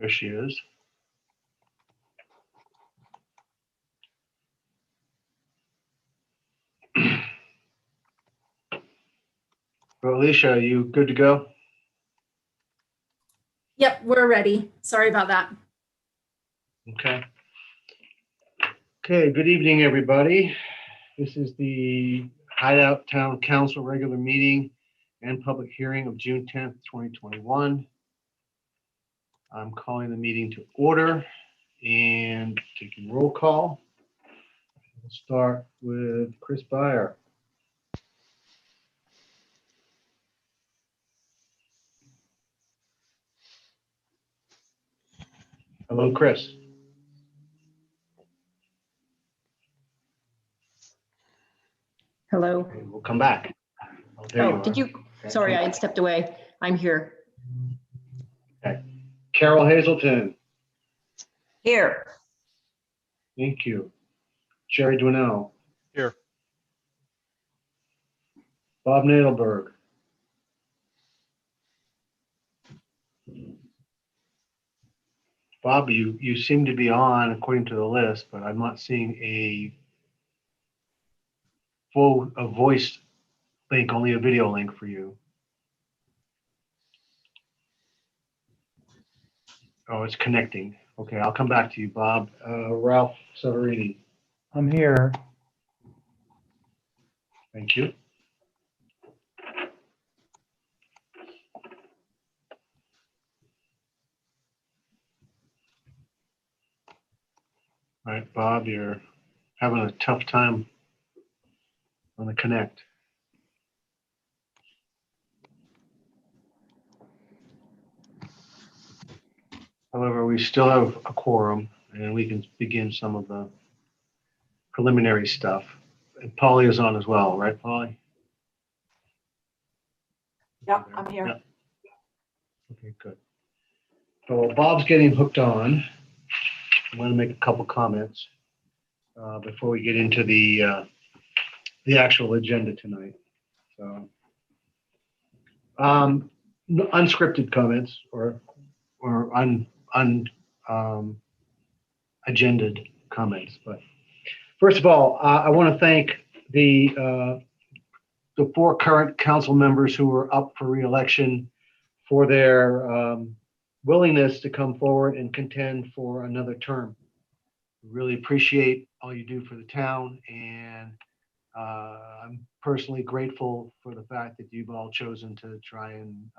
There she is. Well, Alicia, are you good to go? Yep, we're ready. Sorry about that. Okay. Okay, good evening, everybody. This is the Hideout Town Council regular meeting and public hearing of June 10th, 2021. I'm calling the meeting to order and taking roll call. We'll start with Chris Byer. Hello, Chris. Hello. Okay, we'll come back. Oh, there you Oh, are. did you? Sorry, I had stepped away. I'm here. Okay. Carol Hazelton. Here. Thank you. Jerry Dwinell. Here. Bob Nadelberg. Bob, you seem to be on according to the list, but I'm not seeing a voice link, only a video link for you. Oh, it's connecting. Okay, I'll come back to you, Bob. Ralph Severini. I'm here. Thank you. All right, Bob, you're having a tough time on the connect. However, we still have a quorum and we can begin some of the preliminary stuff. And Polly is on as well, right, Polly? Yep, I'm here. Yep. Okay, good. So while Bob's getting hooked on, I want to make a couple comments before we get into the actual agenda tonight. So, unscripted comments or agended comments. But first of all, I want to thank the 4 current council members who are up for re-election for their willingness to come forward and contend for another term. We really appreciate all you do for the town, and I'm personally grateful for the fact that you've all chosen to try and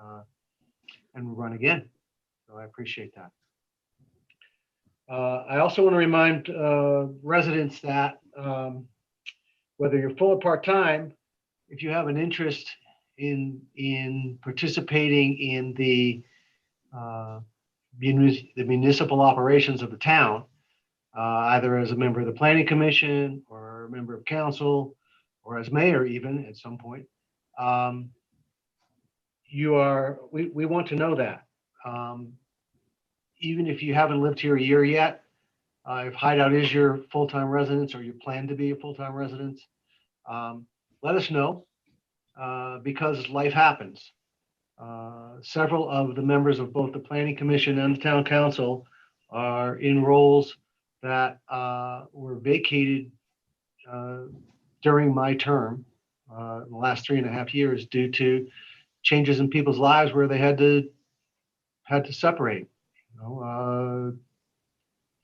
run again. So I appreciate that. I also want to remind residents that whether you're full or part-time, if you have an interest in participating in the municipal operations of the town, either as a member of the planning commission or a member of council or as mayor even at some point, we want to know that. Even if you haven't lived here a year yet, if Hideout is your full-time residence or you plan to be a full-time residence, let us know because life happens. Several of the members of both the Planning Commission and the Town Council are in roles that were vacated during my term in the last 3.5 years due to changes in people's lives where they had to separate. You know,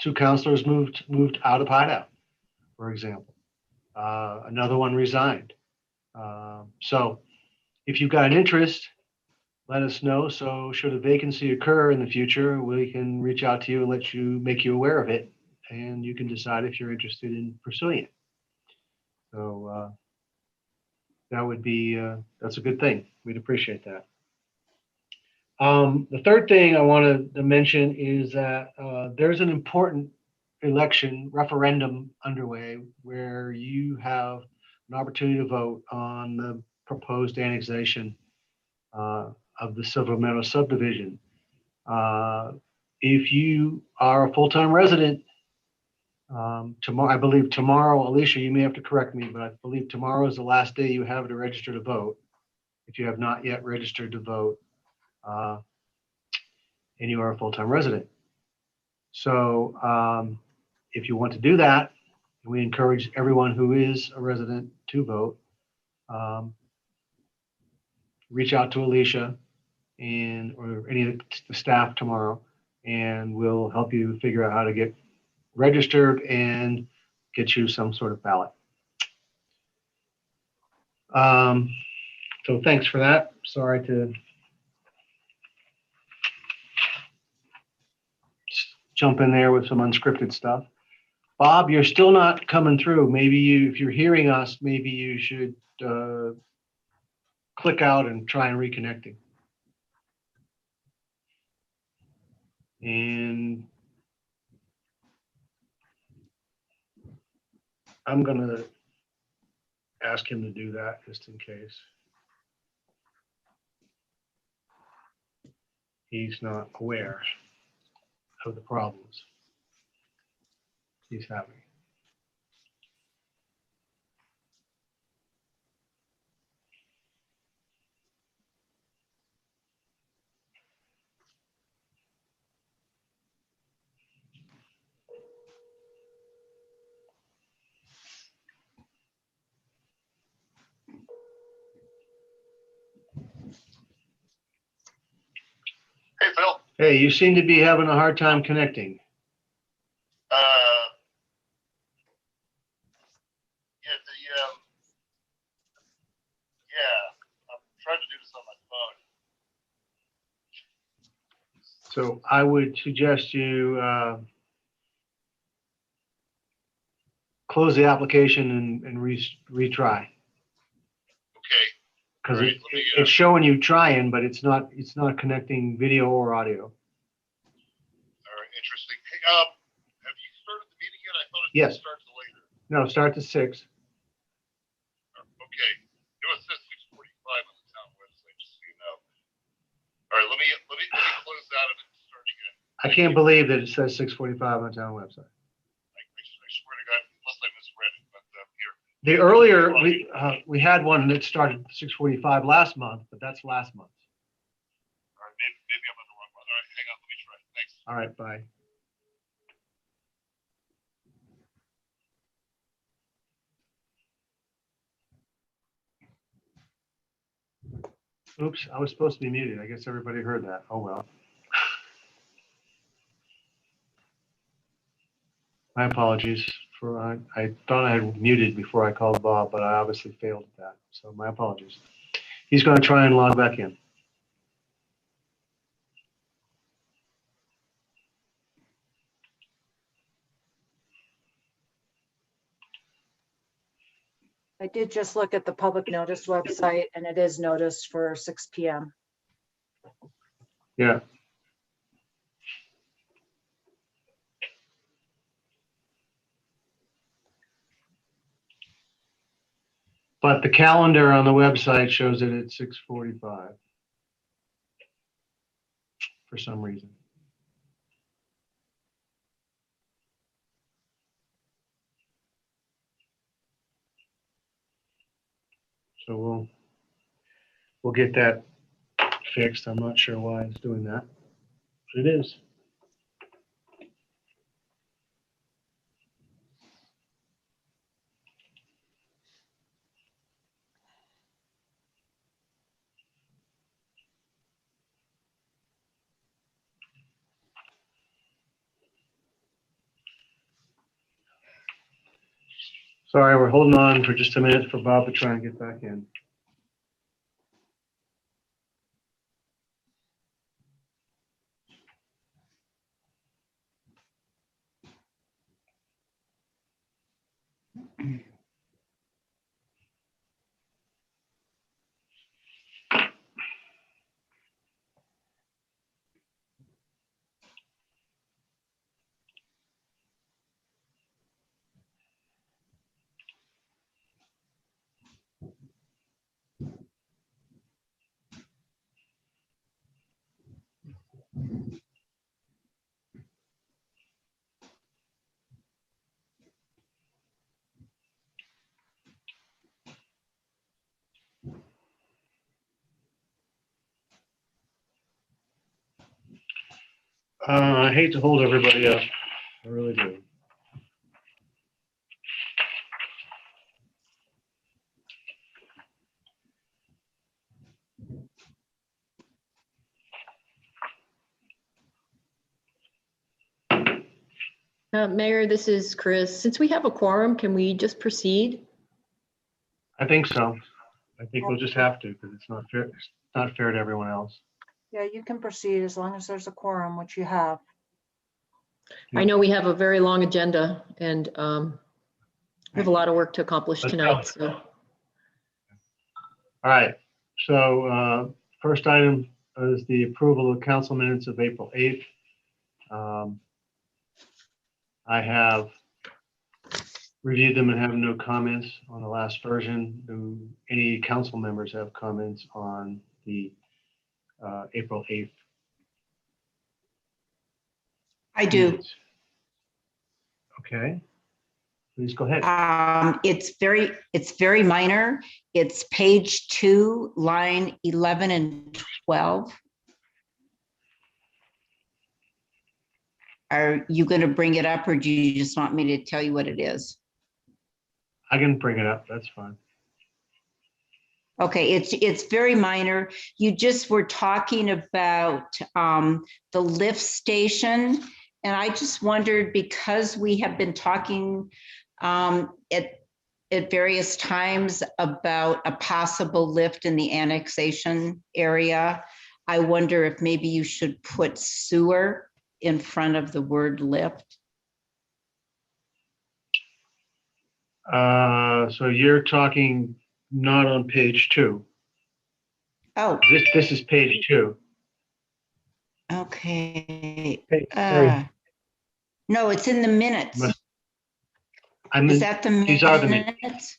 2 counselors moved out of Hideout, for example. Another one resigned. So if you've got an interest, let us know. So should a vacancy occur in the future, we can reach out to you and make you aware of it, and you can decide if you're interested in pursuing it. So that would be, that's a good thing. We'd appreciate that. The third thing I wanted to mention is that there's an important referendum underway where you have an opportunity to vote on the proposed annexation of the Silver Meadow subdivision. If you are a full-time resident, tomorrow, I believe tomorrow, Alicia, you may have to correct me, but I believe tomorrow is the last day you have to register to vote. If you have not yet registered to vote, and you are a full-time resident. So if you want to do that, we encourage everyone who is a resident to vote. Reach out to Alicia or any of the staff tomorrow, and we'll help you figure out how to get registered and get you some sort of ballot. So thanks for that. Sorry to jump in there with some unscripted stuff. Bob, you're still not coming through. Maybe if you're hearing us, maybe you should click out and try and reconnecting. And I'm gonna ask him to do that just in case he's not aware of the problems he's having. Hey, Phil. Hey, you seem to be having a hard time connecting. Yeah, I'm trying to do this on my phone. So I would suggest you close the application and retry. Okay, Because All right, let me, it's showing you trying, but it's not connecting video or audio. all right, interesting. Hey, have you started the meeting yet? I thought it Yes. starts later. No, start to 6. Okay, it says 6:45 on the town website, just so you know. All right, let me close that and then start again. I can't believe that it says 6:45 on the town website. I swear to God, unless I misread it, but here. The earlier we had one that started 6:45 last month, but that's last month. All right, maybe I'm on the wrong one. All right, hang on, let me try. Thanks. All right, bye. Oops, I was supposed to be muted. I guess everybody heard that. Oh, well. My apologies I thought I had muted before I called Bob, but I obviously failed at that. So my apologies. He's going to try and log back in. I did just look at the public notice website and it is noticed for 6 PM. Yeah. But the calendar on the website shows it at 6:45 for some reason. So we'll get that fixed. I'm not sure why it's doing that, but it is. Sorry, we're holding on for just a minute for Bob to try and get back in. I hate to hold everybody up. I really do. Mayor, this is Chris. Since we have a quorum, can we just proceed? I think so. I think we'll just have to because it's not fair. It's not fair to everyone else. Yeah, you can proceed as long as there's a quorum, which you have. I know we have a very long agenda and we have a lot of work to accomplish Let's go. tonight, so. All right. So first item is the approval of council minutes of April 8th. I have reviewed them and have no comments on the last version. Do any council members have comments on the April 8th? I do. minutes? Okay. Please go ahead. It's very minor. It's page 2, line 11 and 12. Are you going to bring it up or do you just want me to tell you what it is? I can bring it up. That's fine. Okay, it's very minor. You just were talking about the lift station. And I just wondered, because we have been talking at various times about a possible lift in the annexation area, I wonder if maybe you should put sewer in front of the word lift. So you're talking not on page 2. Oh, This is page 2. okay. Page 3. No, it's in the minutes. Is that the these are the minutes. minutes?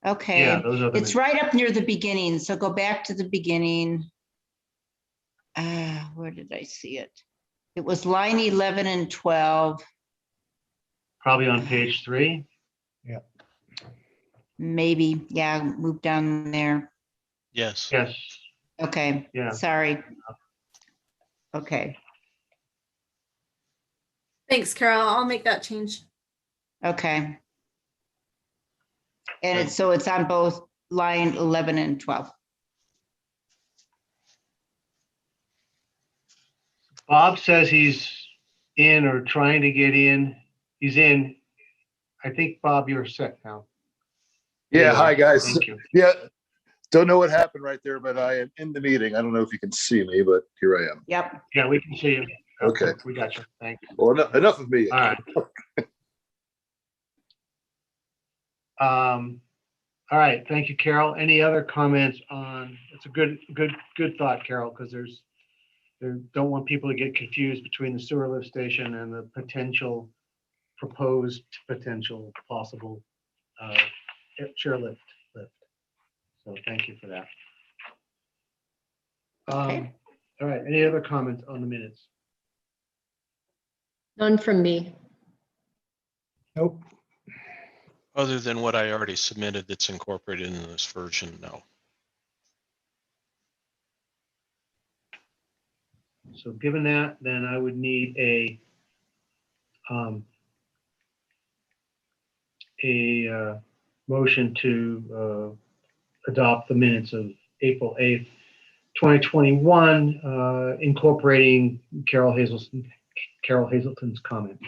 Okay. Yeah, those are the It's minutes. right up near the beginning, so go back to the beginning. Where did I see it? It was line 11 and 12, Probably on page 3. maybe. Yeah, move down there. Yes. Yes. Okay, Yeah. sorry. Okay, Thanks, Carol. I'll make that change. okay. And it's on both line 11 and 12. Bob says he's in or trying to get in. He's in. I think, Bob, you're set now. There Yeah, you hi, are. guys. Thank you. Yeah, don't know what happened right there, but I am in the meeting. I don't know if you can see me, but here I am. Yep. Yeah, we can see you. Okay. We got you. Thank you. Well, enough of me. All right. All right. Thank you, Carol. Any other comments on, it's a good thought, Carol, because don't want people to get confused between the sewer lift station and the proposed potential possible chairlift. So thank you for that. Okay. All right. Any other comments on the minutes? None from me. Nope. Other than what I already submitted that's incorporated in this version, no. So given that, then I would need a motion to adopt the minutes of April 8th, 2021, incorporating Carol Hazelton's comment.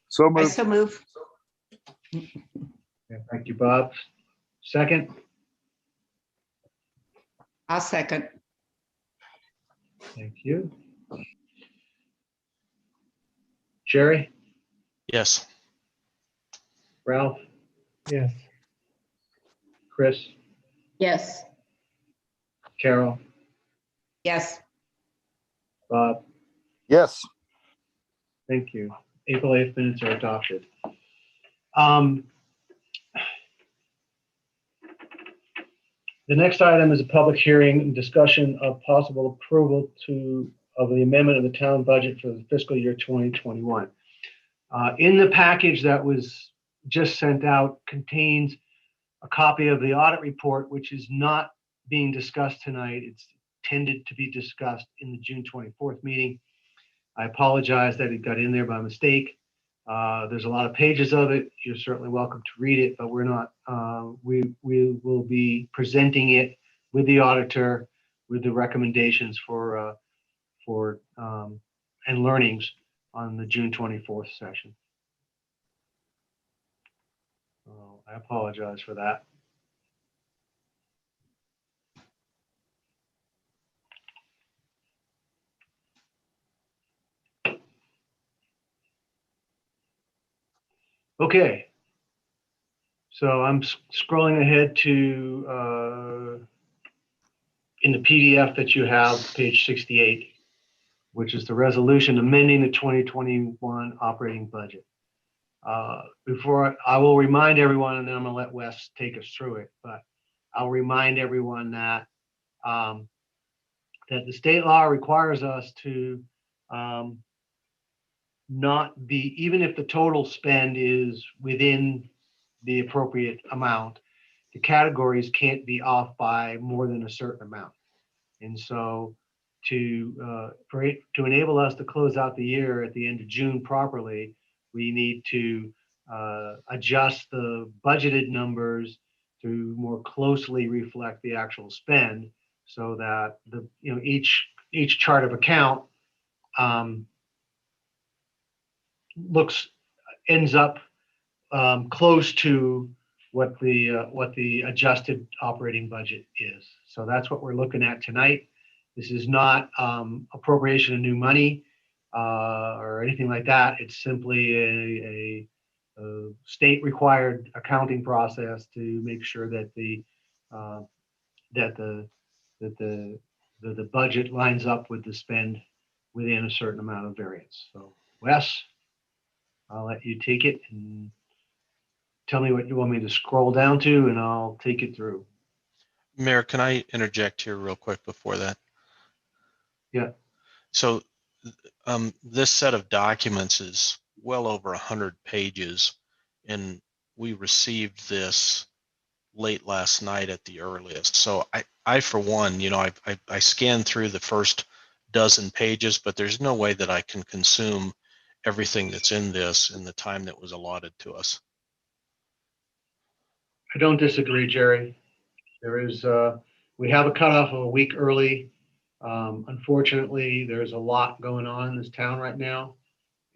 So I moved. so move. Okay, thank you, Bob. Second, I'll second. thank you. Jerry, Yes. Ralph? Yes. Chris, Yes. Carol, Yes. Bob? Yes. Thank you. April 8th minutes are adopted. The next item is a public hearing and discussion of possible approval of the amendment of the town budget for the fiscal year 2021. In the package that was just sent out contains a copy of the audit report, which is not being discussed tonight. It's intended to be discussed in the June 24th meeting. I apologize that it got in there by mistake. There's a lot of pages of it. You're certainly welcome to read it, but we're not, we will be presenting it with the auditor, with the recommendations for and learnings on the June 24th session. So I apologize for that. Okay. So I'm scrolling ahead to in the PDF that you have, page 68, which is the resolution amending the 2021 operating budget. Before I will remind everyone, and then I'm going to let Wes take us through it, but I'll remind everyone that that the state law requires us to not be, even if the total spend is within the appropriate amount, the categories can't be off by more than a certain amount. And so to enable us to close out the year at the end of June properly, we need to adjust the budgeted numbers to more closely reflect the actual spend, so that the each chart of account ends up close to what the adjusted operating budget is. So that's what we're looking at tonight. This is not appropriation of new money or anything like that. It's simply a state required accounting process to make sure that the budget lines up with the spend within a certain amount of variance. So Wes, I'll let you take it and tell me what you want me to scroll down to, and I'll take it through. Mayor, can I interject here real quick before that? Yeah. So this set of documents is well over 100 pages, and we received this late last night at the earliest. So I for one, I scanned through the first dozen pages, but there's no way that I can consume everything that's in this in the time that was allotted to us. I don't disagree, Jerry. There is, we have a cutoff of a week early. Unfortunately, there's a lot going on in this town right now,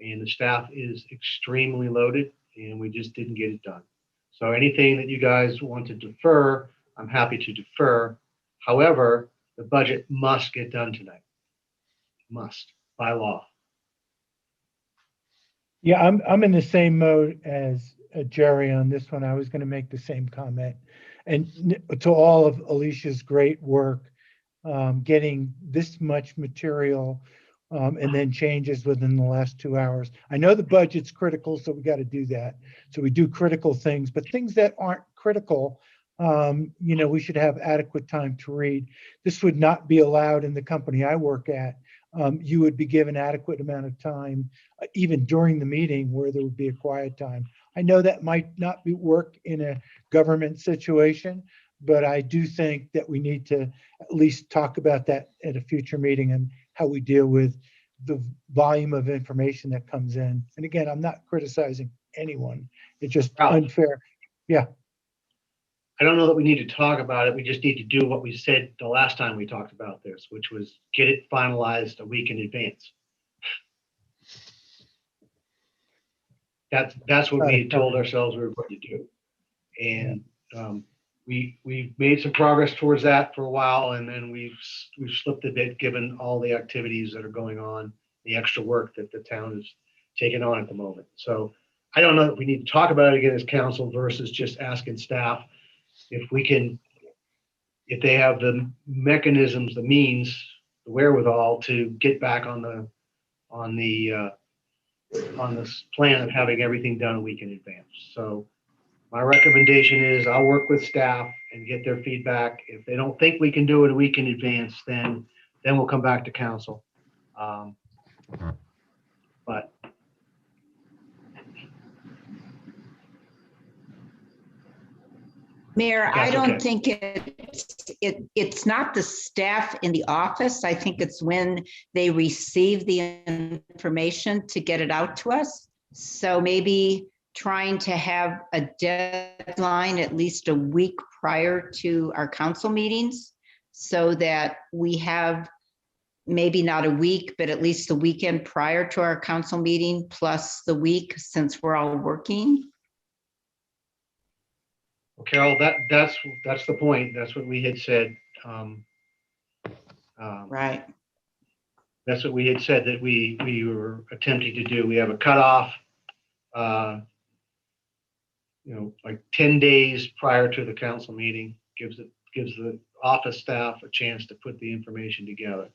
and the staff is extremely loaded, and we just didn't get it done. So anything that you guys want to defer, I'm happy to defer. However, the budget must get done tonight. Must, by law. Yeah, I'm in the same mode as Jerry on this one. I was going to make the same comment. And to all of Alicia's great work, getting this much material and then changes within the last 2 hours. I know the budget's critical, so we got to do that. So we do critical things, but things that aren't critical, we should have adequate time to read. This would not be allowed in the company I work at. You would be given adequate amount of time, even during the meeting where there would be a quiet time. I know that might not work in a government situation, but I do think that we need to at least talk about that at a future meeting and how we deal with the volume of information that comes in. And again, I'm not criticizing anyone. It's just unfair. Yeah. I don't know that we need to talk about it. We just need to do what we said the last time we talked about this, which was get it finalized a week in advance. That's what we told ourselves we were going to do. And we've made some progress towards that for a while, and then we've slipped a bit given all the activities that are going on, the extra work that the town is taking on at the moment. So I don't know that we need to talk about it again as council versus just asking staff if they have the mechanisms, the means, the wherewithal to get back on this plan of having everything done a week in advance. So my recommendation is I'll work with staff and get their feedback. If they don't think we can do it a week in advance, then we'll come back to council. But Mayor, I That's don't okay. think it's not the staff in the office. I think it's when they receive the information to get it out to us. So maybe trying to have a deadline at least a week prior to our council meetings so that we have maybe not a week, but at least the weekend prior to our council meeting plus the week since we're all working. Well, Carol, that's the point. That's what we had said. Right. That's what we had said that we were attempting to do. We have a cutoff, like 10 days prior to the council meeting, gives the office staff a chance to put the information together.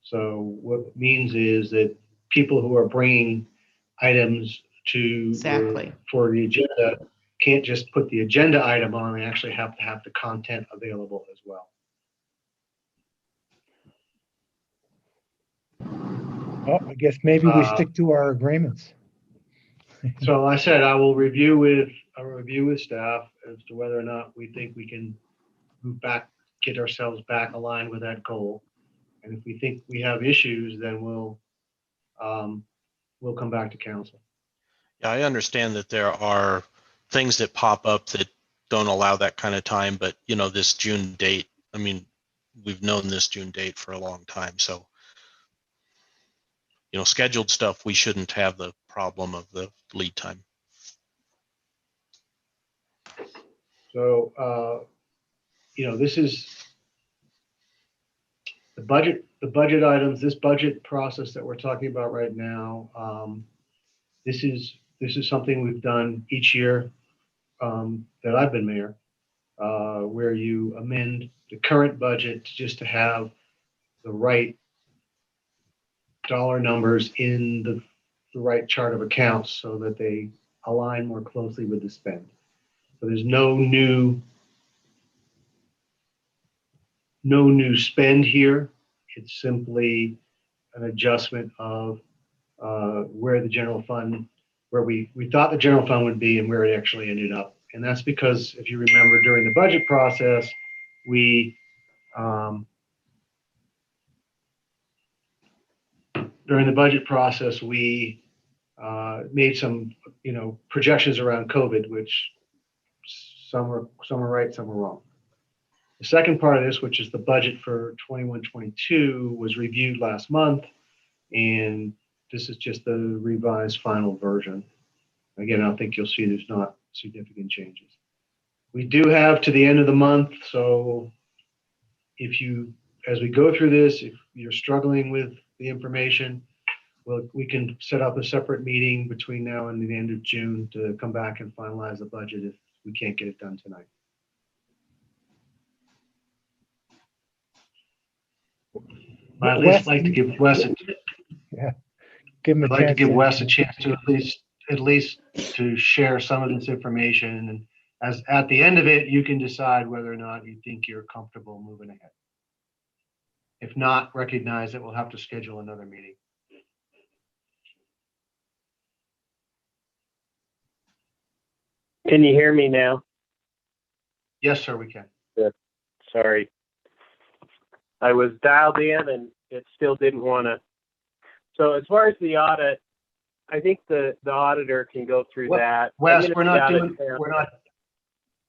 So what it means is that people who are bringing items Exactly. for the agenda can't just put the agenda item on, they actually have to have the content available as well. Well, I guess maybe we stick to our agreements. So I said, I will review with staff as to whether or not we think we can move back, get ourselves back aligned with that goal. And if we think we have issues, then we'll come back to council. Yeah, I understand that there are things that pop up that don't allow that kind of time, but this June date, I mean, we've known this June date for a long time. So, scheduled stuff, we shouldn't have the problem of the lead time. So, this is the budget items, this budget process that we're talking about right now. This is something we've done each year that I've been mayor, where you amend the current budget just to have the right dollar numbers in the right chart of accounts so that they align more closely with the spend. So there's no new spend here. It's simply an adjustment of where the general fund, where we thought the general fund would be and where it actually ended up. And that's because, if you remember, during the budget process, we made some, projections around COVID, which some were right, some were wrong. The second part of this, which is the budget for 21-22, was reviewed last month, and this is just the revised final version. Again, I think you'll see there's not significant changes. We do have to the end of the month, so as we go through this, if you're struggling with the information, we can set up a separate meeting between now and the end of June to come back and finalize the budget if we can't get it done tonight. I'd at least like to give Wes Give him a I'd like to chance. give Wes a chance to at least to share some of this information, and as at the end of it, you can decide whether or not you think you're comfortable moving ahead. If not, recognize that we'll have to schedule another meeting. Can you hear me now? Yes, sir, we can. Good. Sorry. I was dialed in and it still didn't want to. So as far as the audit, I think the auditor can go through that. Wes,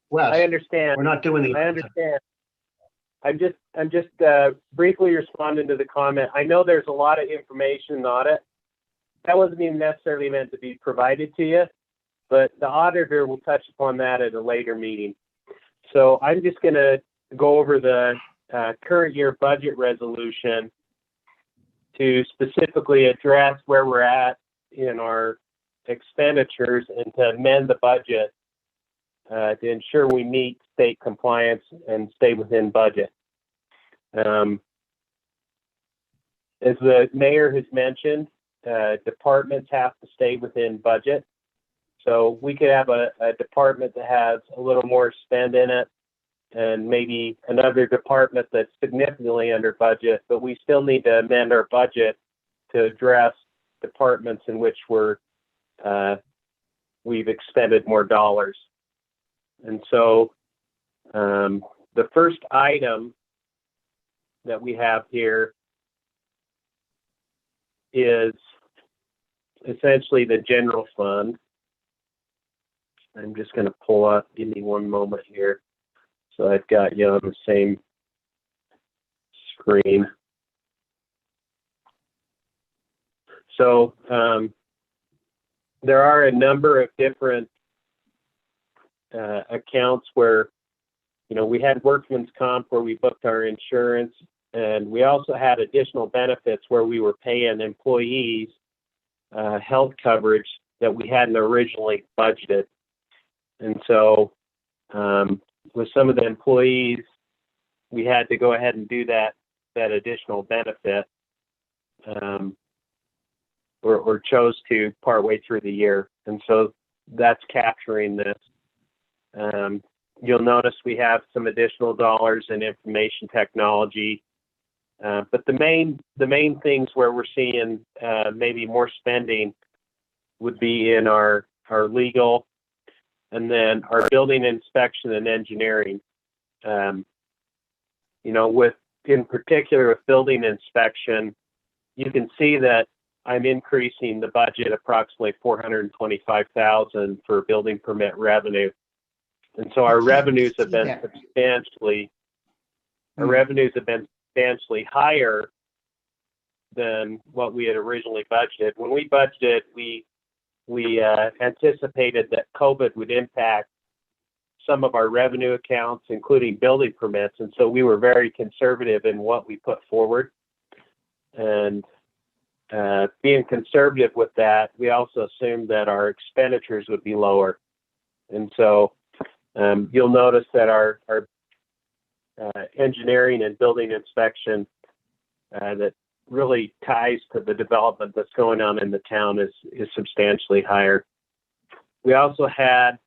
Wes, I understand. We're not doing the. I understand. I'm just briefly responding to the comment. I know there's a lot of information in the audit. That wasn't even necessarily meant to be provided to you, but the auditor will touch upon that at a later meeting. So I'm just going to go over the current year budget resolution to specifically address where we're at in our expenditures and to amend the budget to ensure we meet state compliance and stay within budget. As the mayor has mentioned, departments have to stay within budget. So we could have a department that has a little more spend in it and maybe another department that's significantly under budget, but we still need to amend our budget to address departments in which we've expended more dollars. And so The first item that we have here is essentially the general fund. I'm just going to pull up, give me one moment here. So I've got you on the same screen. So there are a number of different accounts where, you know, we had workman's comp where we booked our insurance, and we also had additional benefits where we were paying employees health coverage that we hadn't originally budgeted. And so with some of the employees, we had to go ahead and do that additional benefit, or chose to partway through the year. And so that's capturing this. You'll notice we have some additional dollars in information technology. But the main things where we're seeing maybe more spending would be in our legal, and then our building inspection and engineering. You know, in particular with building inspection, you can see that I'm increasing the budget approximately $425,000 for building permit revenue. And so our revenues have been substantially higher than what we had originally budgeted. When we budgeted, we anticipated that COVID would impact some of our revenue accounts, including building permits. And so we were very conservative in what we put forward. And being conservative with that, we also assumed that our expenditures would be lower. And so you'll notice that our engineering and building inspection that really ties to the development that's going on in the town is substantially higher. We also had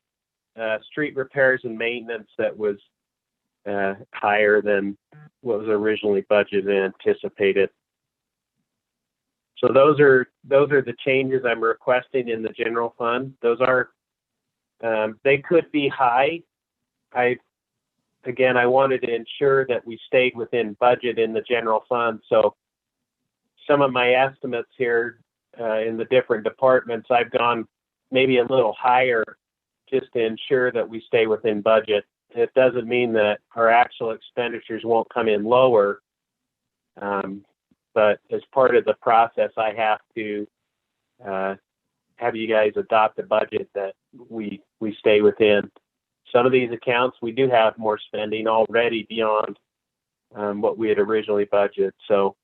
street repairs and maintenance that was higher than what was originally budgeted and anticipated. So those are the changes I'm requesting in the general fund. Those are they could be high. I wanted to ensure that we stayed within budget in the general fund. So some of my estimates here in the different departments, I've gone maybe a little higher just to ensure that we stay within budget. It doesn't mean that our actual expenditures won't come in lower, but as part of the process, I have to have you guys adopt a budget that we stay within. Some of these accounts, we do have more spending already beyond what we had originally budgeted. So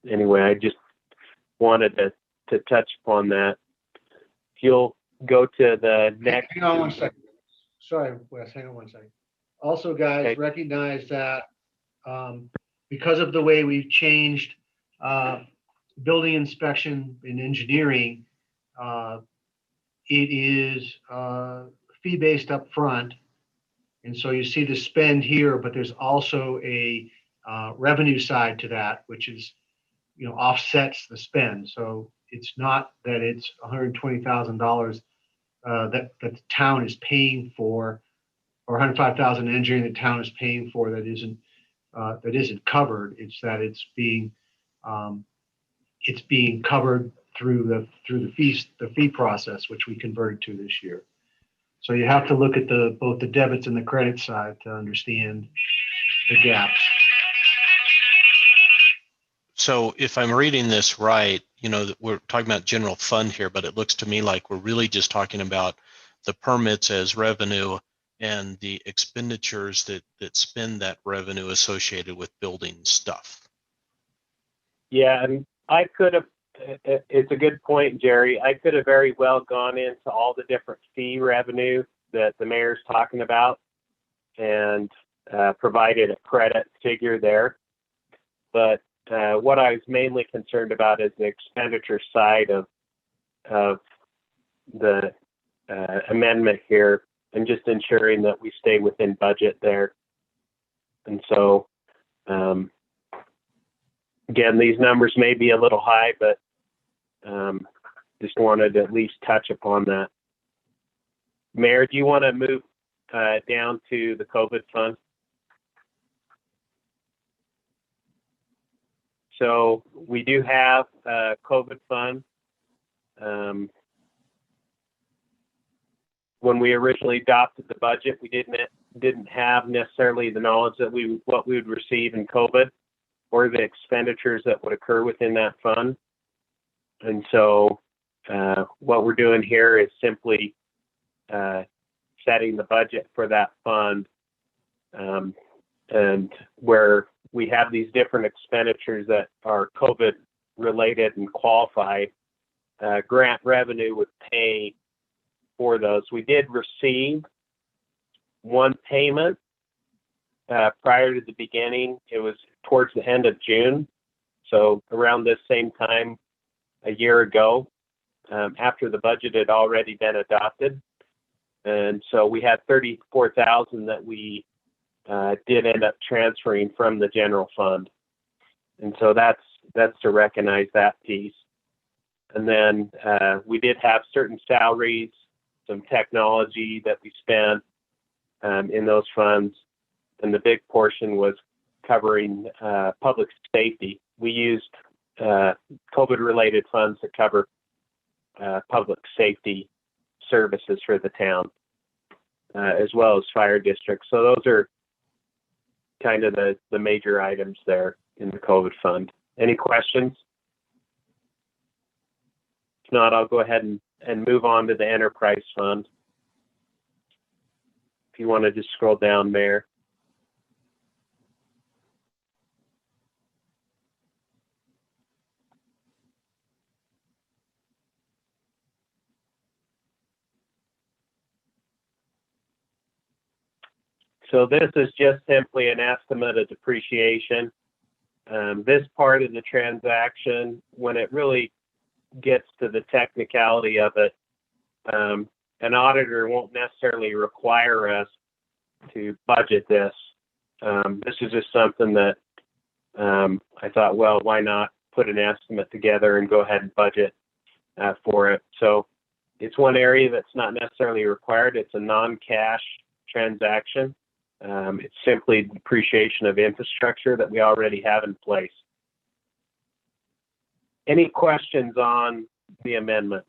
anyway, I just wanted to touch upon that. If you'll go to the next. Hang on one second. Sorry, Wes, hang on one second. Also, guys, Okay. recognize that because of the way we've changed building inspection and engineering, it is fee-based up front. And so you see the spend here, but there's also a revenue side to that, which is, you know, offsets the spend. So it's not that it's $120,000 that the town is paying for, or $105,000 in engineering the town is paying for that isn't covered. It's that it's being covered through the fee process, which we converted to this year. So you have to look at both the debits and the credit side to understand the gaps. So if I'm reading this right, you know, we're talking about general fund here, but it looks to me like we're really just talking about the permits as revenue and the expenditures that spend that revenue associated with building stuff. Yeah, and I could have, it's a good point, Jerry. I could have very well gone into all the different fee revenue that the mayor's talking about and provided a credit figure there. But what I was mainly concerned about is the expenditure side of the amendment here, and just ensuring that we stay within budget there. And so, again, these numbers may be a little high, but just wanted to at least touch upon that. Mayor, do you want to move down to the Kovitz Fund. So we do have a Kovitz Fund. When we originally adopted the budget, we didn't have necessarily the knowledge that what we would receive in COVID or the expenditures that would occur within that fund. And so what we're doing here is simply setting the budget for that fund, and where we have these different expenditures that are COVID related and qualified, grant revenue would pay for those. We did receive one payment prior to the beginning. It was towards the end of June, so around this same time a year ago, after the budget had already been adopted. And so we had 34,000 that we did end up transferring from the general fund. And so that's to recognize that piece. And then we did have certain salaries, some technology that we spent in those funds. And the big portion was covering public safety. We used COVID-related funds to cover public safety services for the town, as well as fire districts. So those are kind of the major items there in the COVID fund. Any questions? If not, I'll go ahead and move on to the enterprise fund. If you want to just scroll down, Mayor. So this is just simply an estimate of depreciation. This part of the transaction, when it really gets to the technicality of it, an auditor won't necessarily require us to budget this. This is just something that I thought, well, why not put an estimate together and go ahead and budget for it. So it's one area that's not necessarily required. It's a non-cash transaction. It's simply depreciation of infrastructure that we already have in place. Any questions on the amendment?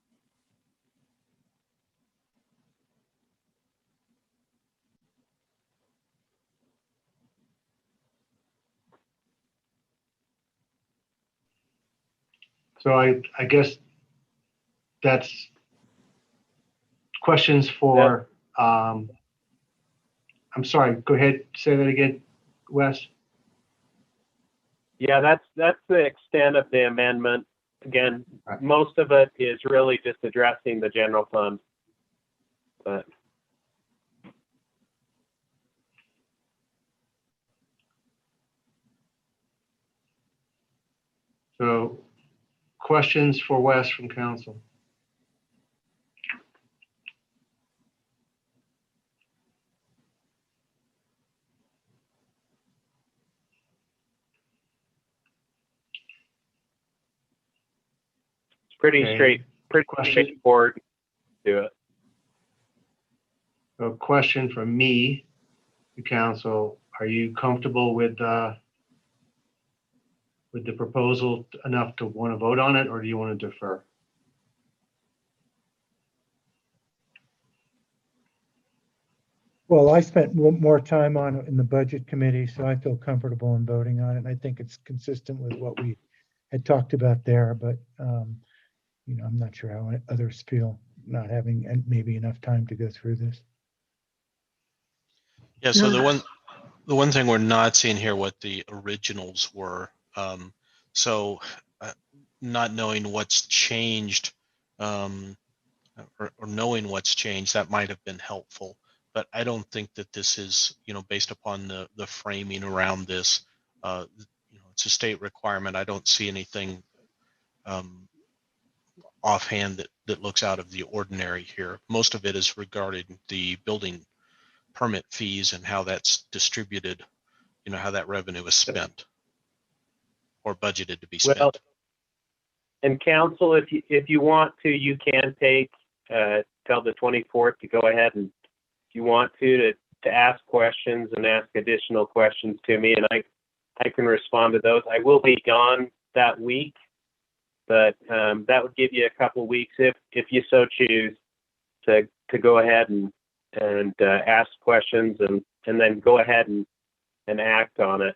So I guess that's questions for, I'm sorry, go ahead, say that again, Wes. Yeah, that's the extent of the amendment. Again, Right. most of it is really just addressing the general fund. But So questions for Wes from council? it's pretty Okay. pretty Question? straightforward to do it. A question from me, the council. Are you comfortable with the proposal enough to want to vote on it, or do you want to defer? Well, I spent more time on it in the budget committee, so I feel comfortable in voting on it. I think it's consistent with what we had talked about there, but I'm not sure how others feel not having maybe enough time to go through this. Yeah, so the one thing we're not seeing here what the originals were. So not knowing what's changed, or knowing what's changed, that might have been helpful. But I don't think that this is, based upon the framing around this, it's a state requirement. I don't see anything offhand that looks out of the ordinary here. Most of it is regarding the building permit fees and how that's distributed, how that revenue is spent or budgeted to be spent. Well, and council, if you want to, you can take till the 24th to go ahead and you want to ask questions and ask additional questions to me, and I can respond to those. I will be gone that week, but that would give you a couple weeks if you so choose to go ahead and ask questions and then go ahead and act on it.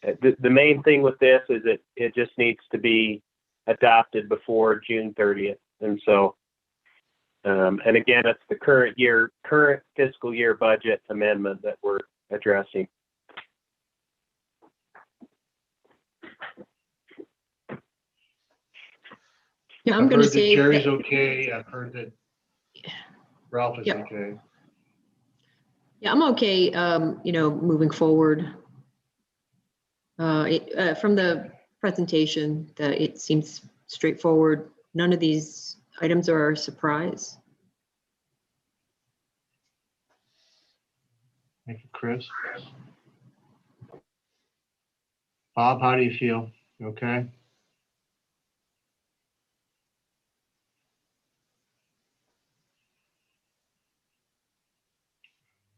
The main thing with this is it just needs to be adopted before June 30th. And so, and again, it's the current fiscal year budget amendment that we're addressing. Yeah, I'm I've going to heard that say Jerry's that- okay. I've heard that Ralph is Yep. okay. yeah, I'm okay, moving forward. From the presentation, that it seems straightforward. None of these items are a surprise. Thank you, Chris. Bob, how do you feel? You okay?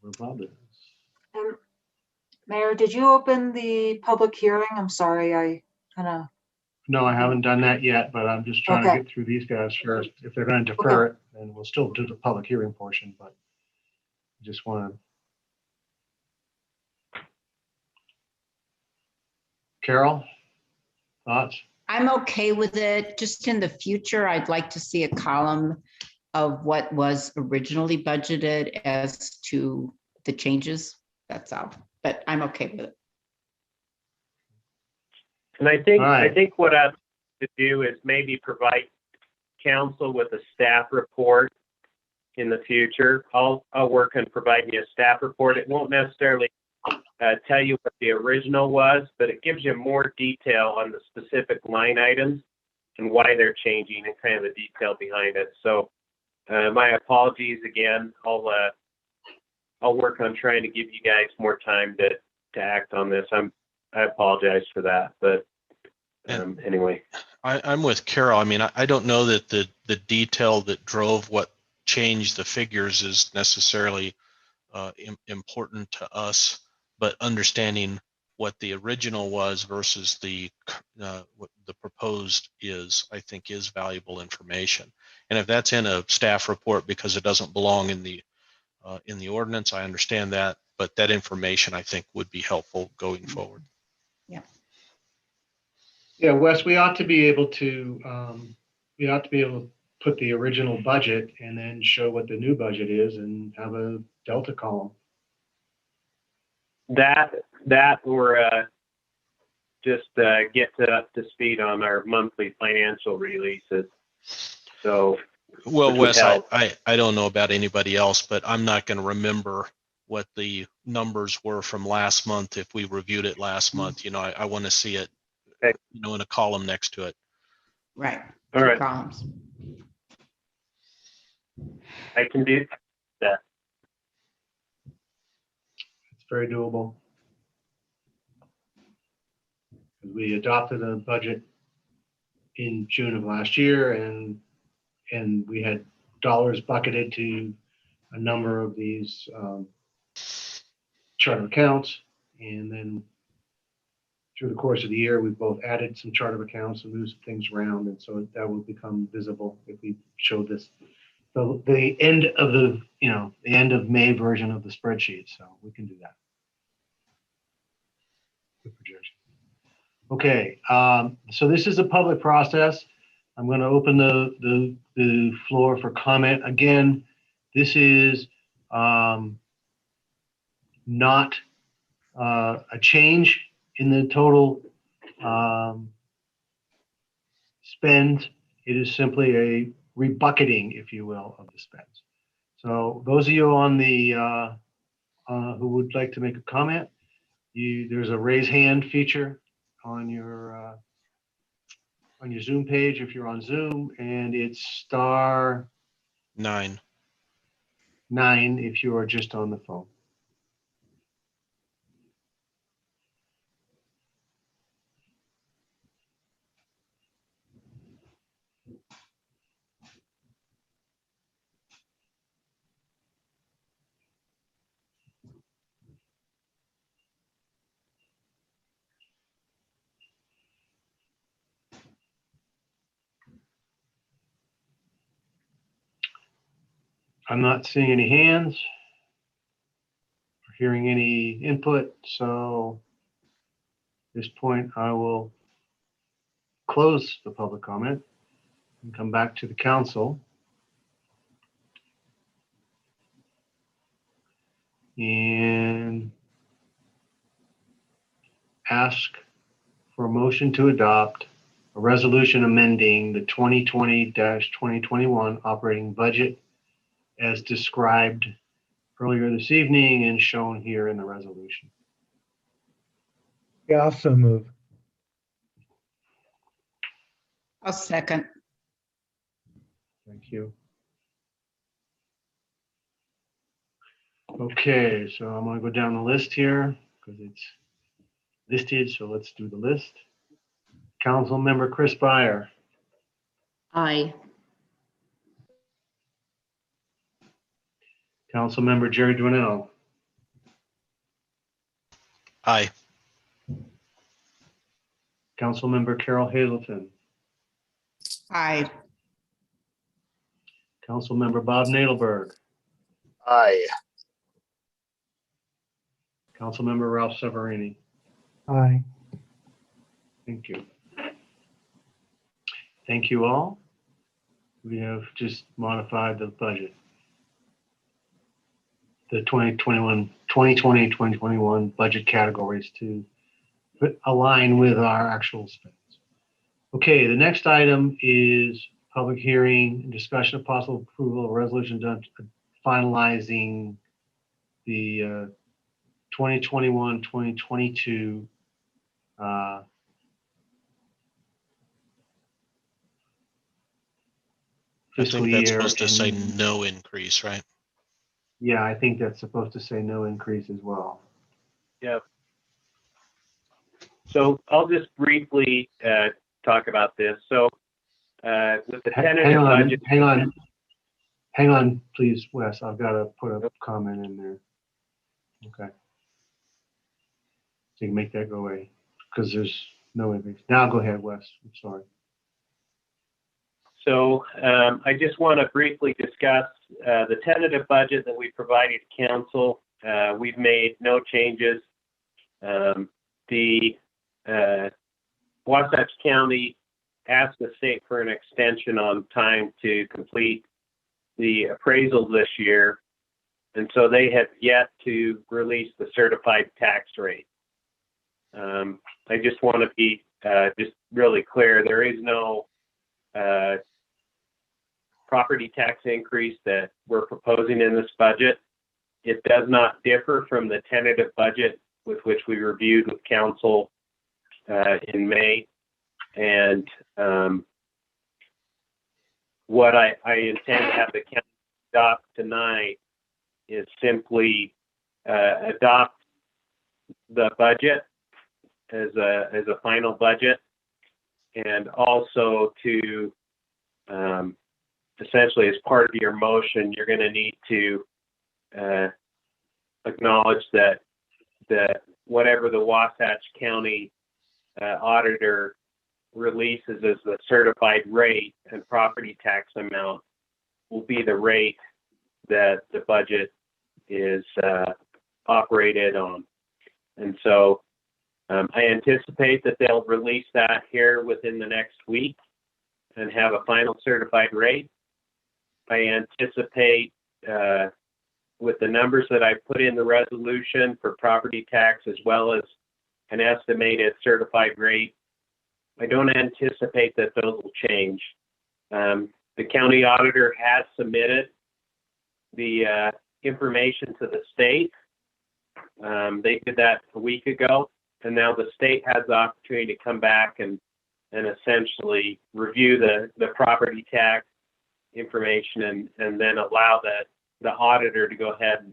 Where Bob is. Mayor, did you open the public hearing? I'm sorry, I kind of, No, I haven't done that yet, but I'm just trying to Okay. get through these guys first. If they're going to defer it, then we'll still do the public hearing portion, but I just want to. Carol, thoughts? I'm okay with it. Just in the future, I'd like to see a column of what was originally budgeted as to the changes. That's all, but I'm okay with it. And I think All right. I think what I'd like to do is maybe provide council with a staff report in the future. I'll work on providing you a staff report. It won't necessarily tell you what the original was, but it gives you more detail on the specific line items and why they're changing and kind of the detail behind it. So my apologies again. I'll work on trying to give you guys more time to act on this. I apologize for that, but anyway. I'm with Carol. I mean, I don't know that the detail that drove what changed the figures is necessarily important to us, but understanding what the original was versus what the proposed is, I think, is valuable information. And if that's in a staff report because it doesn't belong in the ordinance, I understand that, but that information I think would be helpful going forward. Yeah, Wes, we ought to be able to put the original budget and then show what the new budget is and have a delta column. That or just get up to speed on our monthly financial releases. So, Well, which would Wes, help. I don't know about anybody else, but I'm not going to remember what the numbers were from last month if we reviewed it last month. I want to see it, Okay. in a column next to it. Right. All Two right. columns. I can do that. It's very doable. We adopted a budget in June of last year, and we had dollars bucketed to a number of these chart of accounts, and then through the course of the year, we've both added some chart of accounts and moved some things around, and so that will become visible if we show this the end of the end of May version of the spreadsheet. So we can do that. Good projection. Okay, so this is a public process. I'm going to open the floor for comment. Again, this is not a change in the total spend. It is simply a rebucketing, if you will, of the spends. So those of you on the who would like to make a comment, there's a raise hand feature on your Zoom page if you're on Zoom, and it's *9 if you are just on the phone. I'm not seeing any hands or hearing any input, so at this point I will close the public comment and come back to the council. And ask for a motion to adopt a resolution amending the 2020-2021 operating budget as described earlier this evening and shown here in the resolution. Yeah, also move. I'll second. Thank you. Okay, so I'm gonna go down the list here because it's listed, so let's do the list. Councilmember Chris Byer, Aye. Councilmember Jerry Dwinell, Aye. Councilmember Carol Hazelton, Aye. Councilmember Bob Nadelberg, Aye. Councilmember Ralph Severini. Aye. Thank you. Thank you all. We have just modified the budget. The 2020-2021 budget categories to align with our actual spends. Okay, the next item is public hearing and discussion of possible approval of a resolution done finalizing the 2021-2022 I fiscal think that's year. supposed to say and- no increase, right? Yeah, I think that's supposed to say no increase as well. Yep. So I'll just briefly talk about this. So with the tentative budget. Hang on, please, Wes. I've got to put a comment in there. Okay. So you can make that go away because there's no increase. Now go ahead, Wes. I'm sorry. So I just want to briefly discuss the tentative budget that we provided to council. We've made no changes. The Wasatch County asked the state for an extension on time to complete the appraisal this year. And so they have yet to release the certified tax rate. I just want to be just really clear. There is no property tax increase that we're proposing in this budget. It does not differ from the tentative budget with which we reviewed with council in May. And what I intend to have the county adopt tonight is simply adopt the budget as a final budget, and also to essentially, as part of your motion, you're going to need to acknowledge that whatever the Wasatch County auditor releases as the certified rate and property tax amount will be the rate that the budget is operated on. And so I anticipate that they'll release that here within the next week and have a final certified rate. I anticipate with the numbers that I put in the resolution for property tax as well as an estimated certified rate, I don't anticipate that those will change. The county auditor has submitted the information to the state. They did that a week ago, and now the state has the opportunity to come back and essentially review the property tax information and then allow the auditor to go ahead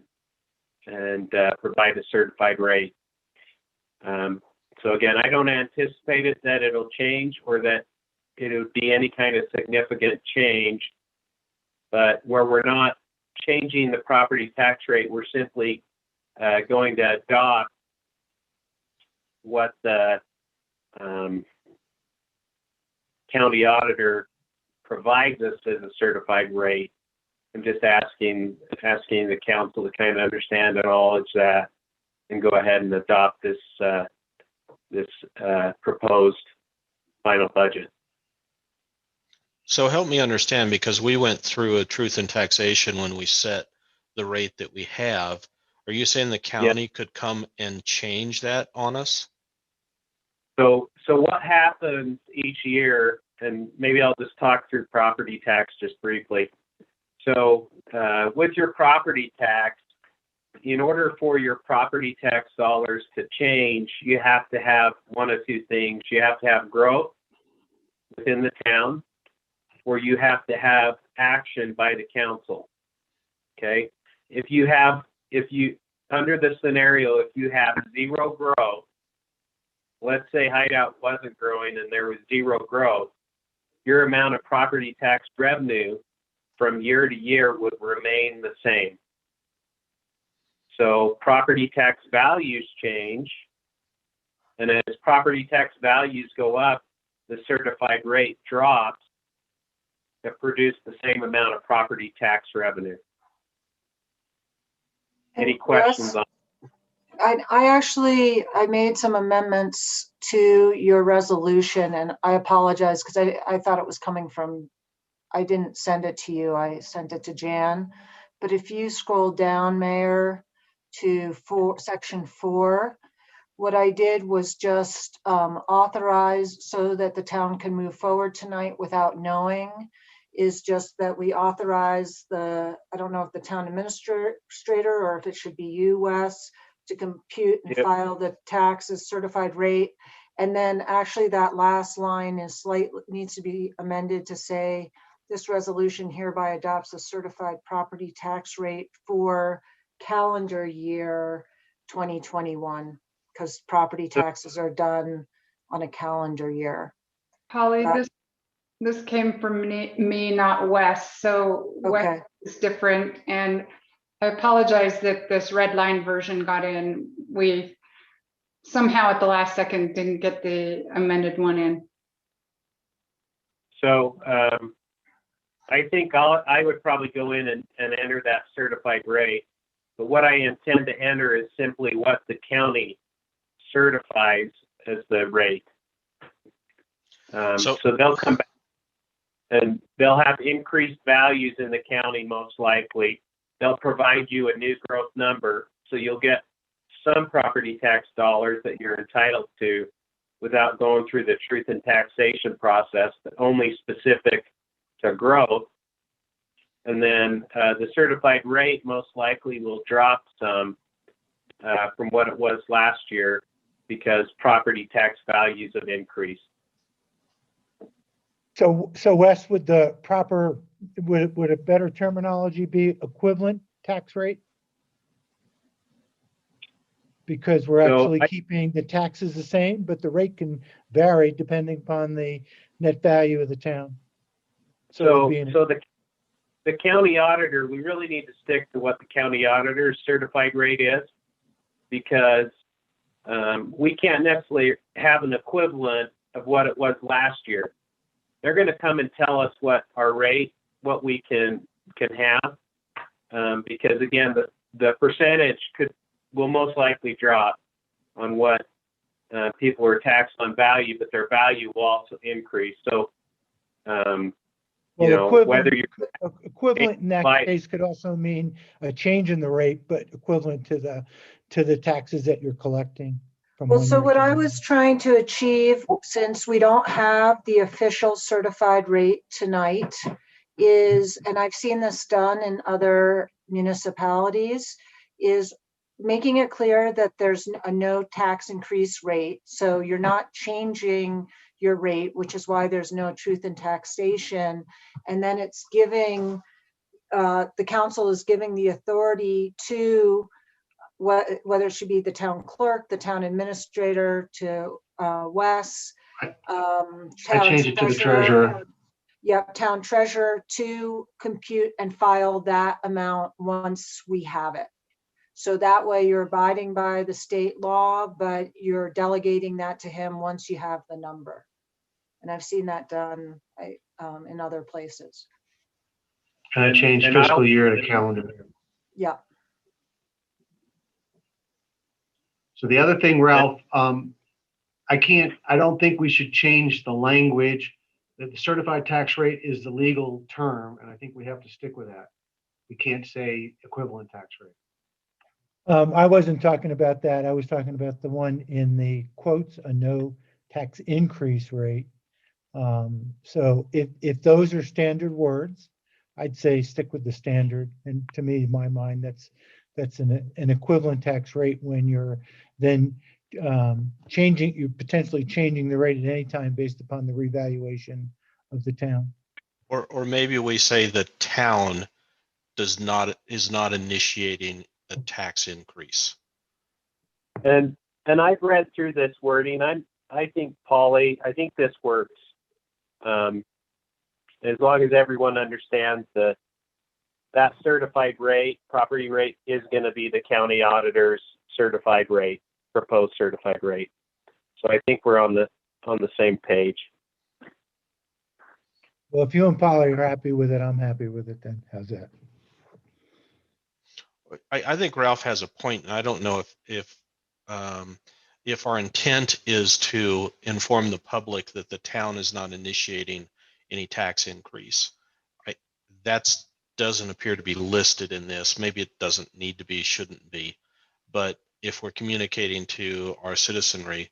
and provide a certified rate. So again, I don't anticipate it that it'll change or that it would be any kind of significant change, but where we're not changing the property tax rate, we're simply going to adopt what the county auditor provides us as a certified rate I'm just asking the council to kind of understand and acknowledge that and go ahead and adopt this proposed final budget. So help me understand, because we went through a truth in taxation when we set the rate that we have. Are you saying the county could come and change that on us? So what happens each year, and maybe I'll just talk through property tax just briefly. So with your property tax, in order for your property tax dollars to change, you have to have one of two things. You have to have growth within the town, or you have to have action by the council. Okay? Under the scenario, if you have zero growth, let's say Hideout wasn't growing and there was zero growth, your amount of property tax revenue from year to year would remain the same. So property tax values change, and as property tax values go up, the certified rate drops to produce the same amount of property tax revenue. Any questions on? I made some amendments to your resolution, and I apologize because I thought it was coming from, I didn't send it to you, I sent it to Jan. But if you scroll down, Mayor, to section 4, what I did was just authorize so that the town can move forward tonight without knowing, is just that we authorize I don't know if the town administrator or if it should be you, Wes, to compute and file the taxes certified rate. And then actually that last line needs to be amended to say, this resolution hereby adopts a certified property tax rate for calendar year 2021, because property taxes are done on a calendar year. Holly, this came from me, not Wes. So Wes is different, and I apologize that this red line version got in. We somehow at the last second didn't get the amended one in. So I think I would probably go in and enter that certified rate. But what I intend to enter is simply what the county certifies as the rate. So they'll come back and they'll have increased values in the county most likely. They'll provide you a new growth number, so you'll get some property tax dollars that you're entitled to without going through the truth in taxation process, but only specific to growth. And then the certified rate most likely will drop some from what it was last year because property tax values have increased. So Wes, would a better terminology be equivalent tax rate? Because we're actually keeping the taxes the same, but the rate can vary depending upon the net value of the town. So the county auditor, we really need to stick to what the county auditor's certified rate is, because we can't necessarily have an equivalent of what it was last year. They're going to come and tell us what our rate, what we can have, because again, the percentage will most likely drop on what people are taxed on value, but their value will also increase. So, equivalent in that case could also mean a change in the rate, but equivalent to the taxes that you're collecting. Well, so what I was trying to achieve, since we don't have the official certified rate tonight, is, and I've seen this done in other municipalities, is making it clear that there's a no tax increase rate. So you're not changing your rate, which is why there's no truth in taxation. And then it's giving, the council is giving the authority to whether it should be the town clerk, the town administrator, to Wes. I changed it to the treasurer. Yep, town treasurer to compute and file that amount once we have it. So that way you're abiding by the state law, but you're delegating that to him once you have the number. And I've seen that done in other places. And I changed And I'll- fiscal year to calendar. Yeah, So the other thing, Ralph, I don't think we should change the language that the certified tax rate is the legal term, and I think we have to stick with that. We can't say equivalent tax rate. I wasn't talking about that. I was talking about the one in the quotes, a no tax increase rate. So if those are standard words, I'd say stick with the standard. And to me, in my mind, that's an equivalent tax rate when you're then you're potentially changing the rate at any time based upon the revaluation of the town. Or maybe we say the town is not initiating a tax increase. And I've read through this wording. I think, Polly, I think this works. As long as everyone understands that certified rate, property rate, is going to be the county auditor's certified rate, proposed certified rate. So I think we're on the same page. Well, if you and Polly are happy with it, I'm happy with it then. How's that? I think Ralph has a point, and I don't know if our intent is to inform the public that the town is not initiating any tax increase. That doesn't appear to be listed in this. Maybe it doesn't need to be, shouldn't be. But if we're communicating to our citizenry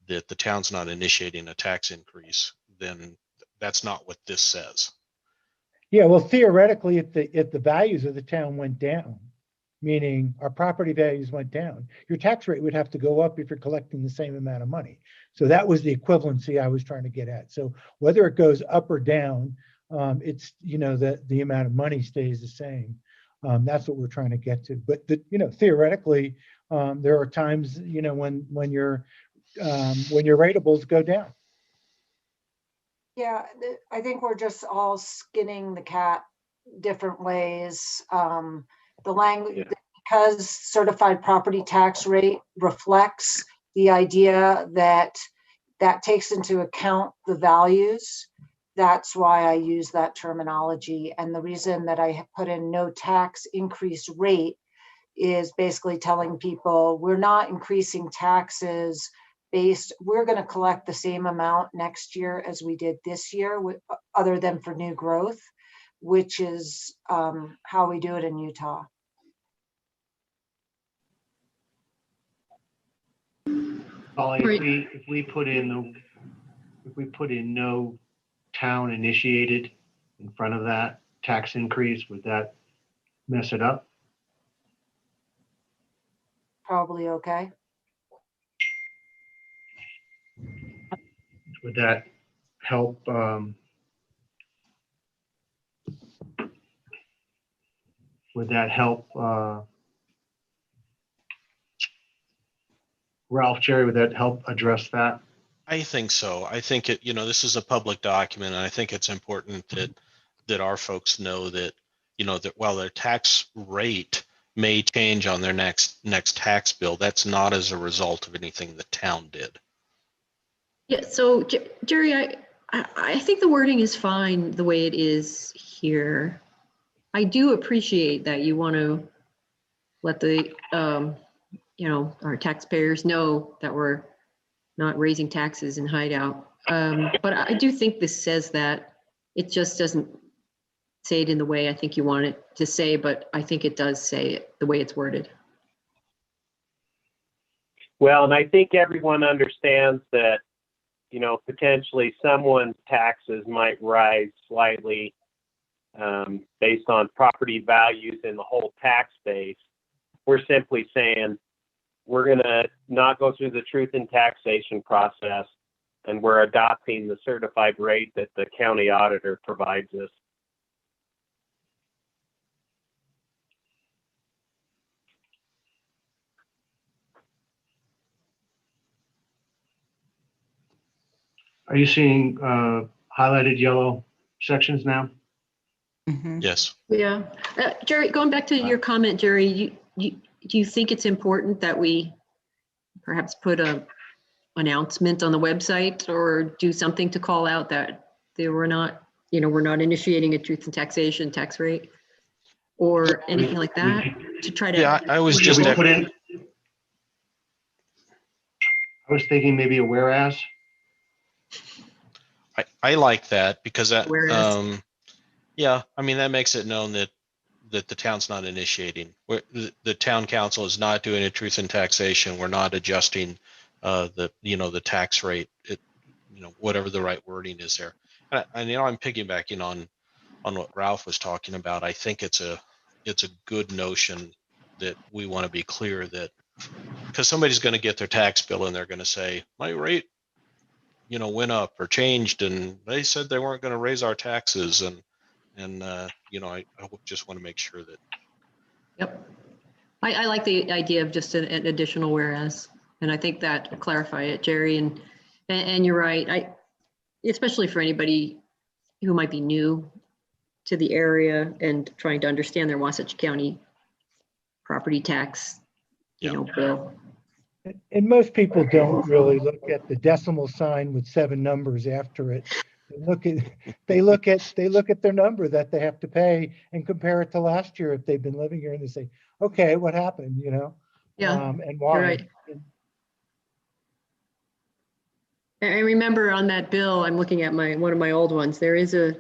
that the town's not initiating a tax increase, then that's not what this says. Yeah, well, theoretically, if the values of the town went down, meaning our property values went down, your tax rate would have to go up if you're collecting the same amount of money. So that was the equivalency I was trying to get at. So whether it goes up or down, it's, the amount of money stays the same. That's what we're trying to get to. But theoretically, there are times, when your rateables go down. yeah, I think we're just all skinning the cat different ways. The language, because certified property tax rate reflects the idea that takes into account the values. That's why I use that terminology. And the reason that I have put in no tax increase rate is basically telling people we're not increasing taxes we're going to collect the same amount next year as we did this year, other than for new growth, which is how we do it in Utah. Polly, if we put in no town initiated in front of that tax increase, would that mess it up? Probably okay. Would that help? Would that help? Ralph, Jerry, would that help address that? I think so. I think this is a public document, and I think it's important that our folks know that, that while their tax rate may change on their next tax bill, that's not as a result of anything the town did. Yeah, so Jerry, I think the wording is fine the way it is here. I do appreciate that you want to let the, our taxpayers know that we're not raising taxes in Hideout. But I do think this says that. It just doesn't say it in the way I think you want it to say, but I think it does say it the way it's worded. Well, and I think everyone understands that, potentially someone's taxes might rise slightly based on property values in the whole tax base. We're simply saying we're going to not go through the truth in taxation process, and we're adopting the certified rate that the county auditor provides us. Are you seeing highlighted yellow sections now? Mhm. Yes. Yeah, Jerry, going back to your comment, Jerry, do you think it's important that we perhaps put a announcement on the website or do something to call out that they were not we're not initiating a truth in taxation tax rate or anything like that to try to. Yeah, I was Should just, we put in? I was thinking maybe a whereas. I like that because that, Whereas. yeah, I mean, that makes it known that the town's not initiating. The town council is not doing a truth in taxation. We're not adjusting the tax rate, whatever the right wording is there. And I'm piggybacking on what Ralph was talking about. I think it's a good notion that we want to be clear that, because somebody's going to get their tax bill and they're going to say, my rate, went up or changed, and they said they weren't going to raise our taxes. And I just want to make sure that. Yep. I like the idea of just an additional whereas, and I think that will clarify it, Jerry, and you're right. Especially for anybody who might be new to the area and trying to understand their Wasatch County property tax, bill. And most people don't really look at the decimal sign with 7 numbers after it. They look at their number that they have to pay and compare it to last year if they've been living here, and they say, okay, what happened, Yeah, and why. you're right. I remember on that bill, I'm looking at one of my old ones, there is a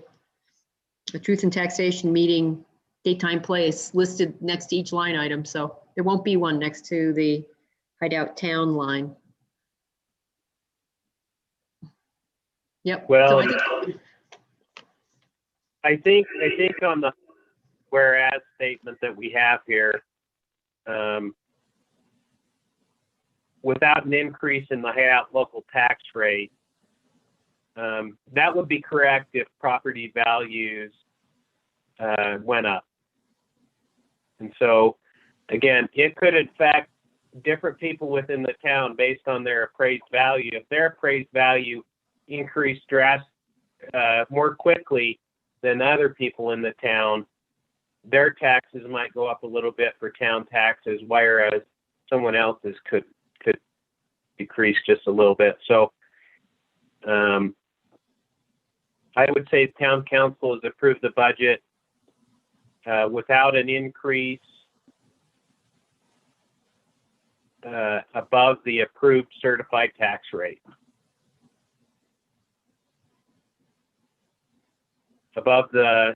truth and taxation meeting, date, time, place listed next to each line item. So there won't be one next to the Hideout town line. Yep. Well, So I think on the whereas statement that we have here, without an increase in the Hideout local tax rate, that would be correct if property values went up. And so, again, it could affect different people within the town based on their appraised value. If their appraised value increased more quickly than other people in the town, their taxes might go up a little bit for town taxes, whereas someone else's could decrease just a little bit. So I would say town council has approved the budget without an increase above the approved certified tax rate. Above the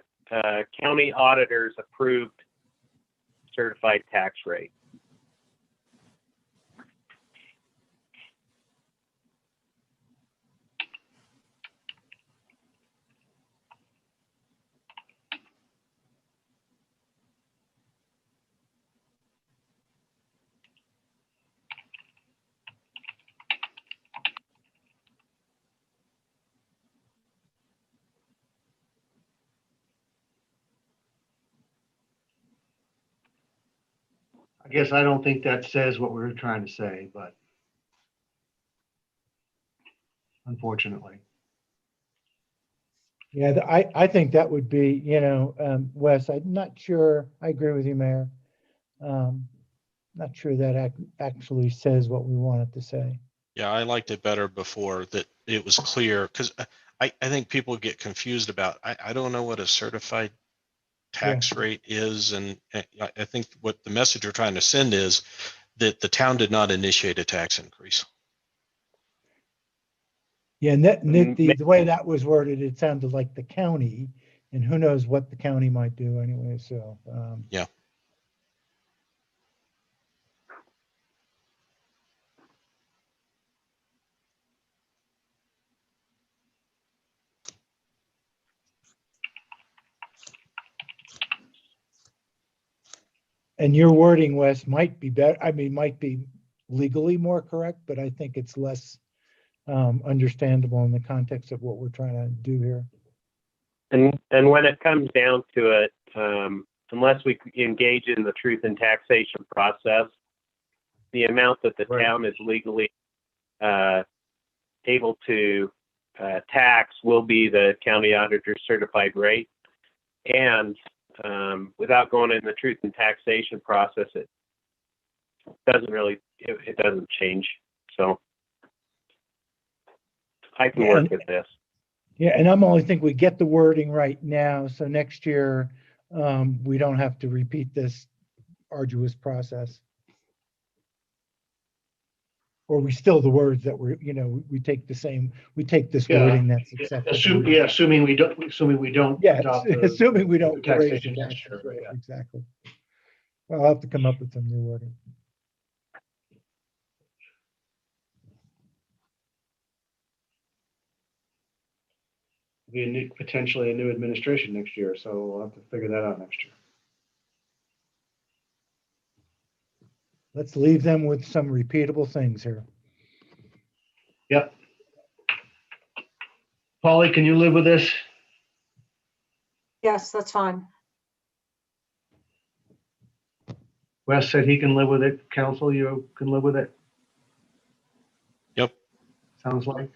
county auditor's approved certified tax rate. I guess I don't think that says what we're trying to say, but unfortunately. Yeah, I think that would be, Wes, I'm not sure, I agree with you, Mayor. Not sure that actually says what we want it to say. Yeah, I liked it better before, that it was clear, because I think people get confused about, I don't know what a certified tax rate is. And I think what the message we're trying to send is that the town did not initiate a tax increase. Yeah, and the way that was worded, it sounded like the county, and who knows what the county might do anyway, so. Yeah. And your wording, Wes, might be better, might be legally more correct, but I think it's less understandable in the context of what we're trying to do here. And when it comes down to it, unless we engage in the truth and taxation process, the amount that the town is legally able to tax will be the county auditor's certified rate. And without going in the truth and taxation process, it doesn't change. So I can work with this. Yeah, and I'm only think we get the wording right now, so next year, we don't have to repeat this arduous process. Or we still the words that were, we take the same, we take this Yeah. wording that's acceptable. Assuming we don't Yeah, adopt the assuming we don't raise the taxation next year. taxes, right, Yeah. exactly. I'll have to come up with some new wording. Be potentially a new administration next year, so we'll have to figure that out next year. Let's leave them with some repeatable things here. Yep. Polly, can you live with this? Yes, that's fine. Wes said he can live with it. Council, you can live with it? Yep. Sounds like.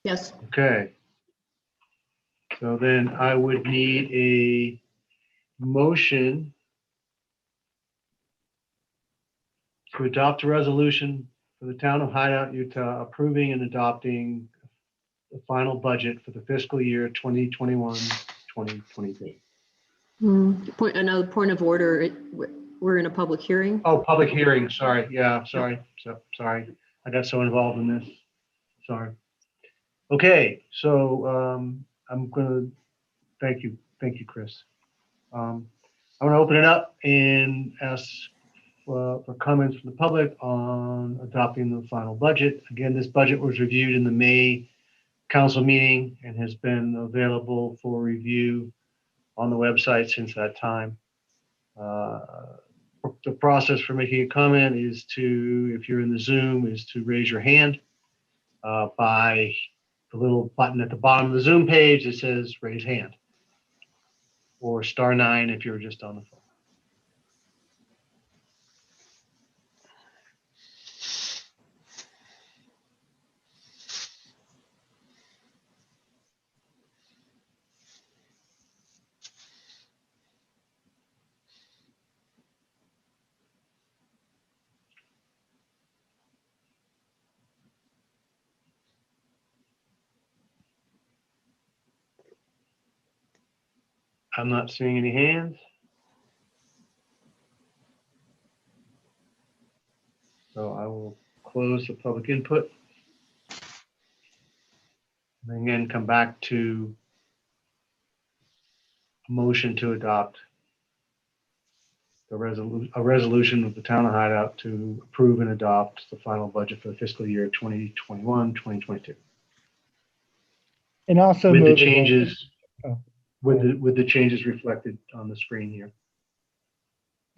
Yes. Okay. So then I would need a motion to adopt a resolution for the town of Hideout, Utah, approving and adopting the final budget for the fiscal year 2021-2022. Another point of order, we're in a public hearing. Oh, public hearing, sorry. Yeah, sorry. Sorry. I got so involved in this. Sorry. Okay, so I'm gonna, thank you, Chris. I'm gonna open it up and ask for comments from the public on adopting the final budget. Again, this budget was reviewed in the May council meeting and has been available for review on the website since that time. The process for making a comment is to, if you're in the Zoom, is to raise your hand by the little button at the bottom of the Zoom page that says raise hand, or *9 if you're just on the phone. I'm not seeing any hands. So I will close the public input. And again, come back to a motion to adopt a resolution of the town of Hideout to approve and adopt the final budget for the fiscal year 2021-2022. And also With the move again. changes, Oh, with the changes reflected on the screen here.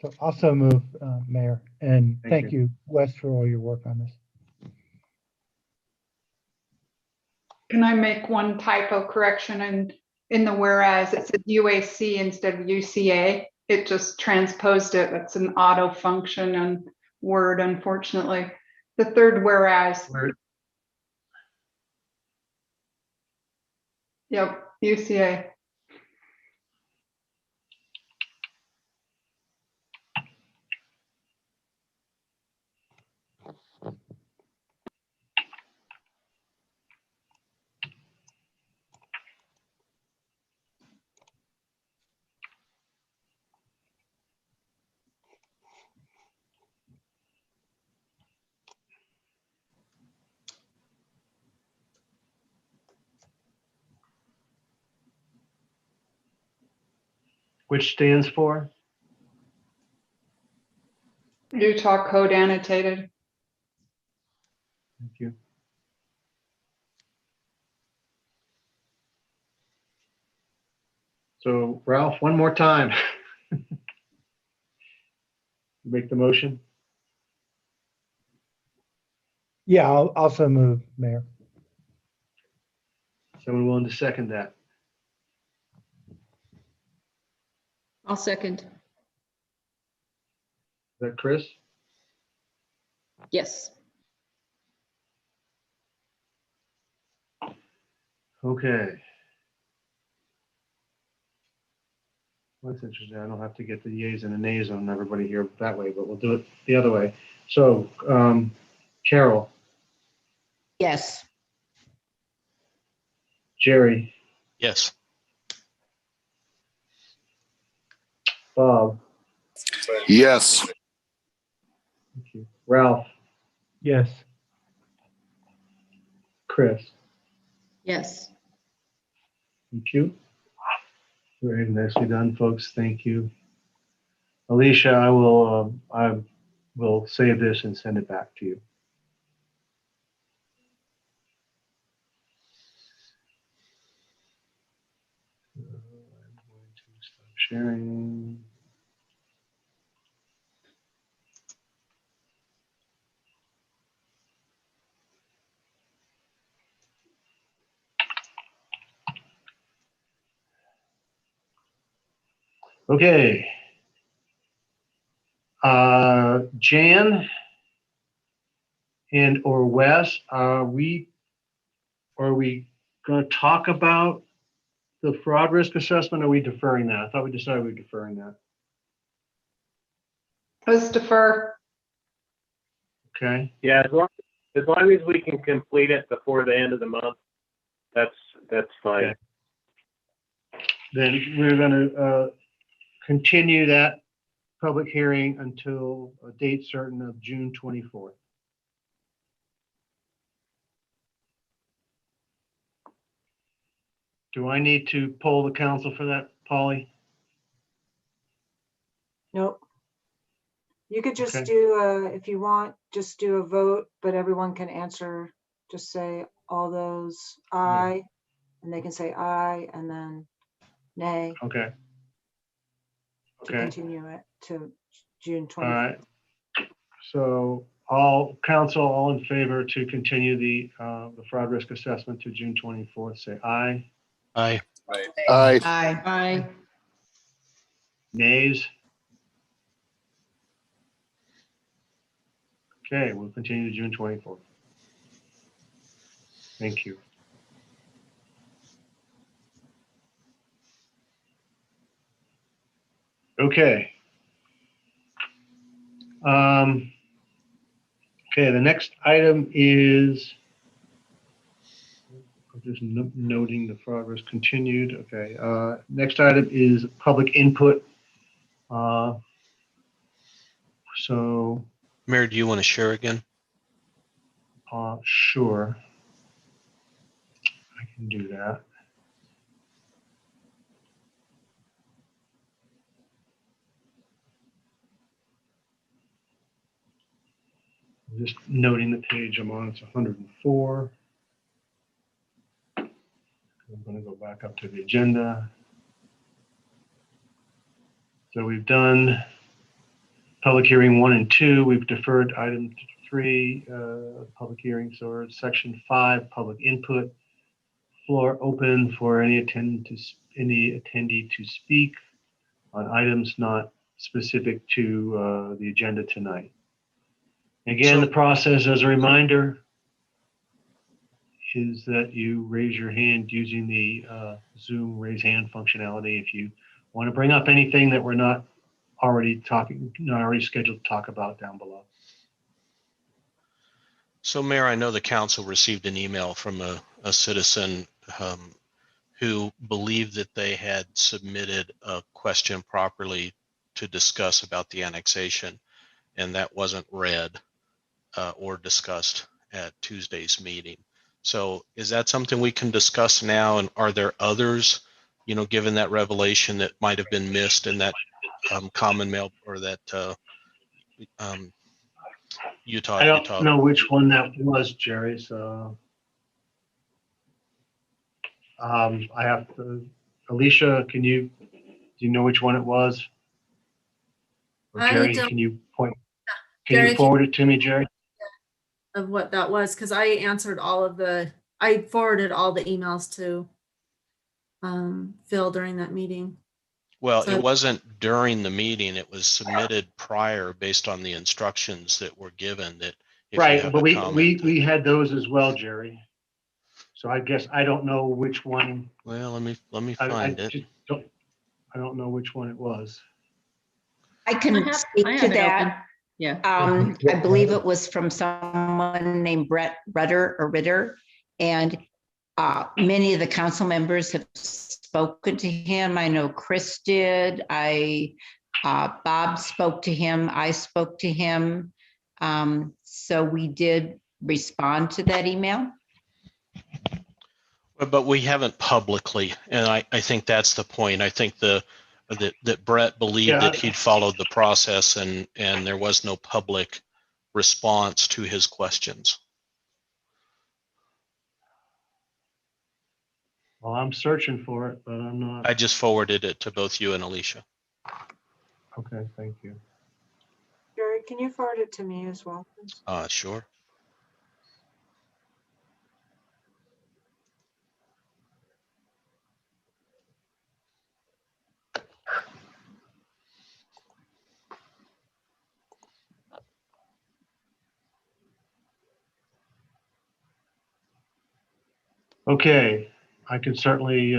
So also move, Mayor, and Thank thank you, Wes, for all your work on this. Can I make one typo correction in the whereas? It says UAC instead of UCA. It just transposed it. That's an auto function on Word, unfortunately. The third whereas. Yep, UCA. Which stands for? Utah Code Annotated. Thank you. So Ralph, one more time. Make the motion. Yeah, I'll also move, Mayor. Someone willing to second that? I'll second. Is that Chris? Yes. Okay. That's interesting. I don't have to get the yeas and the nays on everybody here that way, but we'll do it the other way. So, Carol, Yes. Jerry, Yes. Bob, Yes. thank you. Ralph, Yes. Chris, Yes. thank you. Very nicely done, folks. Thank you. Alicia, I will save this and send it back to you. I'm going to stop sharing. Okay. Jan and or Wes, are we going to talk about the fraud risk assessment? Or are we deferring that? I thought we decided we were deferring that. Let's defer. Okay. Yeah, as long as we can complete it before the end of the month, that's fine. Okay. Then we're going to continue that public hearing until a date certain of June 24th. Do I need to poll the council for that, Polly? Nope. You could just Okay. do, if you want, just do a vote, but everyone can answer, just say all those aye, and they can say aye, and then nay Okay. to Okay. continue it to June All 24th. right. So all council, all in favor to continue the fraud risk assessment to June 24th, say aye. Aye. Aye. Aye. Nays? Okay, we'll continue to June 24th. Thank you. Okay. Okay, the next item is, I'm just noting the fraud risk continued. Okay, next item is public input. So, Mayor, do you want to share again? sure, I can do that. Just noting the page I'm on, it's 104. I'm going to go back up to the agenda. So we've done public hearing 1 and 2. We've deferred item 3, public hearing. So we're at section 5, public input. Floor open for any attendee to speak on items not specific to the agenda tonight. Again, the process, as a reminder, is that you raise your hand using the Zoom raise hand functionality if you want to bring up anything that we're not already scheduled to talk about down below. So Mayor, I know the council received an email from a citizen who believed that they had submitted a question properly to discuss about the annexation, and that wasn't read or discussed at Tuesday's meeting. So is that something we can discuss now? And are there others, given that revelation that might have been missed in that common mail or that Utah? I don't know which one that was, Jerry. So I have to, Alicia, do you know which one it was? Or Jerry, can you forward it to me, Jerry? Of what that was, because I answered I forwarded all the emails to Phil during that meeting. Well, So it wasn't during the meeting. It was submitted prior based on the instructions that were given that. Right, but we had those as well, Jerry. So I guess I don't know which one. Well, let me find it. I don't know which one it was. I can speak to that. Yeah. I believe it was from someone named Brett Ritter, and many of the council members have spoken to him. I know Chris did. Bob spoke to him. I spoke to him. So we did respond to that email. But we haven't publicly, and I think that's the point. I think that Brett believed that he'd followed the process, and there was no public response to his questions. Well, I'm searching for it, but I'm not. I just forwarded it to both you and Alicia. Okay, thank you. Jerry, can you forward it to me as well, please? Sure. Okay, I can certainly,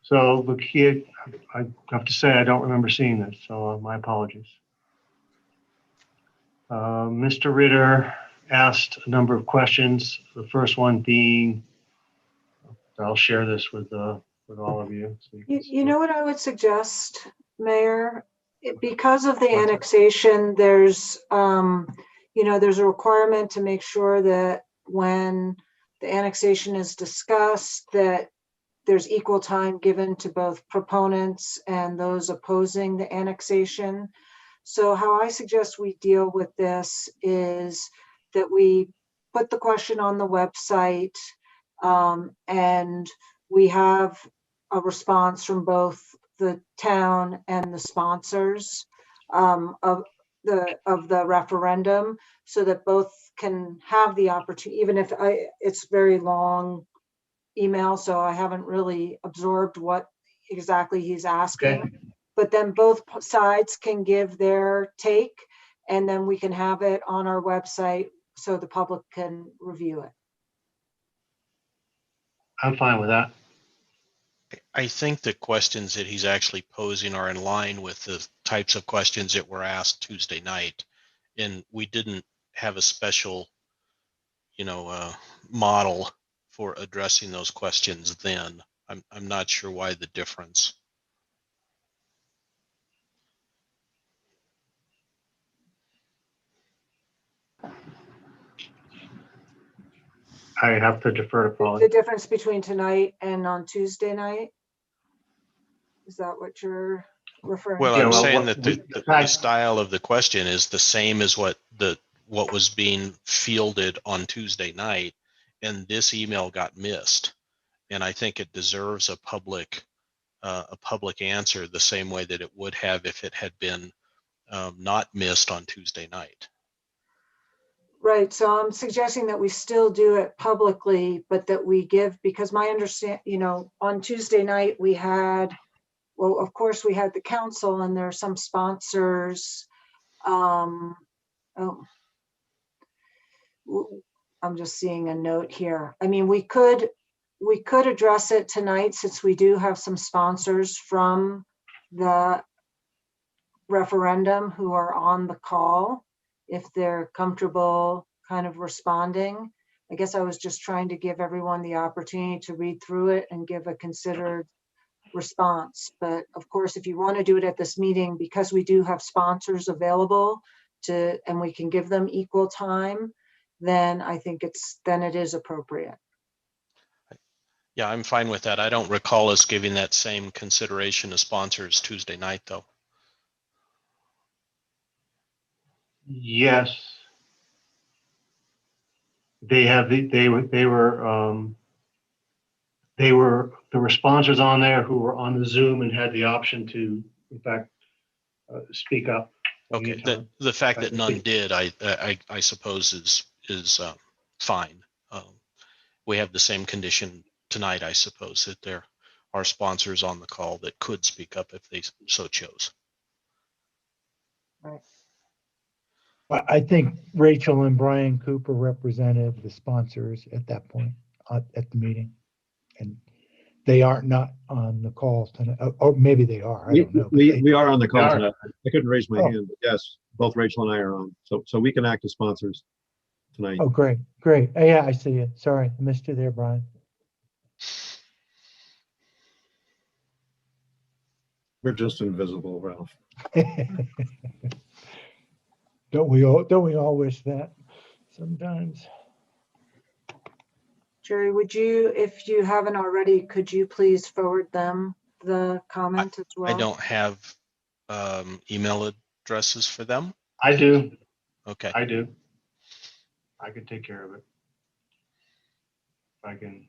so look here, I have to say, I don't remember seeing this, so my apologies. Mr. Ritter asked a number of questions. The first one being, I'll share this with all of you. So You know what I would suggest, Mayor? Because of the annexation, there's, there's a requirement to make sure that when the annexation is discussed, that there's equal time given to both proponents and those opposing the annexation. So how I suggest we deal with this is that we put the question on the website, and we have a response from both the town and the sponsors of the referendum, so that both can have the opportunity, even if it's very long email, so I haven't really absorbed what exactly he's asking. Okay. But then both sides can give their take, and then we can have it on our website so the public can review it. I'm fine with that. I think the questions that he's actually posing are in line with the types of questions that were asked Tuesday night. And we didn't have a special, model for addressing those questions then. I'm not sure why the difference. I have to defer to Paul. The difference between tonight and on Tuesday night? Is that what you're referring Well, to? I'm saying that the style of the question is the same as what was being fielded on Tuesday night, and this email got missed. And I think it deserves a public answer the same way that it would have if it had been not missed on Tuesday night. Right, so I'm suggesting that we still do it publicly, but that we give, because my understanding, on Tuesday night we had, well, of course we had the council and there are some sponsors. I'm just seeing a note here. I mean, we could address it tonight since we do have some sponsors from the referendum who are on the call, if they're comfortable kind of responding. I guess I was just trying to give everyone the opportunity to read through it and give a considered response. But of course, if you want to do it at this meeting, because we do have sponsors available and we can give them equal time, then I think it is appropriate. Yeah, I'm fine with that. I don't recall us giving that same consideration to sponsors Tuesday night, though. Yes. There were sponsors on there who were on the Zoom and had the option to, in fact, speak up. Okay, the fact that none did, I suppose is fine. We have the same condition tonight, I suppose, that there are sponsors on the call that could speak up if they so chose. Right. I think Rachel and Brian Cooper represented the sponsors at that point at the meeting. And they aren't not on the call tonight, or maybe they are, I don't know. but they- We are on the call are. tonight. I couldn't raise my Oh. hand, but yes, both Rachel and I are on. So we can act as sponsors tonight. Oh, great, great. Yeah, I see it. Sorry, I missed you there, Brian. We're just invisible, Ralph. Don't we all wish that sometimes? Jerry, would you, if you haven't already, could you please forward them the comment as well? I don't have email addresses for them. I do. Okay. I do. I can take care of it. If I can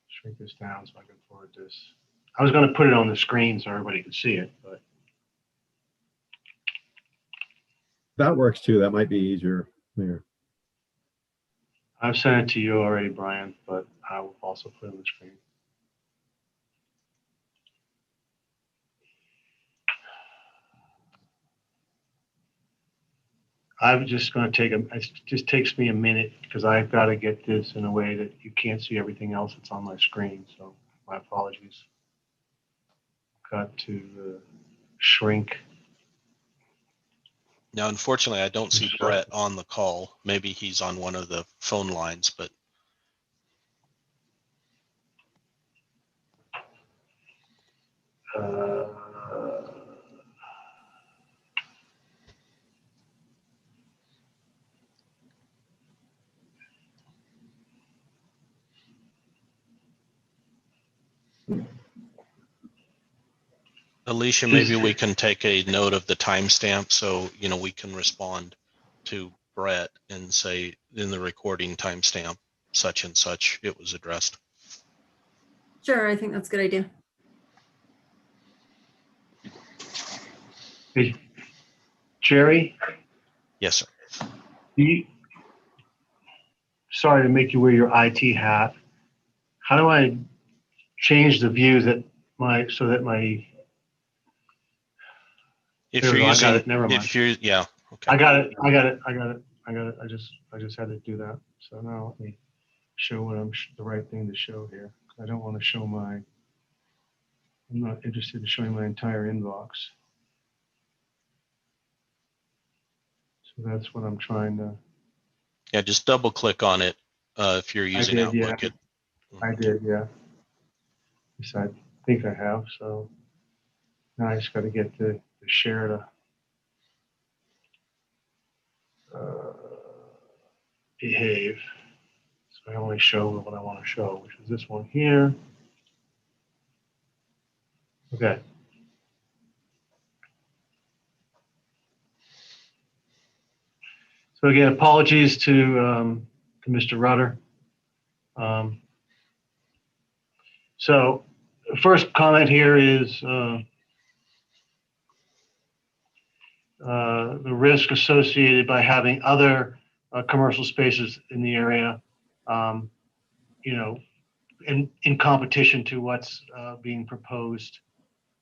shrink this down so I can forward this. I was going to put it on the screen so everybody could see it, but That works too. That might be easier there. I've sent it to you already, Brian, but I will also put it on the screen. I'm just going to take it just takes me a minute because I've got to get this in a way that you can't see everything else that's on my screen. So my apologies. Got to shrink. Now, unfortunately, I don't see Brett on the call. Maybe he's on one of the phone lines, but Alicia, maybe we can take a note of the timestamp so, you know, we can respond to Brett and say in the recording timestamp, such and such, it was addressed. Sure, I think that's a good idea. Hey, Jerry, Yes, sir. sorry to make you wear your IT hat. How do I change the view that so that my If There we you're go, I got using, it. Never mind. if you're, yeah, okay. I got it. I just had to do that. So now let me show what the right thing to show here. I don't want to show I'm not interested in showing my entire inbox. So that's what I'm trying to. Yeah, just double click on it if you're using did, yeah. Outlook. I did, yeah. Yes, I think I have. So now I just got to get the share to behave. So I only show what I want to show, which is this one here. Okay. So again, apologies to Mr. Rutter. So the first comment here is the risk associated by having other commercial spaces in the area, you know, in competition to what's being proposed.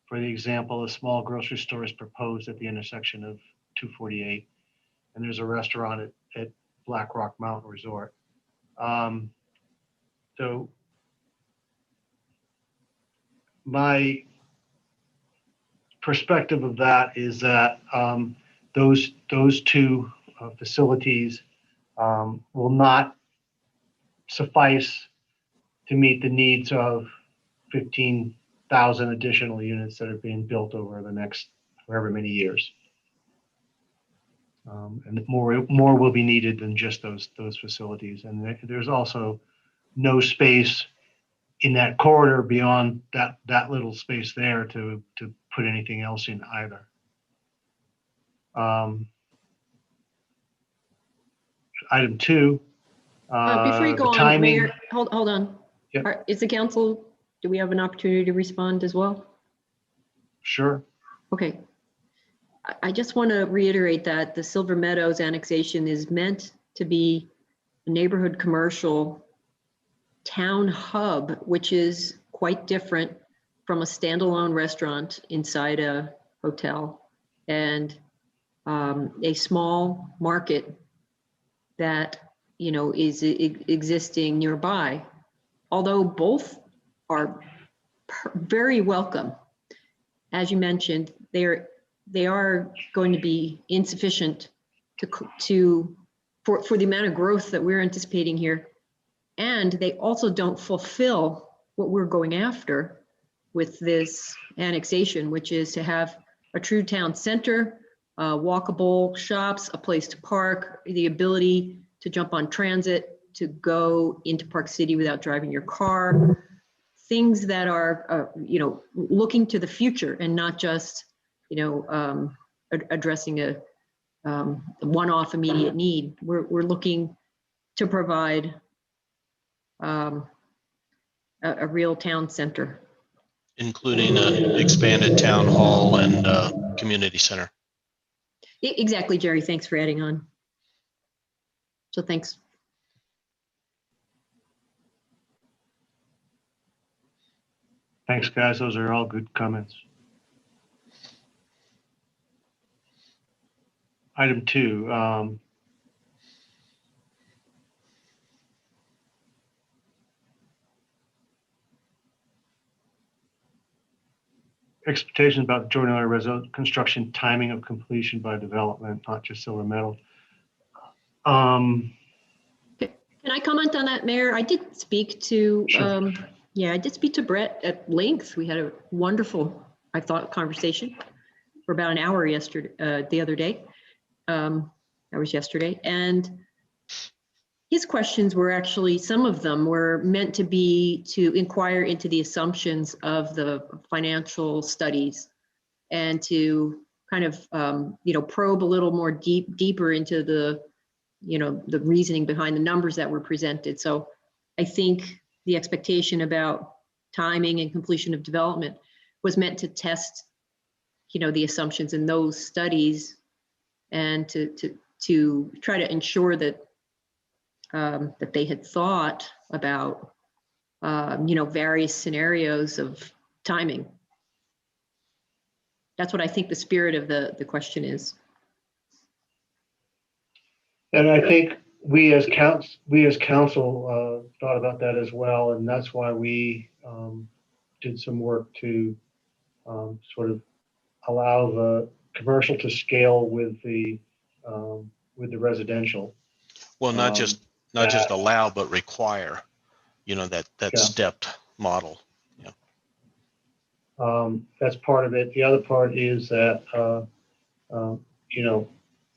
For the example, a small grocery store is proposed at the intersection of 248, and there's a restaurant at Black Rock Mountain Resort. So my perspective of that is that those two facilities will not suffice to meet the needs of 15,000 additional units that are being built over the next however many years. And more will be needed than just those facilities. And there's also no space in that corridor beyond that little space there to put anything else in either. Item 2. Before you go the on, timing. Mayor, hold on. Yep. Is the council, do we have an opportunity to respond as well? Sure. Okay. I just want to reiterate that the Silver Meadows annexation is meant to be a neighborhood commercial town hub, which is quite different from a standalone restaurant inside a hotel and a small market that, you know, is existing nearby. Although both are very welcome. As you mentioned, they are going to be insufficient for the amount of growth that we're anticipating here. And they also don't fulfill what we're going after with this annexation, which is to have a true town center, walkable shops, a place to park, the ability to jump on transit, to go into Park City without driving your car, things that are, looking to the future and not just, addressing a one-off immediate need. We're looking to provide a real town center. Including an expanded town hall and community center. Exactly, Jerry. Thanks for adding on. So thanks. Thanks, guys. Those are all good comments. Item 2. Expectations about Jordan Area residential construction timing of completion by development, not just silver metal. Can I comment on that, Mayor? I did speak to, Sure. I did speak to Brett at length. We had a wonderful, I thought, conversation for about an hour yesterday, the other day. That was yesterday. And his questions were actually, some of them were meant to be to inquire into the assumptions of the financial studies and to kind of, probe a little more deeper into the, the reasoning behind the numbers that were presented. So I think the expectation about timing and completion of development was meant to test, the assumptions in those studies and to try to ensure that that they had thought about, various scenarios of timing. That's what I think the spirit of the question is. And I think we as council thought about that as well, and that's why we did some work to sort of allow the commercial to scale with the residential. Well, not just allow, but require, that stepped model. Yeah. That's part of it. The other part is that,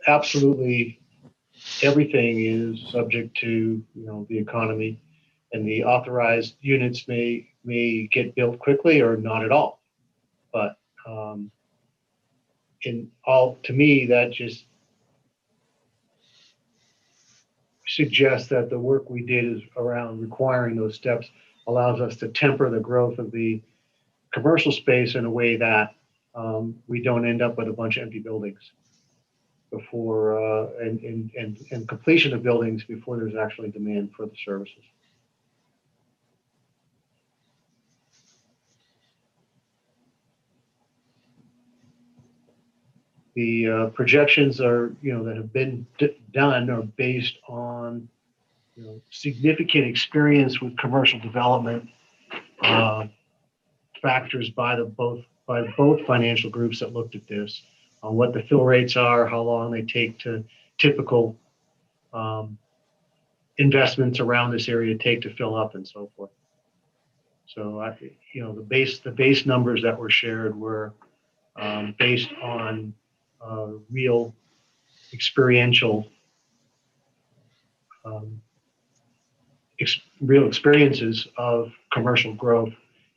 absolutely everything is subject to, the economy, and the authorized units may get built quickly or not at all. But to me, that just suggests that the work we did is around requiring those steps allows us to temper the growth of the commercial space in a way that we don't end up with a bunch of empty buildings before and completion of buildings before there's actually demand for the services. The projections are, that have been done are based on, significant experience with commercial development factors by both financial groups that looked at this, on what the fill rates are, how long they take to typical investments around this area take to fill up, and so forth. So the base numbers that were shared were based on real experiential real experiences of commercial growth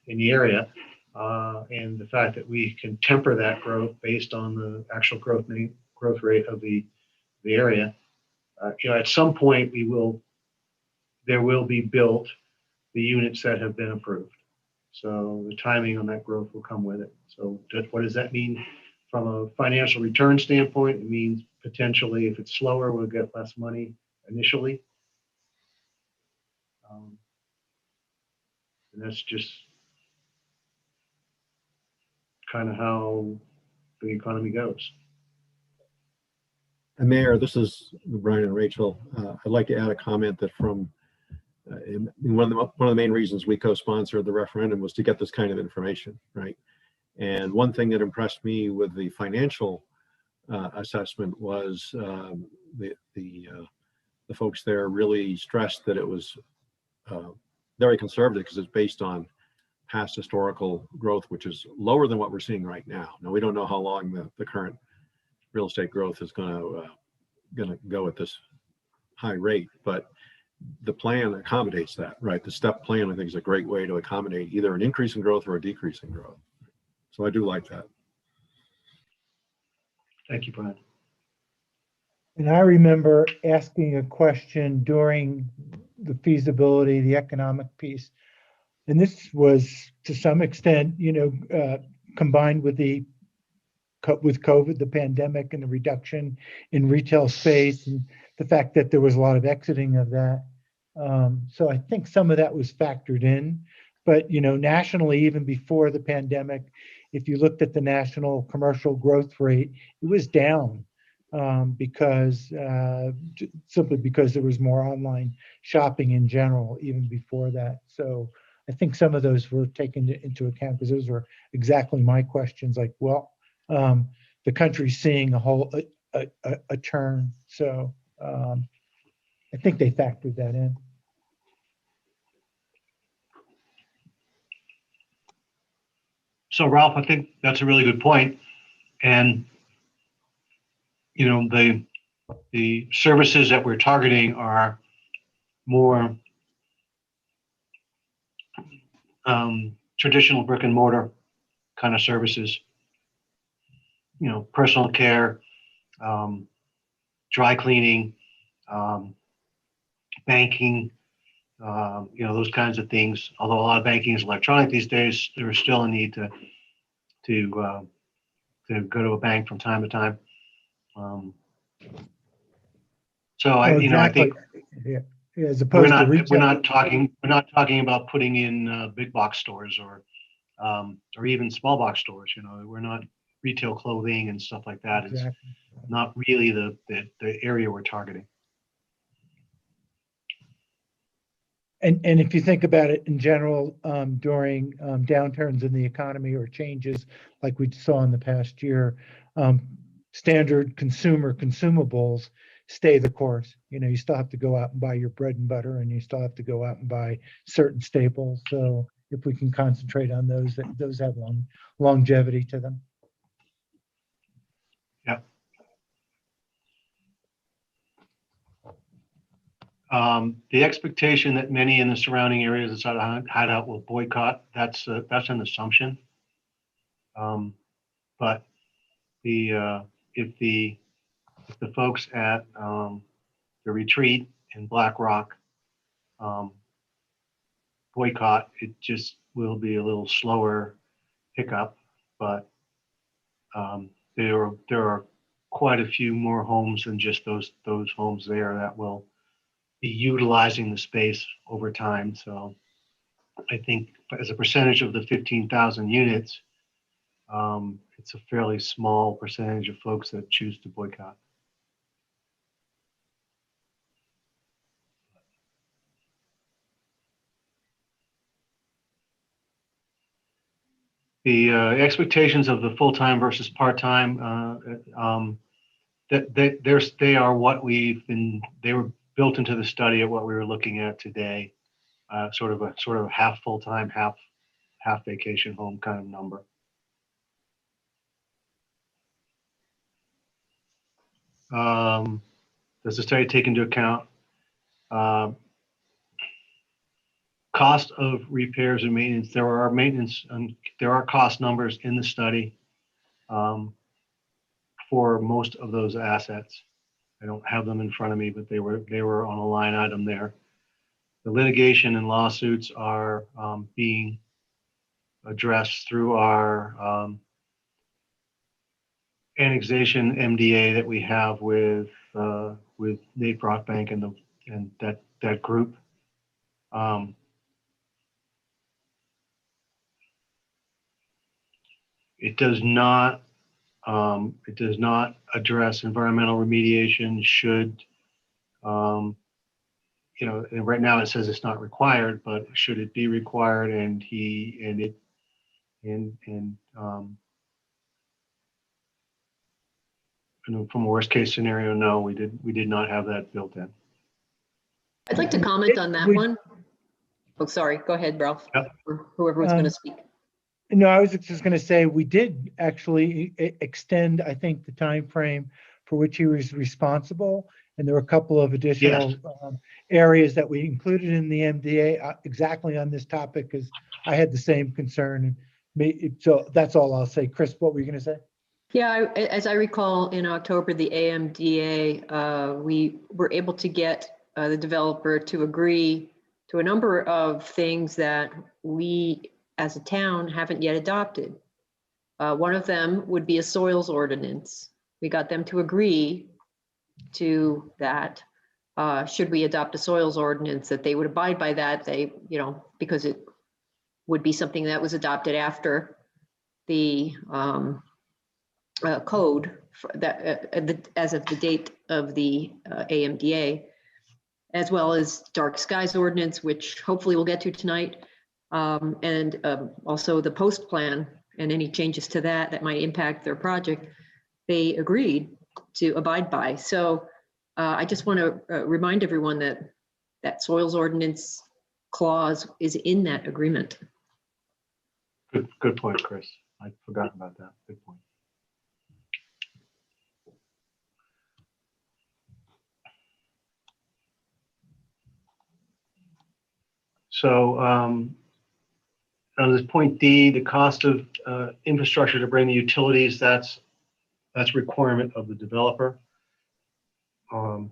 in the area, and the fact that we can temper that growth based on the actual growth rate of the area. At some point there will be built the units that have been approved. So the timing on that growth will come with it. So what does that mean from a financial return standpoint? It means potentially, if it's slower, we'll get less money initially. And that's just kind of how the economy goes. And Mayor, this is Brian and Rachel. I'd like to add a comment that from one of the main reasons we co-sponsored the referendum was to get this kind of information, right? And one thing that impressed me with the financial assessment was the folks there really stressed that it was very conservative because it's based on past historical growth, which is lower than what we're seeing right now. Now, we don't know how long the current real estate growth is going to go at this high rate, but the plan accommodates that, right? The step plan, I think, is a great way to accommodate either an increase in growth or a decrease in growth. So I do like that. Thank you, Brian. And I remember asking a question during the feasibility, the economic piece. And this was to some extent, combined with COVID, the pandemic, and the reduction in retail space, and the fact that there was a lot of exiting of that. So I think some of that was factored in. But nationally, even before the pandemic, if you looked at the national commercial growth rate, it was down simply because there was more online shopping in general, even before that. So I think some of those were taken into account because those were exactly my questions. Like, well, the country's seeing a turn, so I think they factored that in. So Ralph, I think that's a really good point. And, the services that we're targeting are more traditional brick and mortar kind of services, personal care, dry cleaning, banking, those kinds of things. Although a lot of banking is electronic these days, there is still a need to go to a bank from time to time. I think as opposed to retail. we're not talking about putting in big box stores or even small box stores. We're not retail clothing and stuff like that. Exactly. It's not really the area we're targeting. And if you think about it in general, during downturns in the economy or changes like we saw in the past year, standard consumables stay the course. You still have to go out and buy your bread and butter, and you still have to go out and buy certain staples. So if we can concentrate on those have longevity to them. Yep. The expectation that many in the surrounding areas inside of Hideout will boycott, that's an assumption. But if the folks at the retreat in Black Rock boycott, it just will be a little slower pickup. But there are quite a few more homes than just those homes there that will be utilizing the space over time. So I think as a percentage of the 15,000 units, it's a fairly small percentage of folks that choose to boycott. The expectations of the full-time versus part-time, they are what they were built into the study of what we were looking at today, sort of half full-time, half vacation home kind of number. Does the study take into account cost of repairs and maintenance? There are cost numbers in the study for most of those assets. I don't have them in front of me, but they were on a line item there. The litigation and lawsuits are being addressed through our annexation MDA that we have with Nate Brockbank and that group. It does not address environmental remediation should you know, and right now it says it's not required, but should it be required you know, from a worst case scenario, no, we did not have that built in. I'd like to comment on that one. Oh, sorry. Go ahead, Ralph. Yep. Or whoever was going to speak. No, I was just going to say, we did actually extend, I think, the time frame for which he was responsible. And there were a couple of additional areas that we included in the MDA exactly on this topic, because I had the same concern. So that's all I'll say. Chris, what were you going to say? Yeah, as I recall, in October, the AMDA, we were able to get the developer to agree to a number of things that we as a town haven't yet adopted. One of them would be a soils ordinance. We got them to agree to that. Should we adopt a soils ordinance, that they would abide by that, because it would be something that was adopted after the code as of the date of the AMDA, as well as dark skies ordinance, which hopefully we'll get to tonight, and also the post plan and any changes to that might impact their project. They agreed to abide by. So I just want to remind everyone that that soils ordinance clause is in that agreement. Good point, Chris. I'd forgotten about that. Good point. So on this point D, the cost of infrastructure to bring the utilities, that's a requirement of the developer. And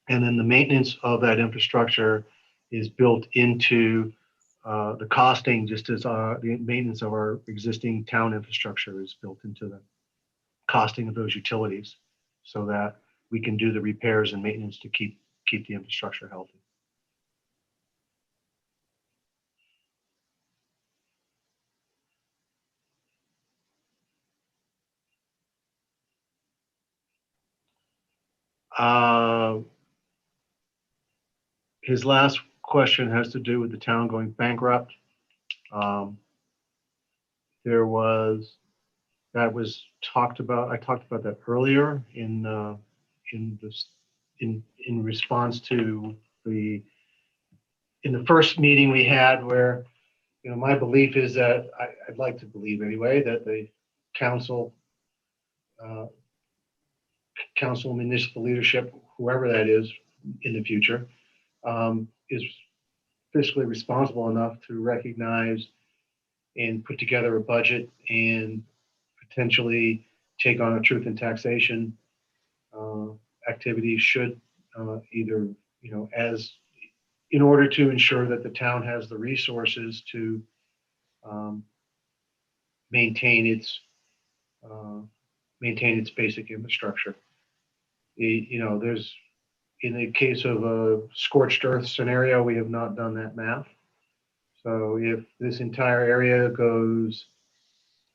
then the maintenance of that infrastructure is built into the costing, just as the maintenance of our existing town infrastructure is built into the costing of those utilities, so that we can do the repairs and maintenance to keep the infrastructure healthy. His last question has to do with the town going bankrupt. That was talked about. I talked about that earlier in response to in the first meeting we had, where, you know, my belief is that I'd like to believe anyway that the council, municipal leadership, whoever that is in the future, is fiscally responsible enough to recognize and put together a budget and potentially take on a truth in taxation activity, should either, you know, in order to ensure that the town has the resources to maintain its basic infrastructure. You know, in the case of a scorched earth scenario, we have not done that math. So if this entire area goes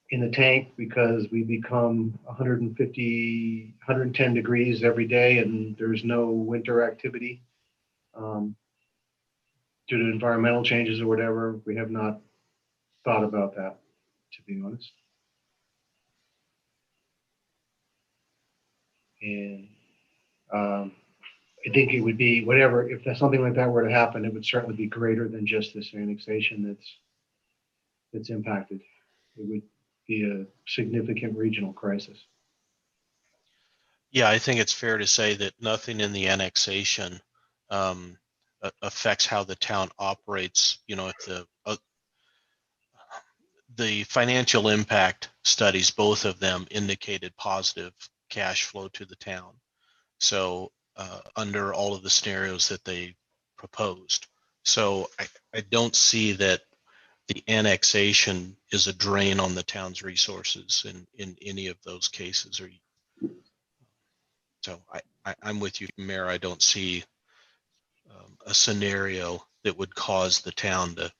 in the tank because we become 150, 110 degrees every day and there's no winter activity due to environmental changes or whatever, we have not thought about that, to be honest. And I think it would be whatever, if something like that were to happen, it would certainly be greater than just this annexation that's impacted. It would be a significant regional crisis. Yeah, I think it's fair to say that nothing in the annexation affects how the town operates. You know, if the financial impact studies, both of them indicated positive cash flow to the town. So under all of the scenarios that they proposed. So I don't see that the annexation is a drain on the town's resources in any of those cases. So I'm with you, Mayor. I don't see a scenario that would cause the town to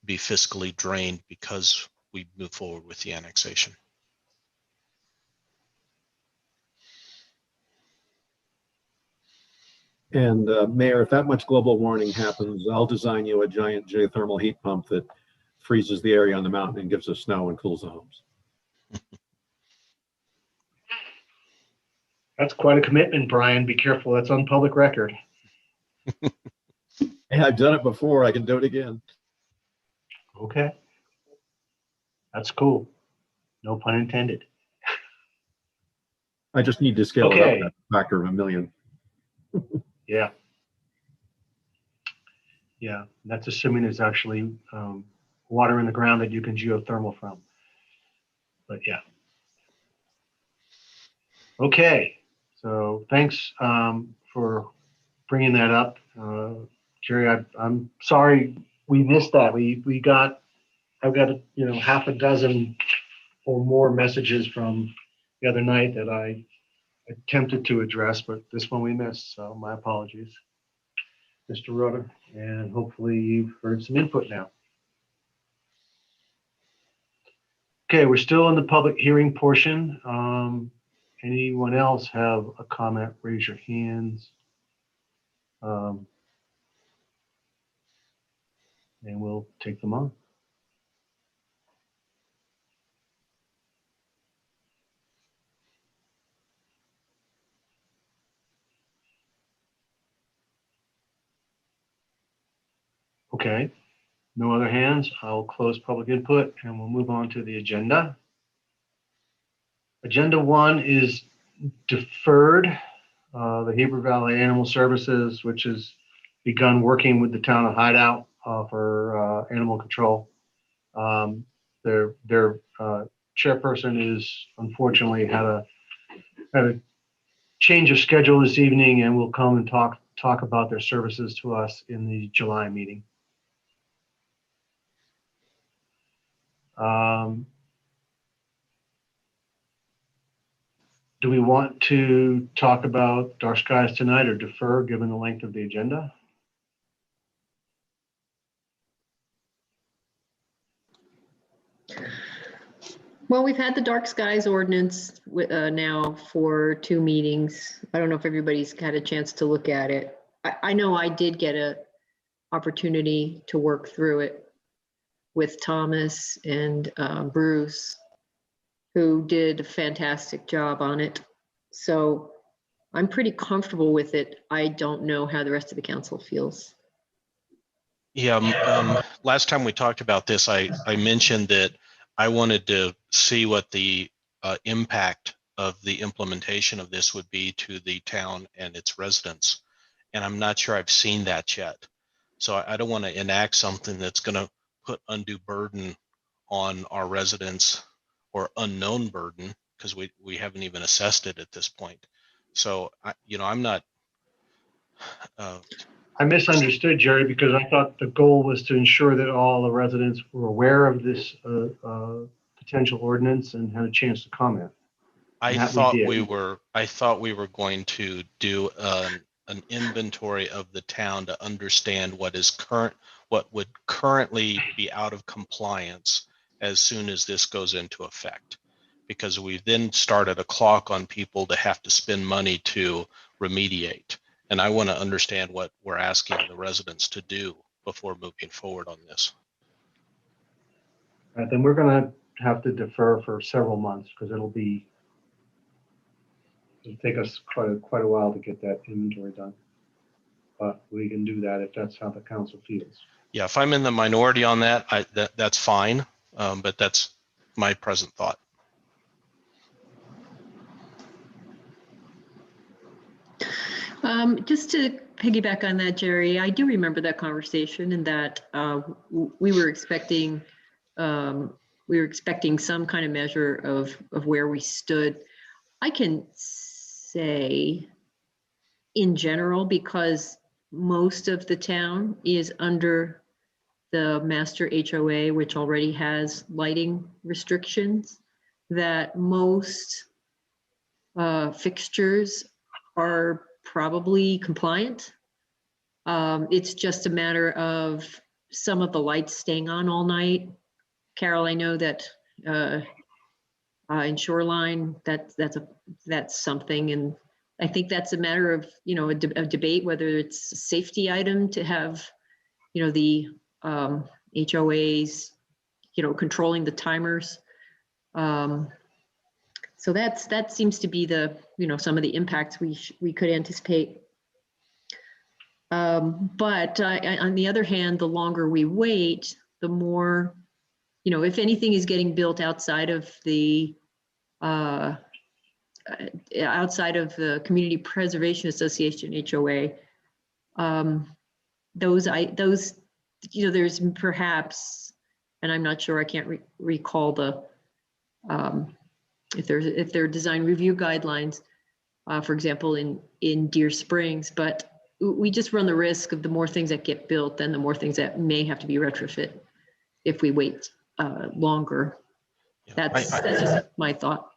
be fiscally drained because we move forward with the annexation. And Mayor, if that much global warming happens, I'll design you a giant geothermal heat pump that freezes the area on the mountain and gives us snow and cools the homes. That's quite a commitment, Brian. Be careful. That's on public record. Hey, I've done it before. I can do it again. Okay. That's cool. No pun intended. I just need to scale it Okay. up a factor of 1 million. Yeah. Yeah. That's assuming there's actually water in the ground that you can geothermal from. But yeah. Okay. So thanks for bringing that up. Jerry, I'm sorry we missed that. I've got half a dozen or more messages from the other night that I attempted to address, but this one we missed. So my apologies, Mr. Rhoda, and hopefully you've heard some input now. Okay, we're still in the public hearing portion. Anyone else have a comment? Raise your hands. And we'll take them on. Okay, no other hands. I'll close public input and we'll move on to the agenda. Agenda 1 is deferred. The Heber Valley Animal Services, which has begun working with the town of Hideout for animal control. Their chairperson is unfortunately had a change of schedule this evening and will come and talk about their services to us in the July meeting. Do we want to talk about dark skies tonight or defer given the length of the agenda? Well, we've had the dark skies ordinance now for 2 meetings. I don't know if everybody's had a chance to look at it. I know I did get an opportunity to work through it with Thomas and Bruce, who did a fantastic job on it. So I'm pretty comfortable with it. I don't know how the rest of the council feels. Yeah, last time we talked about this, I mentioned that I wanted to see what the impact of the implementation of this would be to the town and its residents. And I'm not sure I've seen that yet. So I don't want to enact something that's going to put undue burden on our residents or unknown burden because we haven't even assessed it at this point. So, I'm not. I misunderstood, Jerry, because I thought the goal was to ensure that all the residents were aware of this potential ordinance and had a chance to comment. I thought we were going to do an inventory of the town to understand what would currently be out of compliance as soon as this goes into effect, because we then started a clock on people to have to spend money to remediate. And I want to understand what we're asking the residents to do before moving forward on this. All right, then we're going to have to defer for several months because it'll take us quite a while to get that inventory done. But we can do that if that's how the council feels. Yeah, if I'm in the minority on that, that's fine. But that's my present thought. Just to piggyback on that, Jerry, I do remember that conversation and that we were expecting some kind of measure of where we stood. I can say in general, because most of the town is under the master HOA, which already has lighting restrictions, that most fixtures are probably compliant. It's just a matter of some of the lights staying on all night. Carol, I know that in Shoreline, that's something, and I think that's a matter of, a debate, whether it's a safety item to have, the HOAs, controlling the timers. So that seems to be the, some of the impacts we could anticipate. But on the other hand, the longer we wait, the more, if anything is getting built outside of the Community Preservation Association, HOA, those, there's perhaps, and I'm not sure, I can't recall the, if there are design review guidelines, for example, in Deer Springs, but we just run the risk of the more things that get built, then the more things that may have to be retrofit if we wait longer. That's just my thought.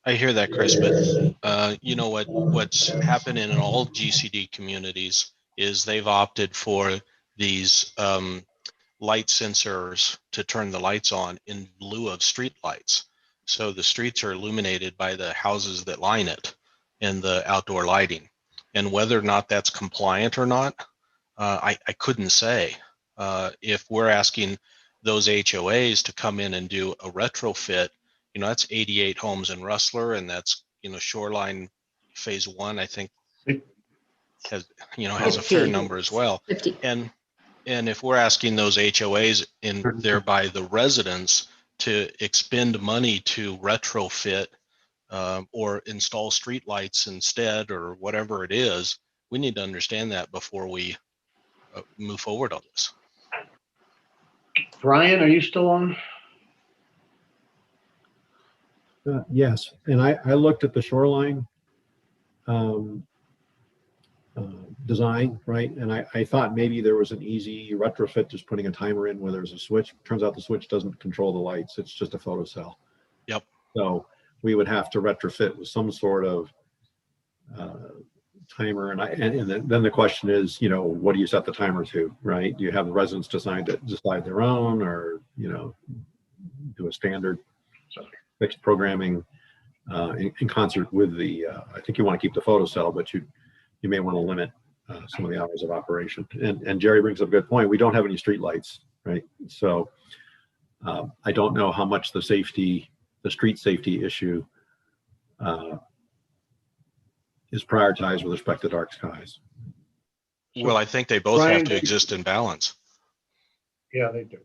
I hear that, Chris, but you know what's happened in all GCD communities is they've opted for these light sensors to turn the lights on in lieu of street lights. So the streets are illuminated by the houses that line it and the outdoor lighting. And whether or not that's compliant or not, I couldn't say. If we're asking those HOAs to come in and do a retrofit, that's 88 homes in Rustler, and that's, Shoreline Phase 1, I think has a fair number as well. 50. And if we're asking those HOAs and thereby the residents to expend money to retrofit or install street lights instead, or whatever it is, we need to understand that before we move forward on this. Brian, are you still on? Yes, and I looked at the shoreline design, right? And I thought maybe there was an easy retrofit, just putting a timer in where there's a switch. Turns out the switch doesn't control the lights. It's just a photocell. Yep. So we would have to retrofit with some sort of timer. And then the question is, what do you set the timer to, right? Do you have the residents decide their own, or, do a standard fixed programming in concert with the, I think you want to keep the photocell, but you may want to limit some of the hours of operation. And Jerry brings up a good point. We don't have any street lights, right? So I don't know how much the street safety issue is prioritized with respect to dark skies. Well, I think they both Brian, have to exist in balance. Yeah, they do.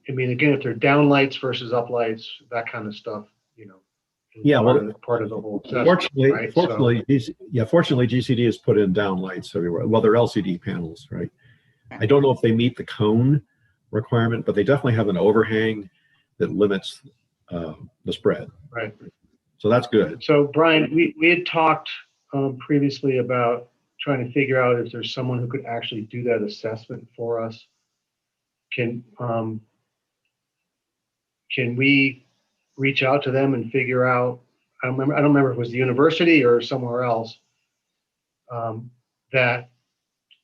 I mean, again, if they're down lights versus up lights, that kind of stuff, Yeah, part of the whole assessment, fortunately, right? fortunately, GCD has put in down lights everywhere. Well, they're LCD panels, right? I don't know if they meet the cone requirement, but they definitely have an overhang that limits the spread. Right. So that's good. So Brian, we had talked previously about trying to figure out if there's someone who could actually do that assessment for us. Can we reach out to them and figure out, I don't remember if it was the university or somewhere else, that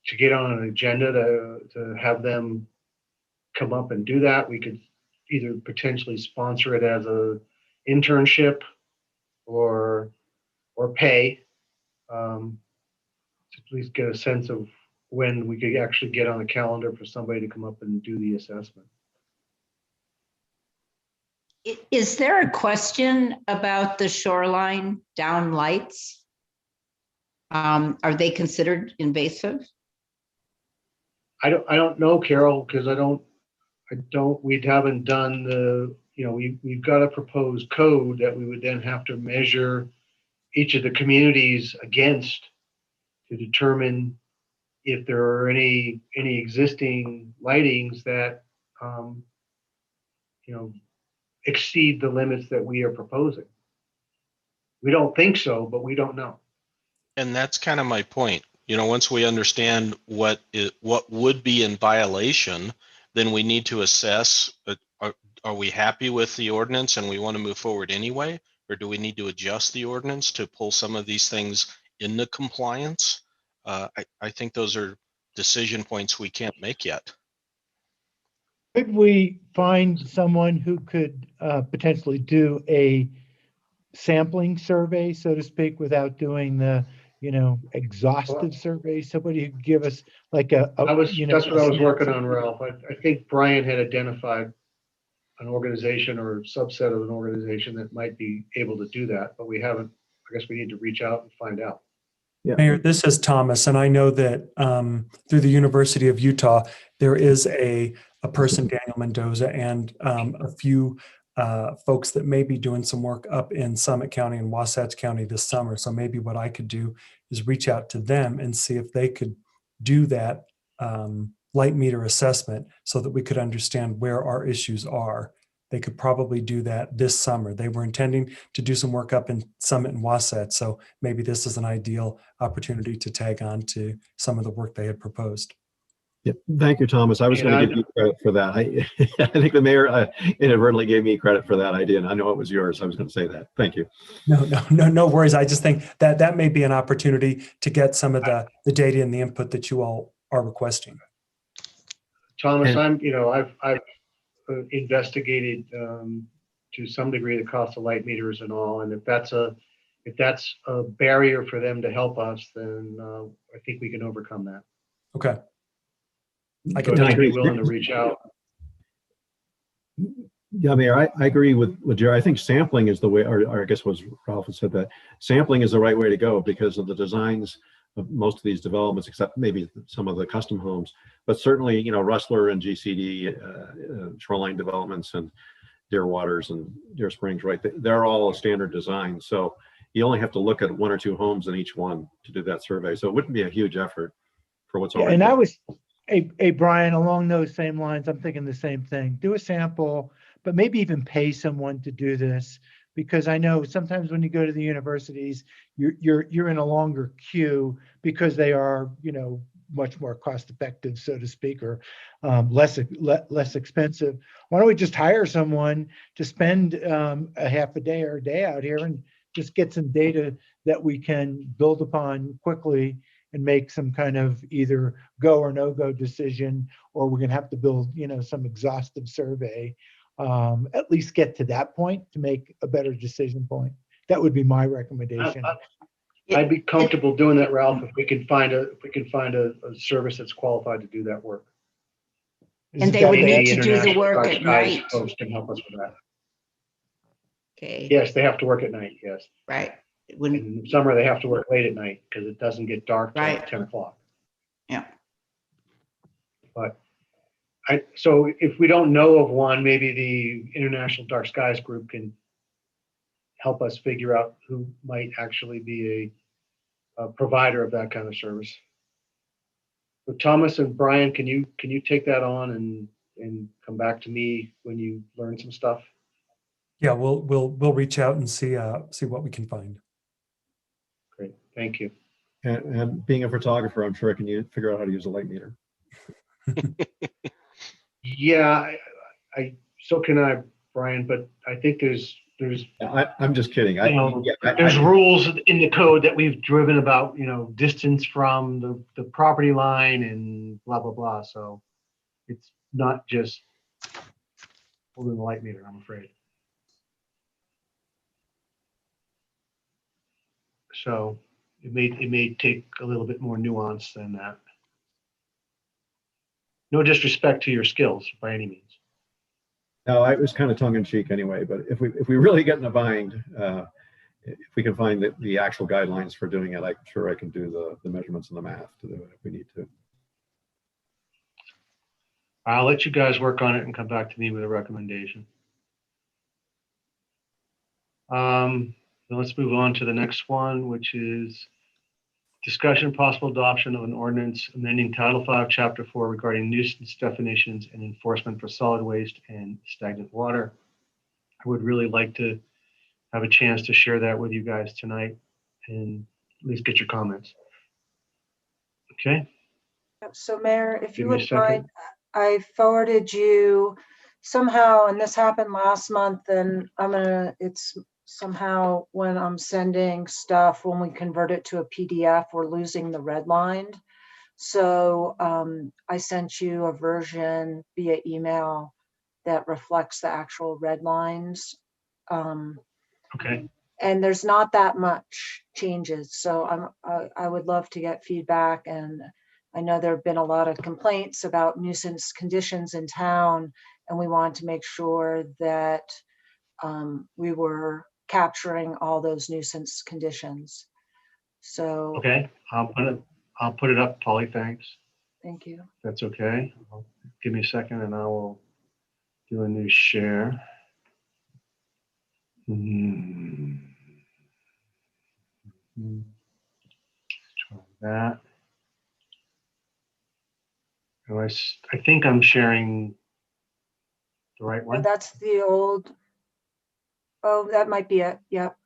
to get on an agenda to have them come up and do that. We could either potentially sponsor it as a internship or pay, to at least get a sense of when we could actually get on a calendar for somebody to come up and do the assessment. Is there a question about the shoreline down lights? Are they considered invasive? I don't know, Carol, because we haven't done the, we've got a proposed code that we would then have to measure each of the communities against to determine if there are any existing lightings that, exceed the limits that we are proposing. We don't think so, but we don't know. And that's kind of my point. Once we understand what would be in violation, then we need to assess, are we happy with the ordinance and we want to move forward anyway? Or do we need to adjust the ordinance to pull some of these things into compliance? I think those are decision points we can't make yet. Could we find someone who could potentially do a sampling survey, so to speak, without doing the, exhaustive survey? Somebody who could give us like That's what I was working snapshot. on, Ralph. I think Brian had identified an organization or subset of an organization that might be able to do that, but we haven't. I guess we need to reach out and find out. Mayor, this is Thomas, and I know that through the University of Utah, there is a person, Daniel Mendoza, and a few folks that may be doing some work up in Summit County and Wasatch County this summer. So maybe what I could do is reach out to them and see if they could do that light meter assessment so that we could understand where our issues are. They could probably do that this summer. They were intending to do some work up in Summit and Wasatch, so maybe this is an ideal opportunity to tag on to some of the work they had proposed. Yep. Thank you, Thomas. I was going to give you credit for that. I think the mayor inadvertently gave me credit for that idea, and I know it was yours. I was going to say that. Thank you. No worries. I just think that may be an opportunity to get some of the data and the input that you all are requesting. Thomas, I've investigated to some degree the cost of light meters and all, and if that's a barrier for them to help us, then I think we can overcome that. Okay. I can be willing to reach out. Yeah, Mayor, I agree with Jerry. I think sampling is the way, or I guess was Ralph had said that sampling is the right way to go because of the designs of most of these developments, except maybe some of the custom homes. But certainly, Rustler and GCD, shoreline developments and Deer Waters and Deer Springs, right? They're all a standard design. So you only have to look at 1 or 2 homes in each one to do that survey. So it wouldn't be a huge effort for what's already. And I was, hey, Brian, along those same lines, I'm thinking the same thing. Do a sample, but maybe even pay someone to do this, because I know sometimes when you go to the universities, you're in a longer queue because they are, much more cost effective, so to speak, or less expensive. Why don't we just hire someone to spend a half a day or a day out here and just get some data that we can build upon quickly and make some kind of either go or no go decision, or we're going to have to build, some exhaustive survey. At least get to that point to make a better decision point. That would be my recommendation. I'd be comfortable doing that, Ralph, if we can find a service that's qualified to do that work. And they would need to do the work at night. Folks can help us with that. Okay. Yes, they have to work at night. Yes. Right. In summer, they have to work late at night because it doesn't get dark till Right. 10 o'clock. Yeah. But so if we don't know of one, maybe the International Dark Skies Group can help us figure out who might actually be a provider of that kind of service. So Thomas and Brian, can you take that on and come back to me when you learn some stuff? Yeah, we'll reach out and see what we can find. Great, thank you. And being a photographer, I'm sure I can figure out how to use a light meter. Yeah, so can I, Brian, but I think there's I'm just kidding. There's rules in the code that we've driven about, distance from the property line and blah, blah, blah. So it's not just holding the light meter, I'm afraid. So it may take a little bit more nuance than that. No disrespect to your skills by any means. No, it was kind of tongue in cheek anyway, but if we really get in a bind, if we can find the actual guidelines for doing it, I'm sure I can do the measurements and the math to do it if we need to. I'll let you guys work on it and come back to me with a recommendation. Let's move on to the next one, which is discussion possible adoption of an ordinance amending Title V, Chapter 4 regarding nuisance definitions and enforcement for solid waste and stagnant water. I would really like to have a chance to share that with you guys tonight and at least get your comments. Okay. So Mayor, if Give you me a would second. mind, I forwarded you somehow, and this happened last month, and it's somehow when I'm sending stuff, when we convert it to a PDF, we're losing the redlined. So I sent you a version via email that reflects the actual red lines. Okay. And there's not that much changes. So I would love to get feedback. And I know there have been a lot of complaints about nuisance conditions in town, and we want to make sure that we were capturing all those nuisance conditions. So. Okay, I'll put it up, Polly, thanks. Thank you. That's okay. Give me a second and I will do a new share. Try that. Oh, I think I'm sharing the right Oh, one. that's the old. Oh, that might be it. Yep.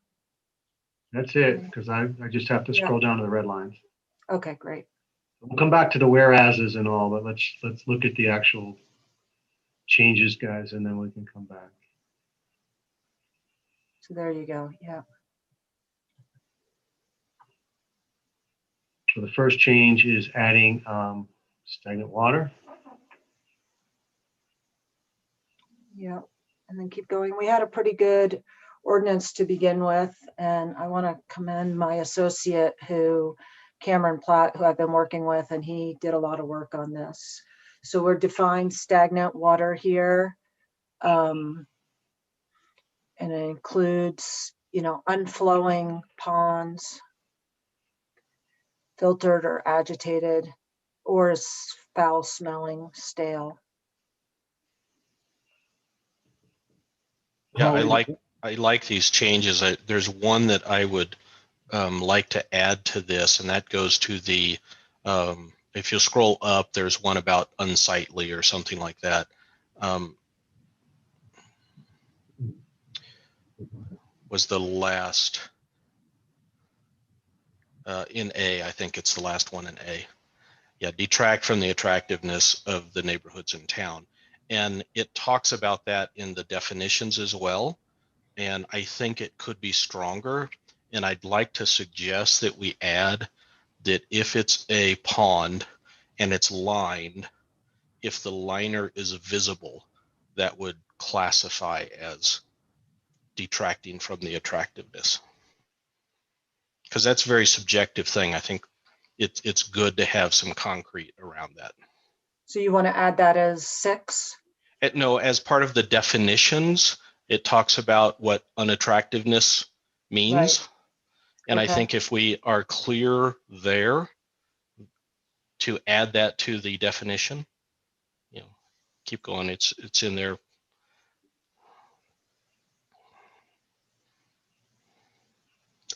That's it, because I just have to Yeah. scroll down to the red lines. Okay, great. We'll come back to the whereases and all, but let's look at the actual changes, guys, and then we can come back. So there you go. Yeah. So the first change is adding stagnant water. Yeah. And then keep going. We had a pretty good ordinance to begin with, and I want to commend my associate Cameron Platt, who I've been working with, and he did a lot of work on this. So we're defined stagnant water here. And it includes, unflowing ponds, filtered or agitated, or is foul smelling, stale. Yeah, I like these changes. There's one that I would like to add to this, and that goes to the, if you scroll up, there's one about unsightly or something like that. Was the last in A, I think it's the last one in A. Yeah, detract from the attractiveness of the neighborhoods in town. And it talks about that in the definitions as well. And I think it could be stronger. And I'd like to suggest that we add that if it's a pond and it's lined, if the liner is visible, that would classify as detracting from the attractiveness. Because that's a very subjective thing. I think it's good to have some concrete around that. So you want to add that as 6? No, as part of the definitions, it talks about what unattractiveness means. Right. And okay. I think if we are clear there to add that to the definition, keep going. It's in there.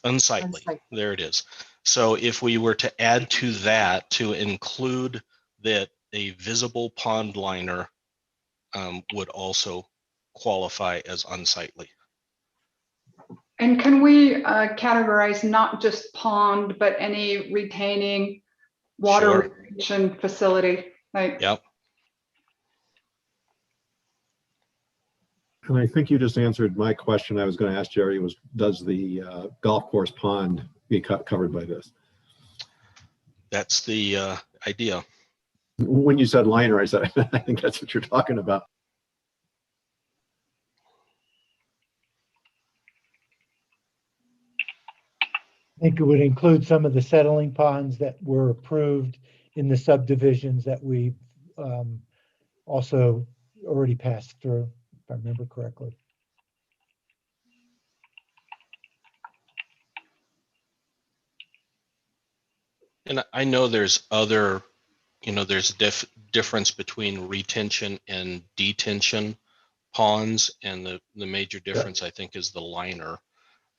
Unsightly. There it is. So if we were to add to that to include that a visible pond liner would also qualify as unsightly. And can we categorize not just pond, but any retaining water retention facility? Yep. And I think you just answered my question I was going to ask Jerry was, does the golf course pond be covered by this? That's the idea. When you said liner, I said, I think that's what you're talking about. I think it would include some of the settling ponds that were approved in the subdivisions that we also already passed through, if I remember correctly. And I know there's other, there's difference between retention and detention ponds, and the major difference I think is the liner.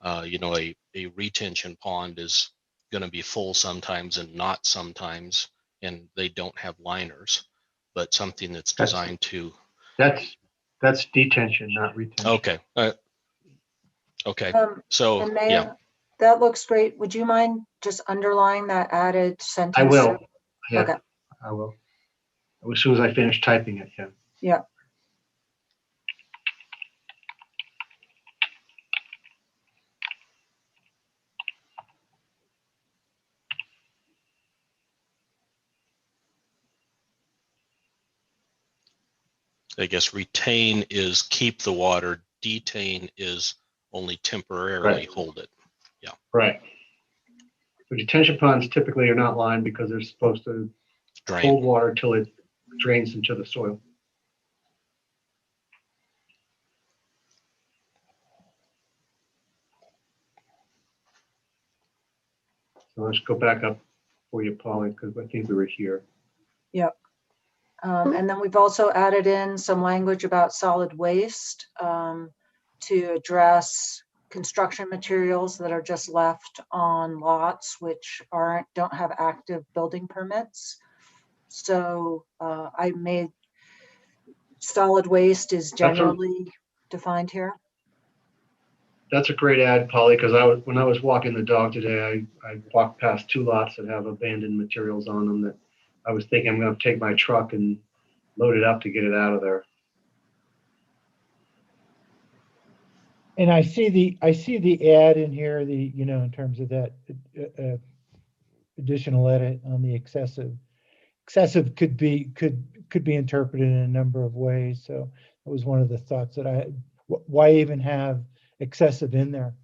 A retention pond is going to be full sometimes and not sometimes, and they don't have liners, but something that's designed to. That's detention, not retention. Okay. Okay. So Mayor, yeah, that looks great. Would you mind just underlining that added sentence? I will. Yeah, okay. I will. As soon as I finish typing it, yeah. Yeah. I guess retain is keep the water, detain is only temporarily hold it. Right. The detention ponds typically are not lined because they're supposed to Drain. hold water till it drains into the soil. So let's go back up for you, Polly, because I think we were here. Yep. And then we've also added in some language about solid waste to address construction materials that are just left on lots which don't have active building permits. So I made solid waste is generally defined here. That's a great ad, Polly, because when I was walking the dog today, I walked past 2 lots that have abandoned materials on them that I was thinking I'm going to take my truck and load it up to get it out of there. And I see the ad in here, in terms of that additional edit on the excessive. Excessive could be interpreted in a number of ways. So that was one of the thoughts that I had. Why even have excessive in there?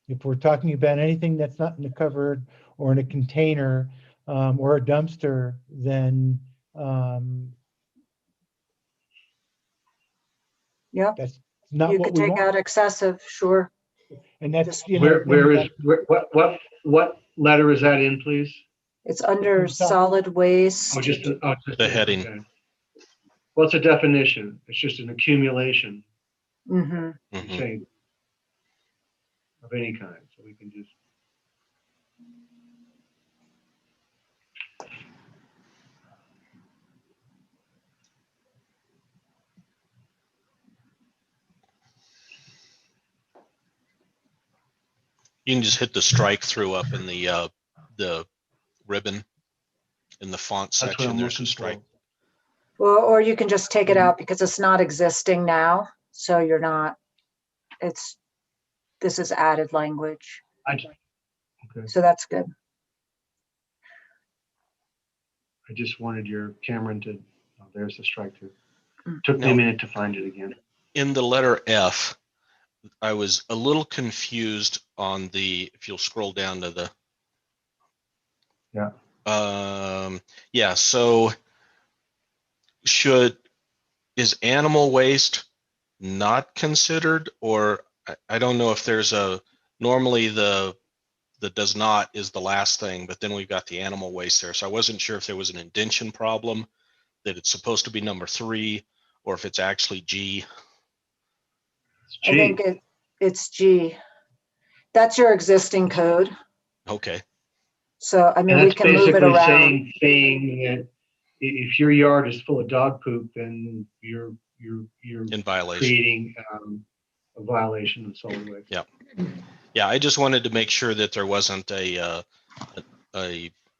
If we're talking about anything that's not in a cupboard or in a container or a dumpster, then Yeah, that's not you what could we take want. out excessive, sure. And that's, what letter is that in, please? It's under solid waste. Just the heading. Okay. Well, it's a definition. It's just an accumulation. Saying of any kind. So we can just. You can just hit the strike through up in the ribbon in the font section. There's a strike. Well, or you can just take it out because it's not existing now. So you're not, this is added language. Okay. So that's good. I just wanted your Cameron to, there's the strike through. Took me a minute to find it again. In the letter F, I was a little confused on if you'll scroll down to the. Yeah. So is animal waste not considered, or I don't know if there's normally the does not is the last thing, but then we've got the animal waste there. So I wasn't sure if there was an indentation problem, that it's supposed to be number 3, or if it's actually G. I think it's G. That's your existing code. Okay. So, I mean, we can move it around. Saying that if your yard is full of dog poop, then you're in violation, creating a violation of solid waste. Yeah. Yeah. I just wanted to make sure that there wasn't a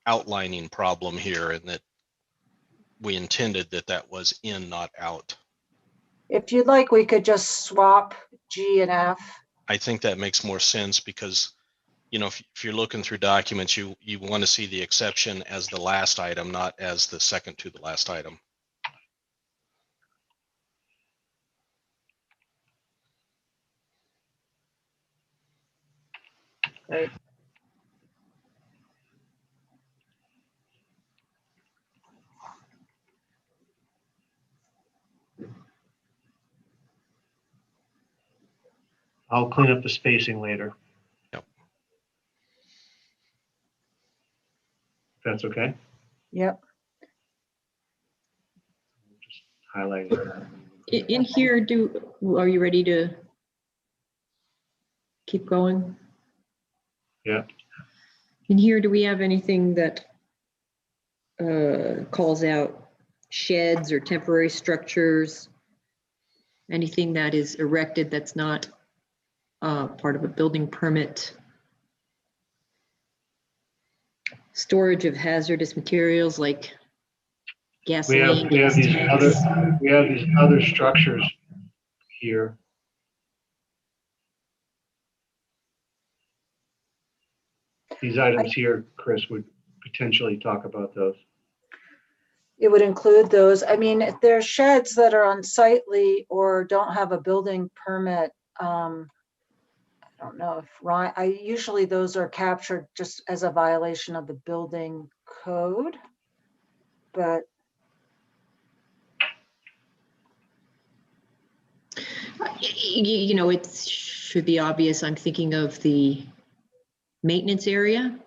outlining problem here, and that we intended that was in, not out. If you'd like, we could just swap G and F. I think that makes more sense because, if you're looking through documents, you want to see the exception as the last item, not as the second to the last item. Right. I'll clean up the spacing later. Yep. That's okay. Yep. Just highlight it. In here, are you ready to keep going? Yeah. In here, do we have anything that calls out sheds or temporary structures? Anything that is erected that's not part of a building permit? Storage of hazardous materials like gasoline. We have these other structures here. These items here, Chris would potentially talk about those. it would include those. I mean, if there's sheds that are unsightly or don't have a building permit, I don't know if Ron, usually those are captured just as a violation of the building code. But You know, it should be obvious. I'm thinking of the maintenance area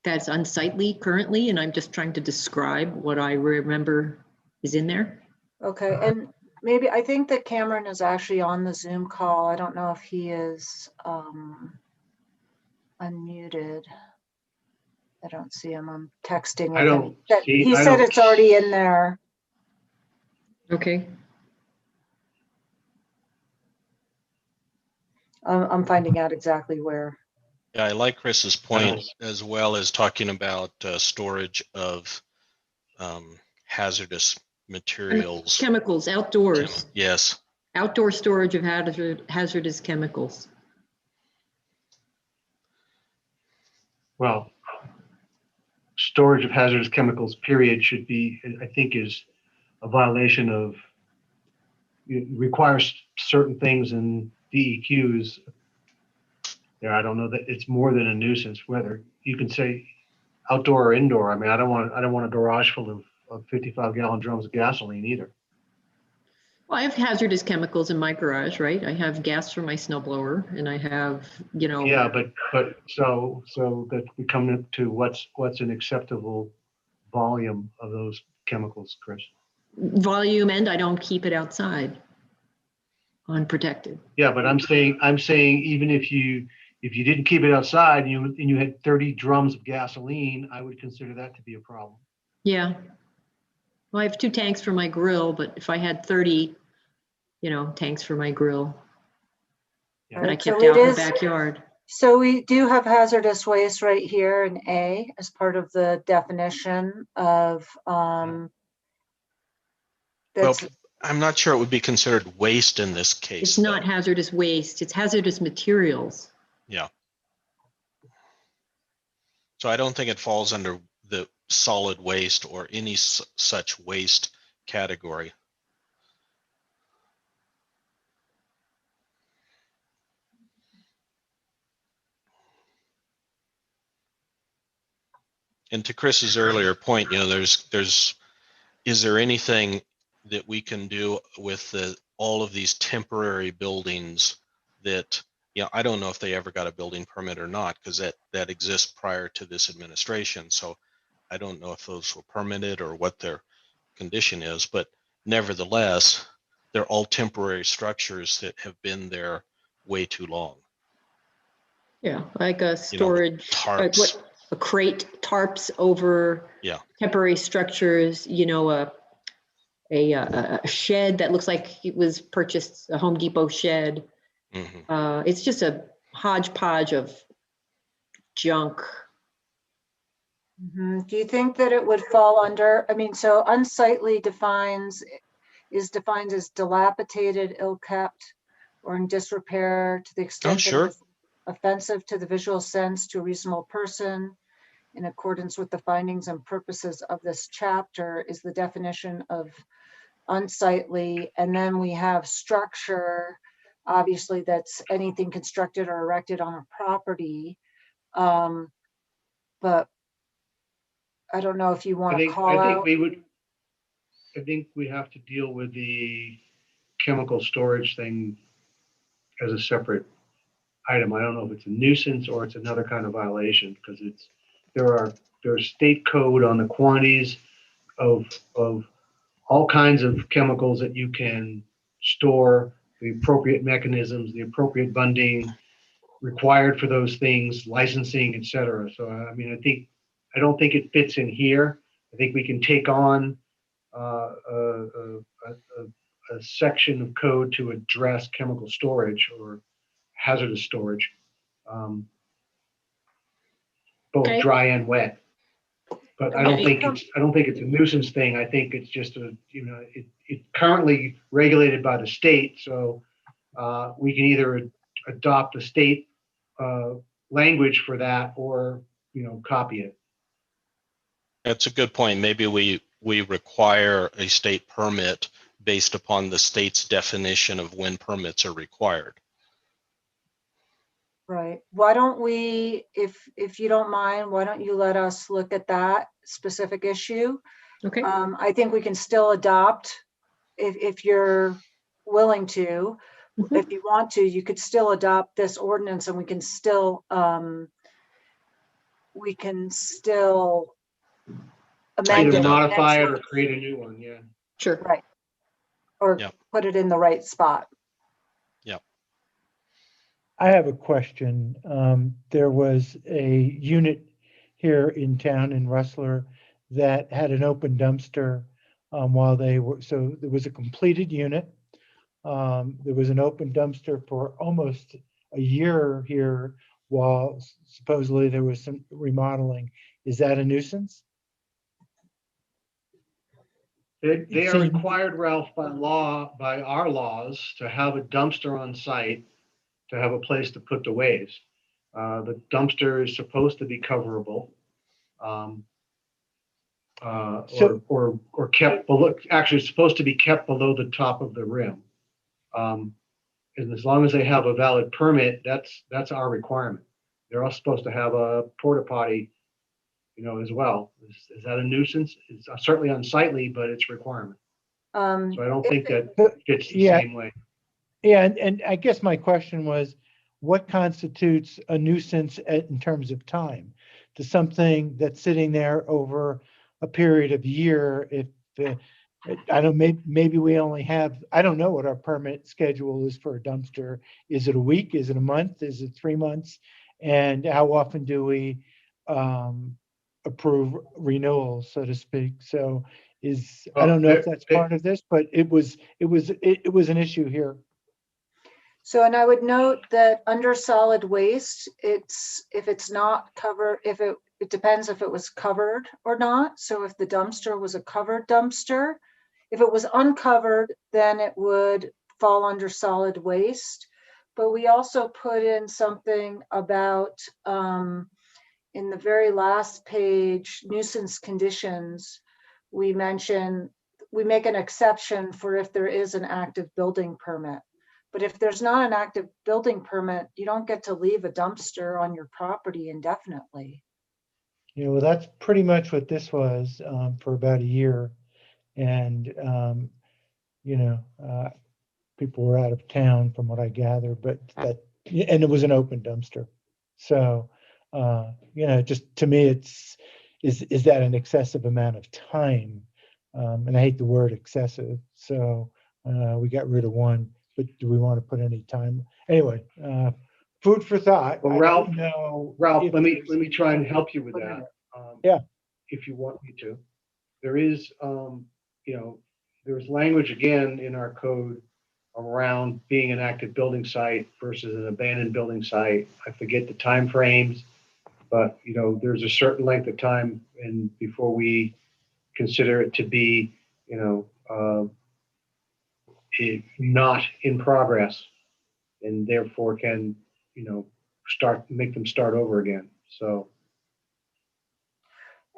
that's unsightly currently, and I'm just trying to describe what I remember is in there. okay, and maybe, I think that Cameron is actually on the Zoom call. I don't know if he is unmuted. I don't see him. I'm texting I with don't him. That- see- He I said don't- it's already in there. Okay. I'm finding out exactly where. Yeah, I like Chris's point as well as talking about storage of hazardous materials. Chemicals outdoors. Yes. Outdoor storage of hazardous chemicals. Well, storage of hazardous chemicals, period, should be, I think, is a violation of, it requires certain things in DEQs. There, I don't know that it's more than a nuisance, whether you can say outdoor or indoor. I mean, I don't want a garage full of 55-gallon drums of gasoline either. Well, I have hazardous chemicals in my garage, right? I have gas from my snow blower, and I have, you know. Yeah, but so that we come to what's an acceptable volume of those chemicals, Chris? Volume, and I don't keep it outside unprotected. Yeah, but I'm saying even if you didn't keep it outside and you had 30 drums of gasoline, I would consider that to be a problem. Yeah. Well, I have 2 tanks for my grill, but if I had 30, you know, tanks for my grill that I kept out in the backyard. So we do have hazardous waste right here in A as part of the definition of, that's, Well, I'm not sure it would be considered waste in this case. It's not hazardous waste, it's hazardous materials. Yeah. So I don't think it falls under the solid waste or any such waste category. And to Chris's earlier point, you know, is there anything that we can do with all of these temporary buildings that, you know, I don't know if they ever got a building permit or not, because that exists prior to this administration. So I don't know if those were permitted or what their condition is, but nevertheless, they're all temporary structures that have been there way too long. Yeah, like a storage, like what, a crate, tarps over temporary structures, you know, a shed that looks like it was purchased, a Home Depot shed. Mm-hmm. It's just a hodgepodge of junk. do you think that it would fall under, I mean, so unsightly is defined as dilapidated, ill-kept, or in disrepair to the extent that it's offensive to the visual sense to a reasonable person in accordance with the findings and purposes of this chapter is the definition of unsightly. And then we have structure, obviously that's anything constructed or erected on a property. But I don't know if you want to call out. I think we have to deal with the chemical storage thing as a separate item. I don't know if it's a nuisance or it's another kind of violation, because there's state code on the quantities of all kinds of chemicals that you can store, the appropriate mechanisms, the appropriate bunding required for those things, licensing, et cetera. So, I mean, I don't think it fits in here. I think we can take on a section of code to address chemical storage or hazardous storage, both dry and wet. But I don't think it's a nuisance thing. I think it's just it's currently regulated by the state. So we can either adopt the state language for that or, copy it. That's a good point. Maybe we require a state permit based upon the state's definition of when permits are required. Right. Why don't we, if you don't mind, why don't you let us look at that specific issue? Okay. I think we can still adopt, if you're willing to, Mhm. if you want to, you could still adopt this ordinance and we can still amend Either it. modify it or create a new one, yeah. Sure. Right. Or Yep. put it in the right spot. I have a question. There was a unit here in town in Rustler that had an open dumpster while they were, so there was a completed unit. There was an open dumpster for almost a year here while supposedly there was some remodeling. Is that a nuisance? They are seemed- required, Ralph, by law, by our laws, to have a dumpster on site, to have a place to put the waste. The dumpster is supposed to be coverable. Or kept below, actually it's supposed to be kept below the top of the rim. And as long as they have a valid permit, that's our requirement. They're all supposed to have a porta potty, as well. Is that a nuisance? It's certainly unsightly, but it's a requirement. So I don't think that fits the Yeah. same way. Yeah, and I guess my question was, what constitutes a nuisance in terms of time? To something that's sitting there over a period of year, if, I don't, maybe we only have, I don't know what our permit schedule is for a dumpster. Is it a week? Is it a month? Is it 3 months? And how often do we approve renewals, so to speak? So I don't know if that's part of this, but it was an issue here. So, and I would note that under solid waste, if it's not covered, it depends if it was covered or not. So if the dumpster was a covered dumpster, if it was uncovered, then it would fall under solid waste. But we also put in something about, in the very last page, nuisance conditions, we make an exception for if there is an active building permit. But if there's not an active building permit, you don't get to leave a dumpster on your property indefinitely. Well, that's pretty much what this was for about a year. And, people were out of town from what I gather, but and it was an open dumpster. So, just to me, is that an excessive amount of time? And I hate the word excessive. So we got rid of one. But do we want to put any time? Anyway, food for thought. Well, Ralph, let me try and help you with that. Yeah. If you want me to. There is, there's language again in our code around being an active building site versus an abandoned building site. I forget the time frames, but there's a certain length of time and before we consider it to be, not in progress, and therefore can, make them start over again. So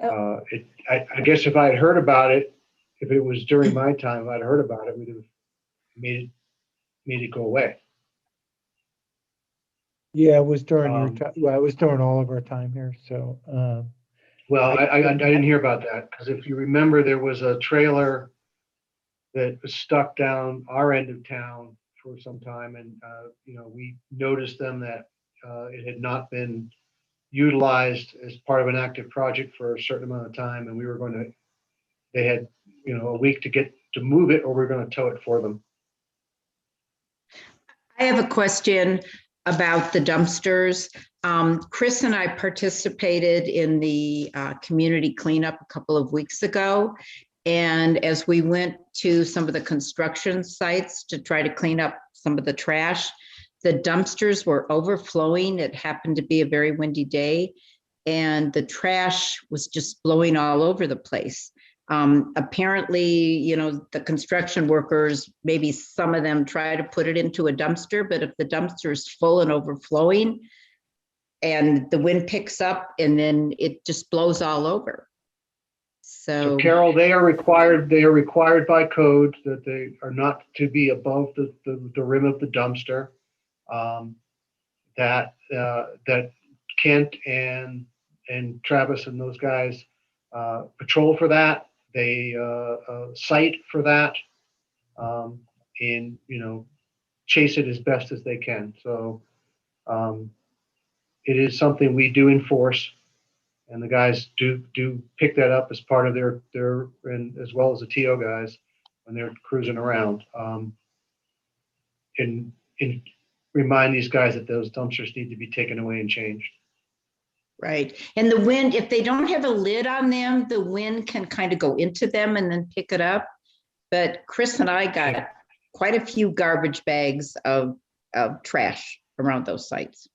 I guess if I had heard about it, if it was during my time, I'd heard about it, we'd have made it go away. Yeah, it was during your time. Well, it was during all of our time here. So, well, I didn't hear about that because if you remember, there was a trailer that was stuck down our end of town for some time, and we noticed them that it had not been utilized as part of an active project for a certain amount of time, and they had a week to move it, or we're going to tow it for them. I have a question about the dumpsters. Chris and I participated in the community cleanup a couple of weeks ago. And as we went to some of the construction sites to try to clean up some of the trash, the dumpsters were overflowing. It happened to be a very windy day, and the trash was just blowing all over the place. Apparently, the construction workers, maybe some of them try to put it into a dumpster, but if the dumpster is full and overflowing and the wind picks up and then it just blows all over. So, Carol, they are required by code that they are not to be above the rim of the dumpster. That Kent and Travis and those guys patrol for that. They cite for that, and chase it as best as they can. So it is something we do enforce, and the guys do pick that up as part of their and as well as the TO guys when they're cruising around. And remind these guys that those dumpsters need to be taken away and changed. right. And the wind, if they don't have a lid on them, the wind can kind of go into them and then pick it up. But Chris and I got quite a few garbage bags of trash around those sites.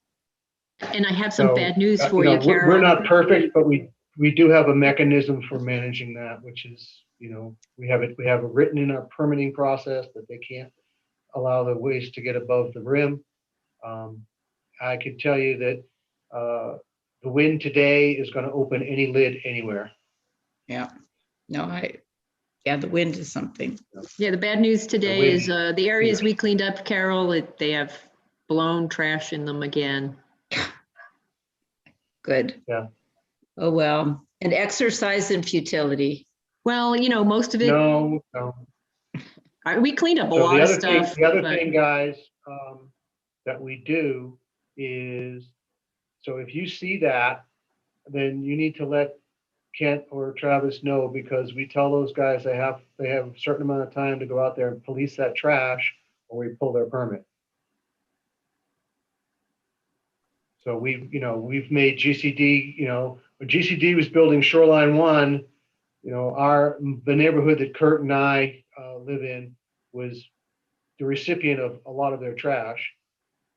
And I have some So, bad news for you, we're Carol. not perfect, but we do have a mechanism for managing that, which is, we have it written in our permitting process that they can't allow the waste to get above the rim. I can tell you that the wind today is going to open any lid anywhere. Yeah. No, the wind is something. Yeah, the bad news today wind- is the areas we cleaned up, Carol, they have blown trash in them again. Good. Yeah. Oh, well. And exercise in futility. Well, most of it, No. we cleaned up a So lot of stuff. The other but- thing, guys, that we do is, so if you see that, then you need to let Kent or Travis know, because we tell those guys they have a certain amount of time to go out there and police that trash, or we pull their permit. So we've made GCD, when GCD was building Shoreline 1, the neighborhood that Kurt and I live in was the recipient of a lot of their trash.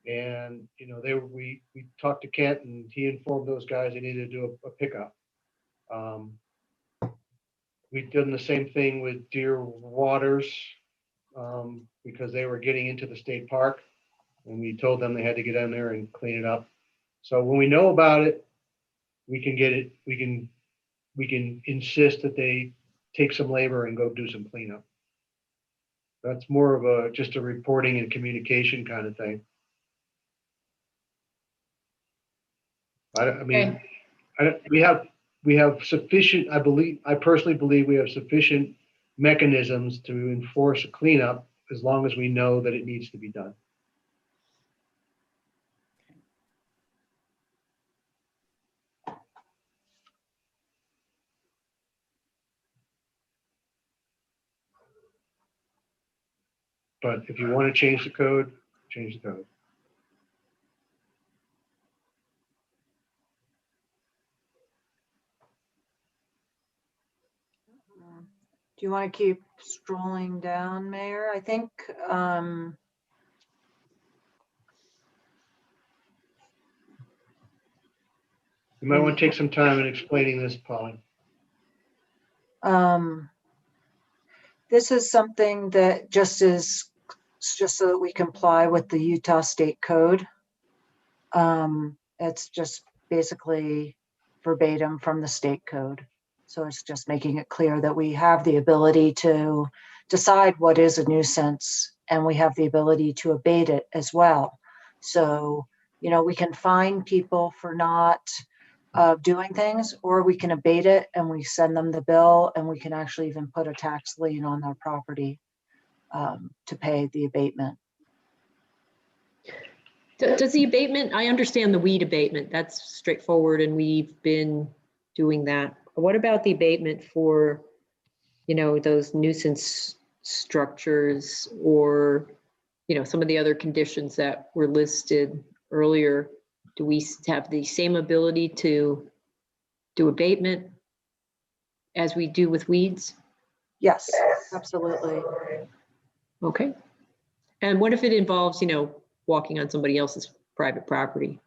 And, we talked to Kent, and he informed those guys they needed to do a pickup. We've done the same thing with Deer Waters, because they were getting into the state park, and we told them they had to get in there and clean it up. So when we know about it, we can get it, we can insist that they take some labor and go do some cleanup. That's more of just a reporting and communication kind of thing. We have sufficient, I personally believe we have sufficient mechanisms to enforce a cleanup as long as we know that it needs to be done. But if you want to change the code, change the code. Do you want to keep strolling down, Mayor? I think, You might want to take some time in explaining this, Polly. this is something that just so that we comply with the Utah State Code. It's just basically verbatim from the state code. So it's just making it clear that we have the ability to decide what is a nuisance, and we have the ability to abate it as well. So, we can fine people for not doing things, or we can abate it and we send them the bill, and we can actually even put a tax lien on their property to pay the abatement. Does the abatement, I understand the weed abatement, that's straightforward, and we've been doing that. What about the abatement for, those nuisance structures, or, some of the other conditions that were listed earlier? Do we have the same ability to do abatement as we do with weeds? Yes, absolutely. Okay. And what if it involves, walking on somebody else's private property?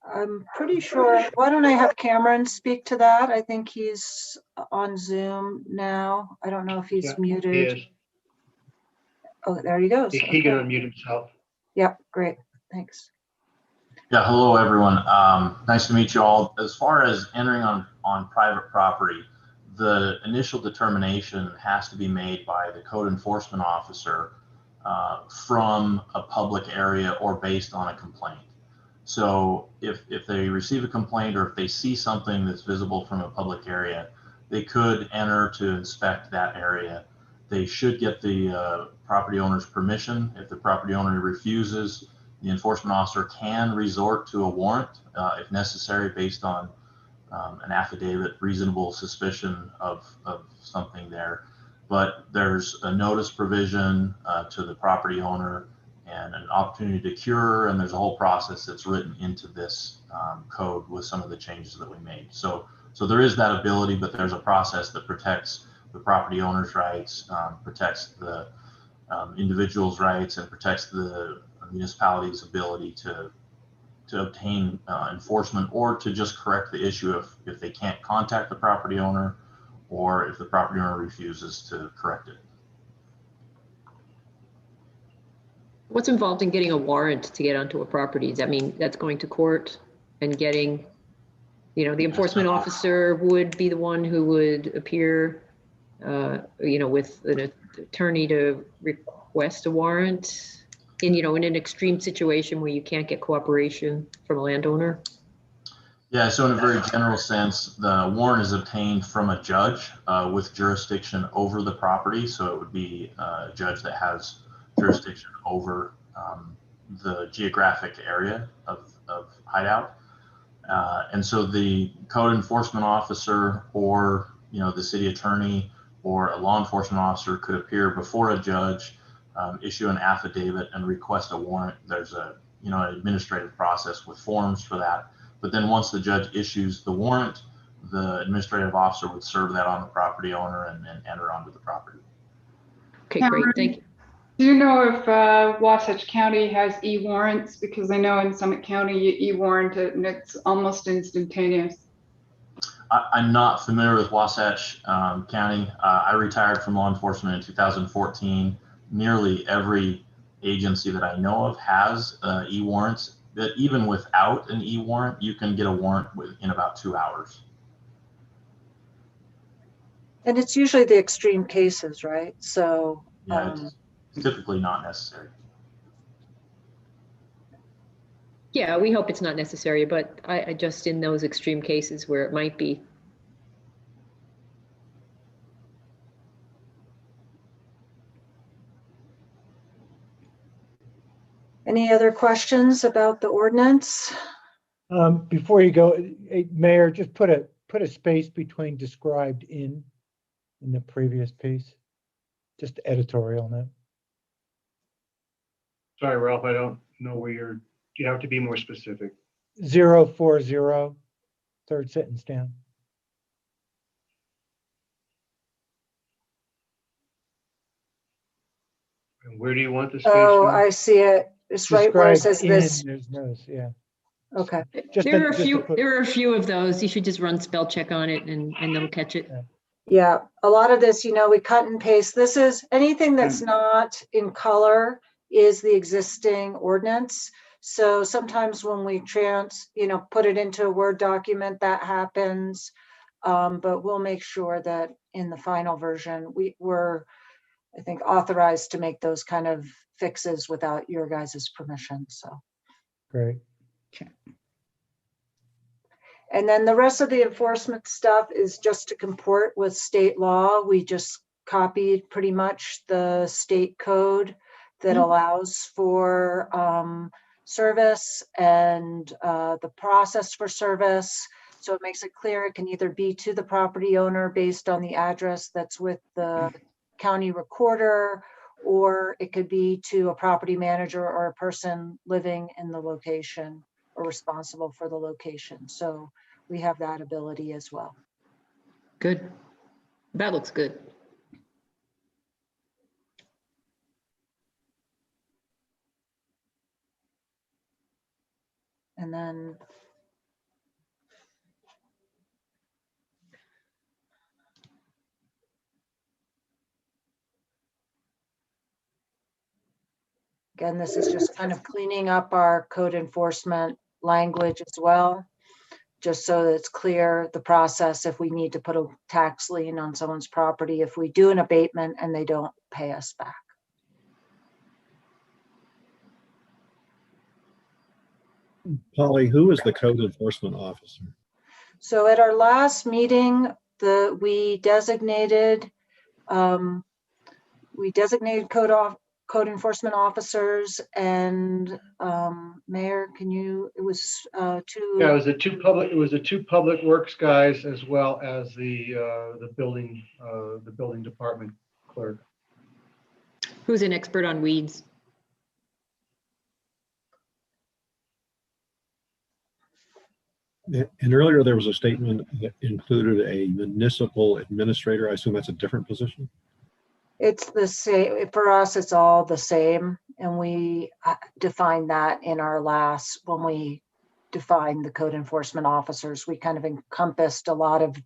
I'm pretty sure. Why don't I have Cameron speak to that? I think he's on Zoom now. I don't know if he's muted. He is. Oh, there he goes. He can unmute himself. Yep, great. Thanks. Yeah, hello everyone. Nice to meet you all. As far as entering on private property, the initial determination has to be made by the code enforcement officer from a public area or based on a complaint. So if they receive a complaint or if they see something that's visible from a public area, they could enter to inspect that area. They should get the property owner's permission. If the property owner refuses, the enforcement officer can resort to a warrant if necessary based on an affidavit, reasonable suspicion of something there. But there's a notice provision to the property owner and an opportunity to cure, and there's a whole process that's written into this code with some of the changes that we made. So there is that ability, but there's a process that protects the property owner's rights, protects the individual's rights, and protects the municipality's ability to obtain enforcement or to just correct the issue if they can't contact the property owner or if the property owner refuses to correct it. What's involved in getting a warrant to get onto a property? Does that mean that's going to court and getting, you know, the enforcement officer would be the one who would appear, you know, with an attorney to request a warrant in, you know, in an extreme situation where you can't get cooperation from a landowner? Yeah, so in a very general sense, the warrant is obtained from a judge with jurisdiction over the property. So it would be a judge that has jurisdiction over the geographic area of Hideout. And so the code enforcement officer or, you know, the city attorney or a law enforcement officer could appear before a judge, issue an affidavit and request a warrant. There's a, you know, an administrative process with forms for that. But then once the judge issues the warrant, the administrative officer would serve that on the property owner and enter onto the property. Okay, great, thank you. Do you know if Wasatch County has e-warrants? Because I know in Summit County you e-warrant it and it's almost instantaneous. I'm not familiar with Wasatch County. I retired from law enforcement in 2014. Nearly every agency that I know of has e-warrants. That even without an e-warrant, you can get a warrant in about 2 hours. And it's usually the extreme cases, right? So yeah, it's typically not necessary. Yeah, we hope it's not necessary, but I just in those extreme cases where it might be. any other questions about the ordinance? Before you go, Mayor, just put a space between described in the previous piece. Just editorial note. Sorry, Ralph, I don't know where you have to be more specific. 040, third sentence down. And where do you want the space? Oh, now? I see it. It's right where it says Described this. in, there's no's, yeah. Okay. There are a few of those. You should just run spell check on it and they'll catch it. Yeah, a lot of this, you know, we cut and paste. This is anything that's not in color is the existing ordinance. So sometimes when we put it into a Word document, that happens. But we'll make sure that in the final version, we're, I think, authorized to make those kind of fixes without your guys' permission. So great. Okay. And then the rest of the enforcement stuff is just to comport with state law. We just copied pretty much the state code that allows for service and the process for service. So it makes it clear it can either be to the property owner based on the address that's with the county recorder, or it could be to a property manager or a person living in the location or responsible for the location. So we have that ability as well. Good. That looks good. And then again, this is just kind of cleaning up our code enforcement language as well. just so that it's clear, the process, if we need to put a tax lien on someone's property, if we do an abatement and they don't pay us back. Polly, who is the code enforcement officer? So at our last meeting, we designated code enforcement officers, and Mayor, it was two. Yeah, it was the two public works guys, as well as the building department clerk. Who's an expert on weeds? And earlier there was a statement that included a municipal administrator. I assume that's a different position? It's the same, for us, it's all the same. And we defined that in our when we defined the code enforcement officers, we kind of encompassed a lot of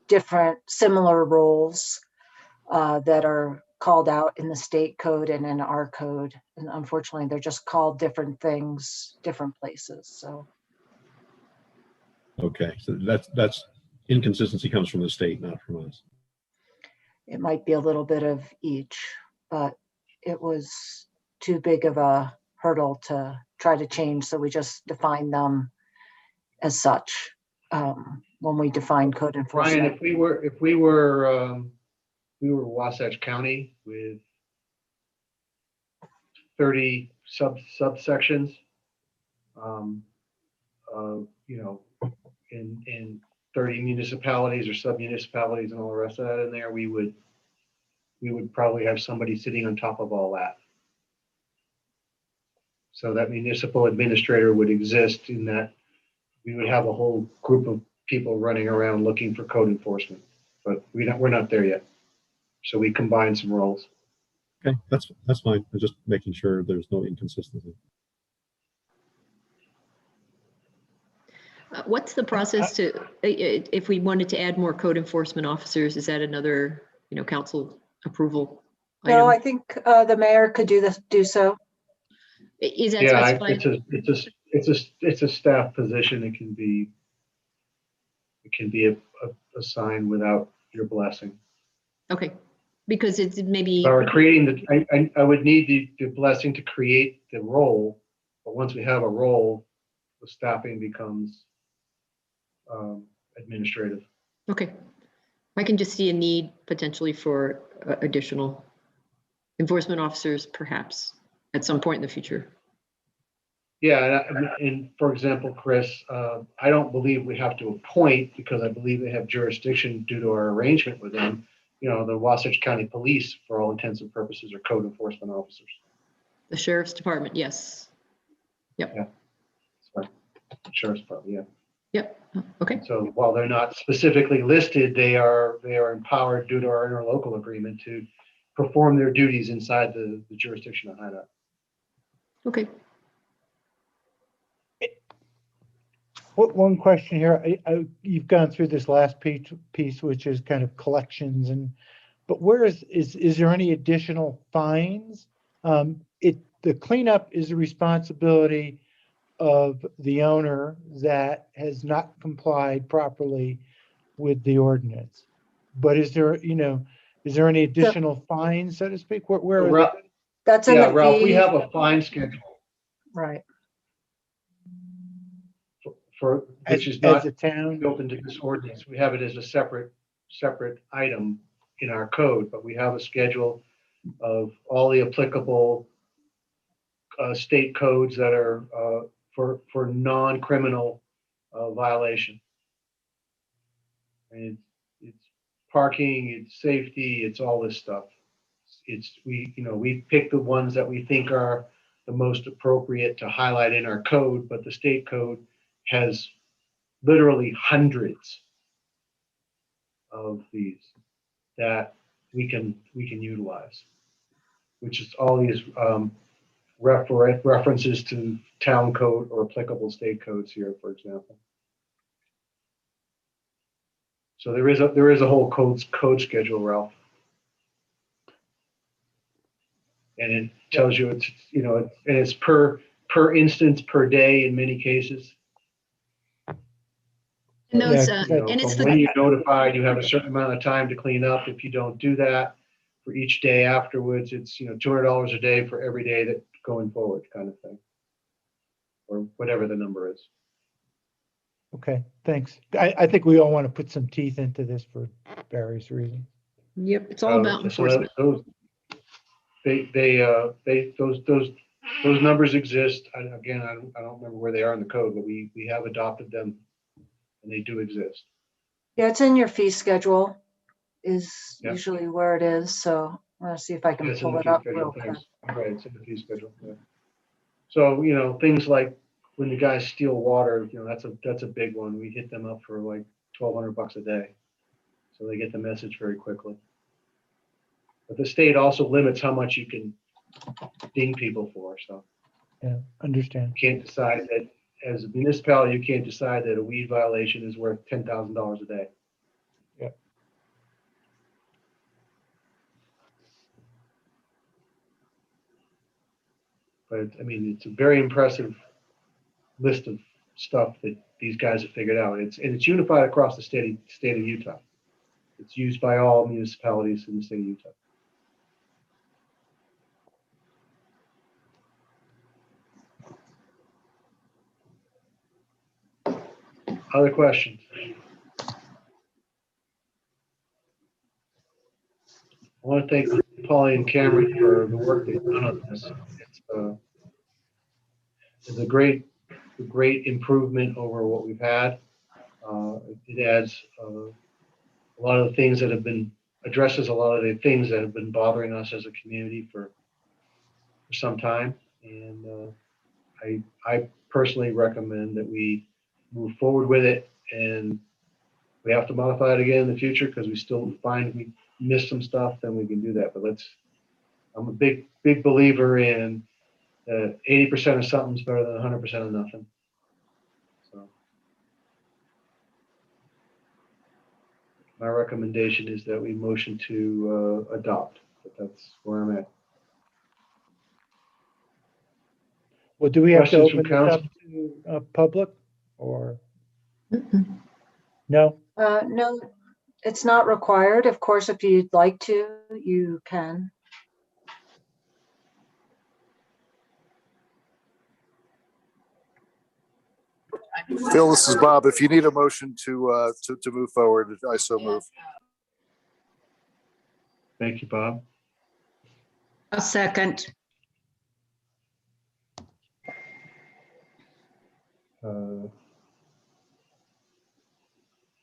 different similar roles that are called out in the state code and in our code. And unfortunately, they're just called different things, different places, so. Okay, so that's inconsistency comes from the state, not from us. It might be a little bit of each, but it was too big of a hurdle to try to change, so we just defined them as such when we defined code enforcement. Ryan, if we were Wasatch County with 30 subsections, in 30 municipalities or sub-municipalities and all the rest of that in there, we would probably have somebody sitting on top of all that. So that municipal administrator would exist in that we would have a whole group of people running around looking for code enforcement, but we're not there yet. So we combine some roles. Okay, that's fine. I'm just making sure there's no inconsistency. What's the process if we wanted to add more code enforcement officers? Is that another, council approval item? No, I think the mayor could do so. Is that Yeah, specified? it's a staff position. It can be assigned without your blessing. Okay, because it's maybe. If I were creating I would need the blessing to create the role, but once we have a role, the staffing becomes administrative. Okay, I can just see a need potentially for additional enforcement officers, perhaps at some point in the future. Yeah, and for example, Chris, I don't believe we have to appoint, because I believe they have jurisdiction due to our arrangement with them. The Wasatch County Police, for all intents and purposes, are code enforcement officers. The Sheriff's Department, yes. Yep. Yeah. Sorry. Sheriff's Department, yeah. Yep. Okay. So while they're not specifically listed, they are empowered due to our interlocal agreement to perform their duties inside the jurisdiction of Hideout. Okay. One question here. You've gone through this last piece, which is kind of collections, but where is there any additional fines? The cleanup is a responsibility of the owner that has not complied properly with the ordinance. But is there any additional fines, so to speak? Where is it? That's in the Ralph, we fee. have a fine schedule Right. which is not as a town built into this ordinance. We have it as a separate item in our code, but we have a schedule of all the applicable state codes that are for non-criminal violation. And it's parking, it's safety, it's all this stuff. We pick the ones that we think are the most appropriate to highlight in our code, but the state code has literally hundreds of these that we can utilize, which is all these references to town code or applicable state codes here, for example. So there is a whole code schedule, Ralph, and it tells you and it's per instance per day in many cases. And those, Yeah, You know, and it's from when the, you notify, you have a certain amount of time to clean up. If you don't do that for each day afterwards, it's, you know, $200 a day for every day that going forward kind of thing. Or whatever the number is. okay, thanks. I think we all want to put some teeth into this for various reasons. yep, it's all about So enforcement. those numbers exist. Again, I don't remember where they are in the code, but we have adopted them and they do exist. Yeah, it's in your fee schedule is Yeah. usually where it is. So I'm gonna see if I can It's in pull the it fee up schedule, real quick. thanks. All right, it's in the fee schedule. Yeah. So, you know, things like when the guys steal water, you know, that's a big one. We hit them up for like $1,200 a day. So they get the message very quickly. But the state also limits how much you can ding people for, so. Yeah, understand. You can't decide that, as a municipality, you can't decide that a weed violation is worth $10,000 a day. Yeah. But I mean, it's a very impressive list of stuff that these guys have figured out. It's unified across the state of Utah. It's used by all municipalities in the state of Utah. Other questions? I want to thank Polly and Cameron for the work they've done on this. It's a great improvement over what we've had. It adds a lot of the things that have been, addresses a lot of the things that have been bothering us as a community for some time. And I personally recommend that we move forward with it, and we have to modify it again in the future because we still find we missed some stuff, then we can do that. But I'm a big believer in 80% of something's better than 100% of nothing. So my recommendation is that we motion to adopt, but that's where I'm at. Well, do we have to Questions from open this up council? to public or? No? No, it's not required. Of course, if you'd like to, you can. Phil, this is Bob. If you need a motion to move forward, I so move. Thank you, Bob. A second.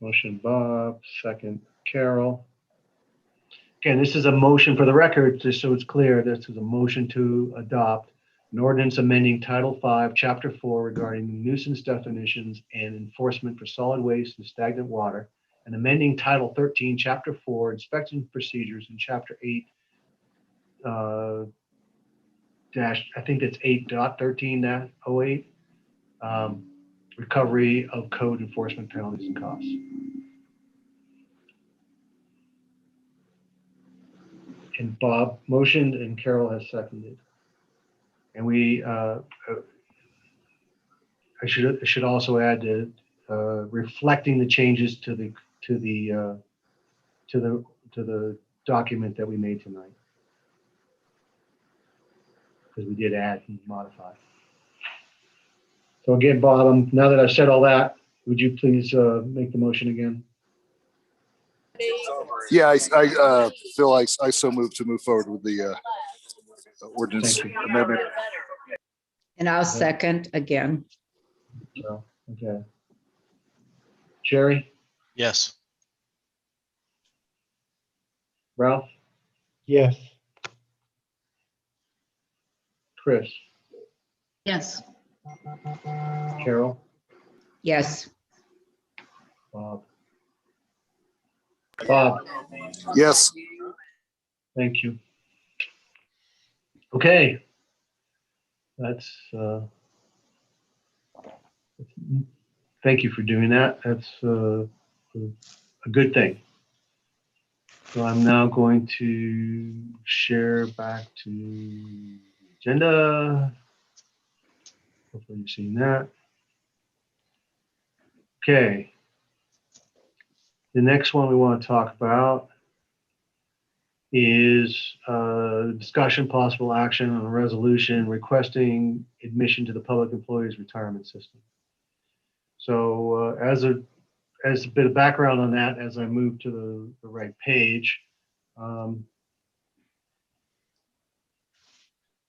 Motion Bob, second Carol. Again, this is a motion for the record, just so it's clear, this is a motion to adopt an ordinance amending Title V, Chapter 4 regarding nuisance definitions and enforcement for solid waste and stagnant water, and amending Title 13, Chapter 4 inspection procedures and Chapter 8 I think it's 8.13-08, recovery of code enforcement penalties and costs. And Bob motioned and Carol has seconded. And we, I should also add that reflecting the changes to the document that we made tonight. Because we did add and modify. So again, Bob, now that I've said all that, would you please make the motion again? Yeah, Phil, I so move to move forward with the ordinance amendment. And I'll second again. So, okay. Jerry, Yes. Ralph, Yes. Chris, Yes. Carol, Yes. Bob. Bob, Yes. thank you. Okay. That's, thank you for doing that. That's a good thing. So I'm now going to share back to the agenda. Hopefully you've seen that. Okay. The next one we want to talk about is discussion, possible action on a resolution requesting admission to the public employees retirement system. So as a bit of background on that, as I move to the right page,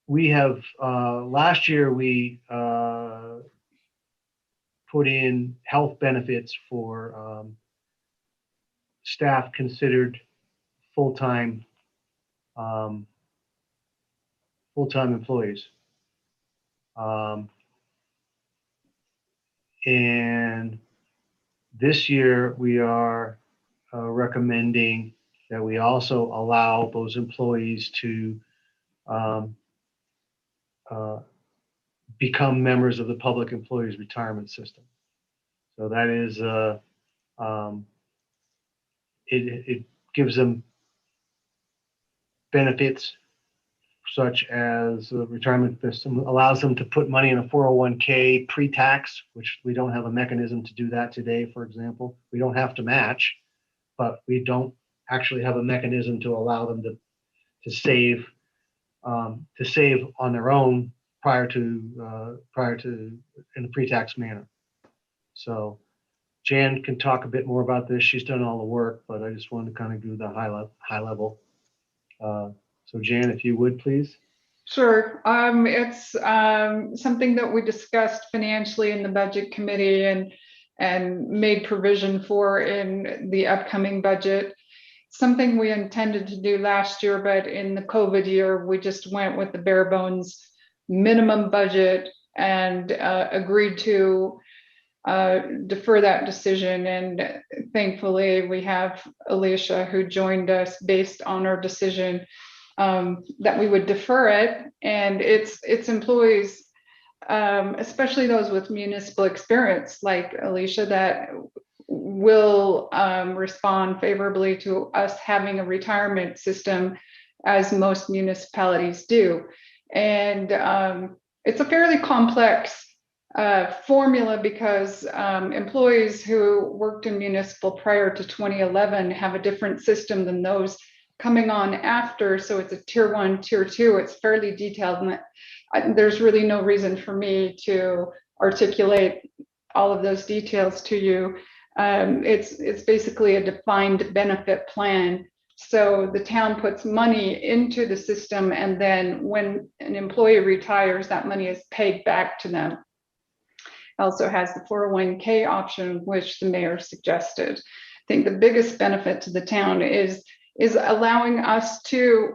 we have, last year we put in health benefits for staff considered full-time employees. And this year we are recommending that we also allow those employees to become members of the public employees retirement system. So that is, it gives them benefits such as the retirement system allows them to put money in a 401k pre-tax, which we don't have a mechanism to do that today, for example. We don't have to match, but we don't actually have a mechanism to allow them to save on their own prior to in a pre-tax manner. So Jan can talk a bit more about this. She's done all the work, but I just wanted to kind of do the high level. So Jan, if you would, please. Sure. It's something that we discussed financially in the budget committee and made provision for in the upcoming budget. Something we intended to do last year, but in the COVID year, we just went with the bare bones minimum budget and agreed to defer that decision. And thankfully, we have Alicia who joined us based on our decision that we would defer it. And it's employees, especially those with municipal experience like Alicia, that will respond favorably to us having a retirement system, as most municipalities do. And it's a fairly complex formula because employees who worked in municipal prior to 2011 have a different system than those coming on after. So it's a tier 1, tier 2. It's fairly detailed, and there's really no reason for me to articulate all of those details to you. It's basically a defined benefit plan. So the town puts money into the system, and then when an employee retires, that money is paid back to them. Also has the 401k option, which the mayor suggested. I think the biggest benefit to the town is allowing us to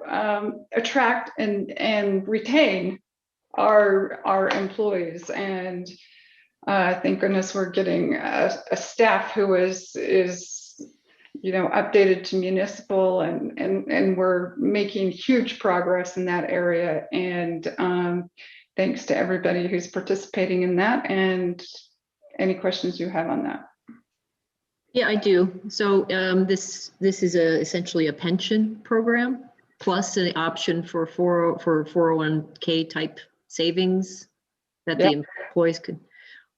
attract and retain our employees. And thank goodness we're getting a staff who is updated to municipal, and we're making huge progress in that area. And thanks to everybody who's participating in that. And any questions you have on that? Yeah, I do. So this is essentially a pension program plus an option for 401k type savings that the employees could.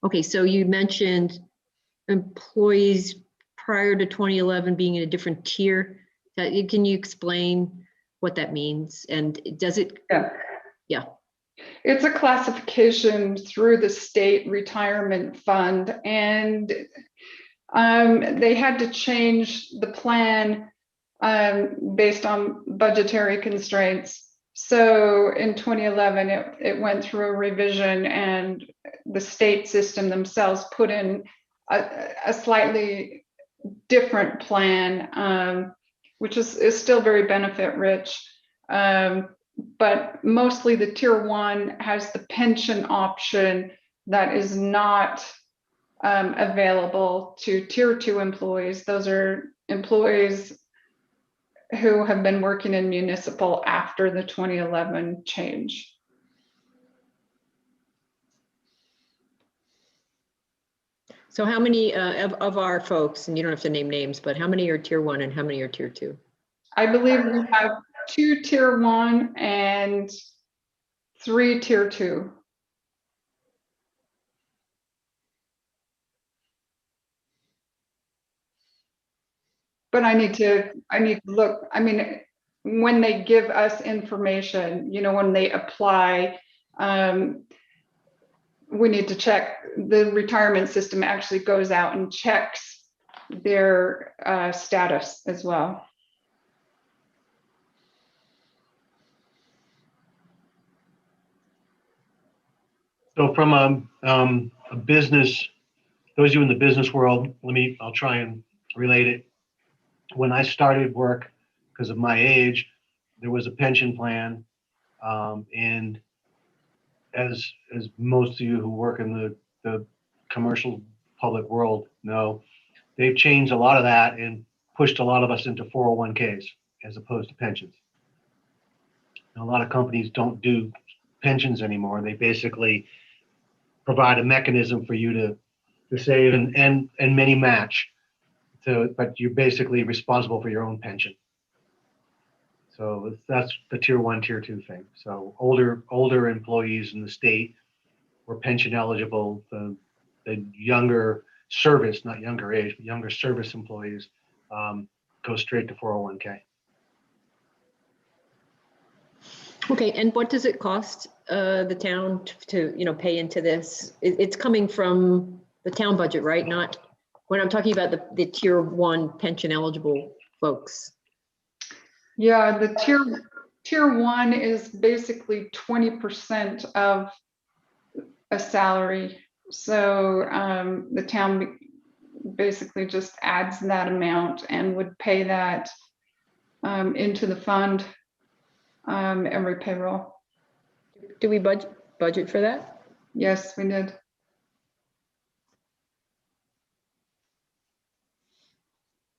Okay, so you mentioned employees prior to 2011 being in a different tier. Can you explain what that means? And does it? Yeah. It's a classification through the state retirement fund, and they had to change the plan based on budgetary constraints. So in 2011, it went through a revision, and the state system themselves put in a slightly different plan, which is still very benefit rich. But mostly the tier 1 has the pension option that is not available to tier 2 employees. Those are employees who have been working in municipal after the 2011 change. So how many of our folks, and you don't have to name names, but how many are tier 1 and how many are tier 2? I believe we have 2 tier 1 and 3 tier 2. But I need to look, I mean, when they give us information, when they apply, we need to check, the retirement system actually goes out and checks their status as well. So from a business, those of you in the business world, I'll try and relate it. When I started work, because of my age, there was a pension plan. And as most of you who work in the commercial public world know, they've changed a lot of that and pushed a lot of us into 401ks as opposed to pensions. And a lot of companies don't do pensions anymore. They basically provide a mechanism for you to save and many match. But you're basically responsible for your own pension. So that's the tier 1, tier 2 thing. So older employees in the state were pension eligible. The younger service, not younger age, but younger service employees go straight to 401k. Okay, and what does it cost the town to pay into this? It's coming from the town budget, right? Not when I'm talking about the tier 1 pension eligible folks. Yeah, the tier 1 is basically 20% of a salary. So the town basically just adds that amount and would pay that into the fund every payroll. Do we budget for that? Yes, we did.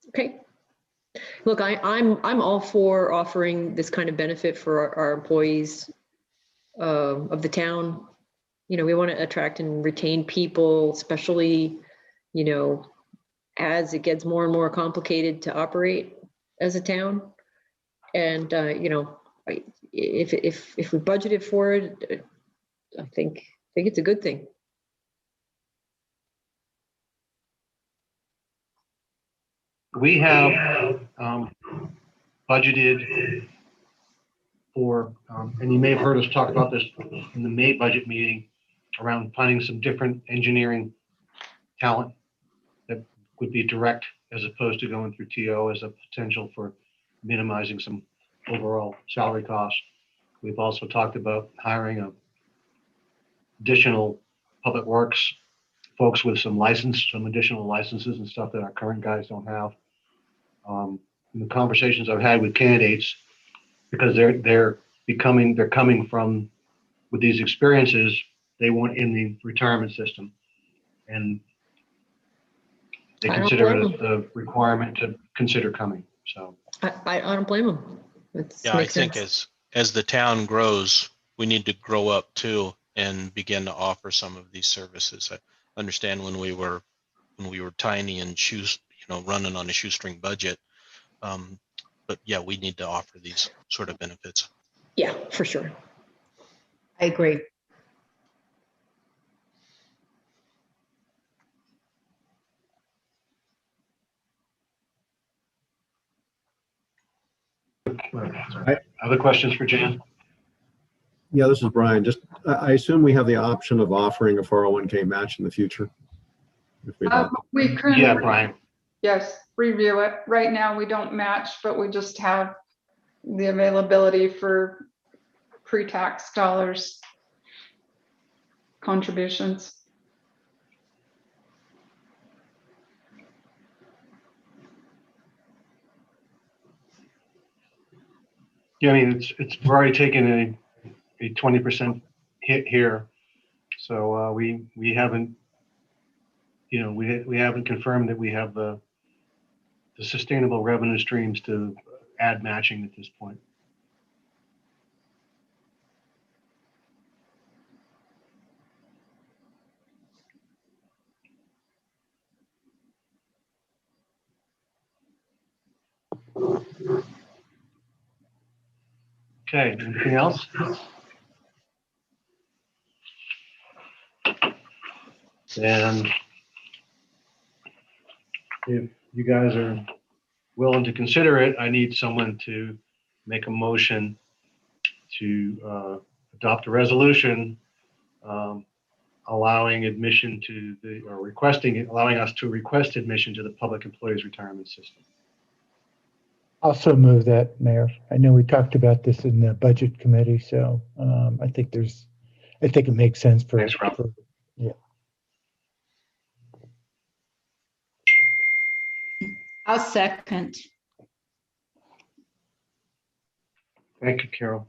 Okay. Look, I'm all for offering this kind of benefit for our employees of the town. We want to attract and retain people, especially, as it gets more and more complicated to operate as a town. And if we budgeted for it, I think it's a good thing. We have budgeted for, and you may have heard us talk about this in the May budget meeting, around finding some different engineering talent that would be direct as opposed to going through TO as a potential for minimizing some overall salary costs. We've also talked about hiring additional public works folks with some additional licenses and stuff that our current guys don't have. In the conversations I've had with candidates, because they're coming from with these experiences, they want in the retirement system, and they consider it a requirement to consider coming. So I don't blame them. Yeah, I think as the town grows, we need to grow up too and begin to offer some of these services. I understand when we were tiny and running on a shoestring budget, but yeah, we need to offer these sort of benefits. Yeah, for sure. I agree. Other questions for Jan? Yeah, this is Brian. I assume we have the option of offering a 401k match in the future. If we can. Yeah, Brian. Yes, review it. Right now we don't match, but we just have the availability for pre-tax dollars contributions. Yeah, I mean, we've already taken a 20% hit here, so we haven't, we haven't confirmed that we have the sustainable revenue streams to add matching at this point. Okay, anything else? And if you guys are willing to consider it, I need someone to make a motion to adopt a resolution allowing admission to the, or requesting, allowing us to request admission to the Public Employees Retirement System. Also move that, Mayor. I know we talked about this in the Budget Committee, so I think it makes sense for. Thanks, Rob. Yeah. I'll second. Thank you, Carol.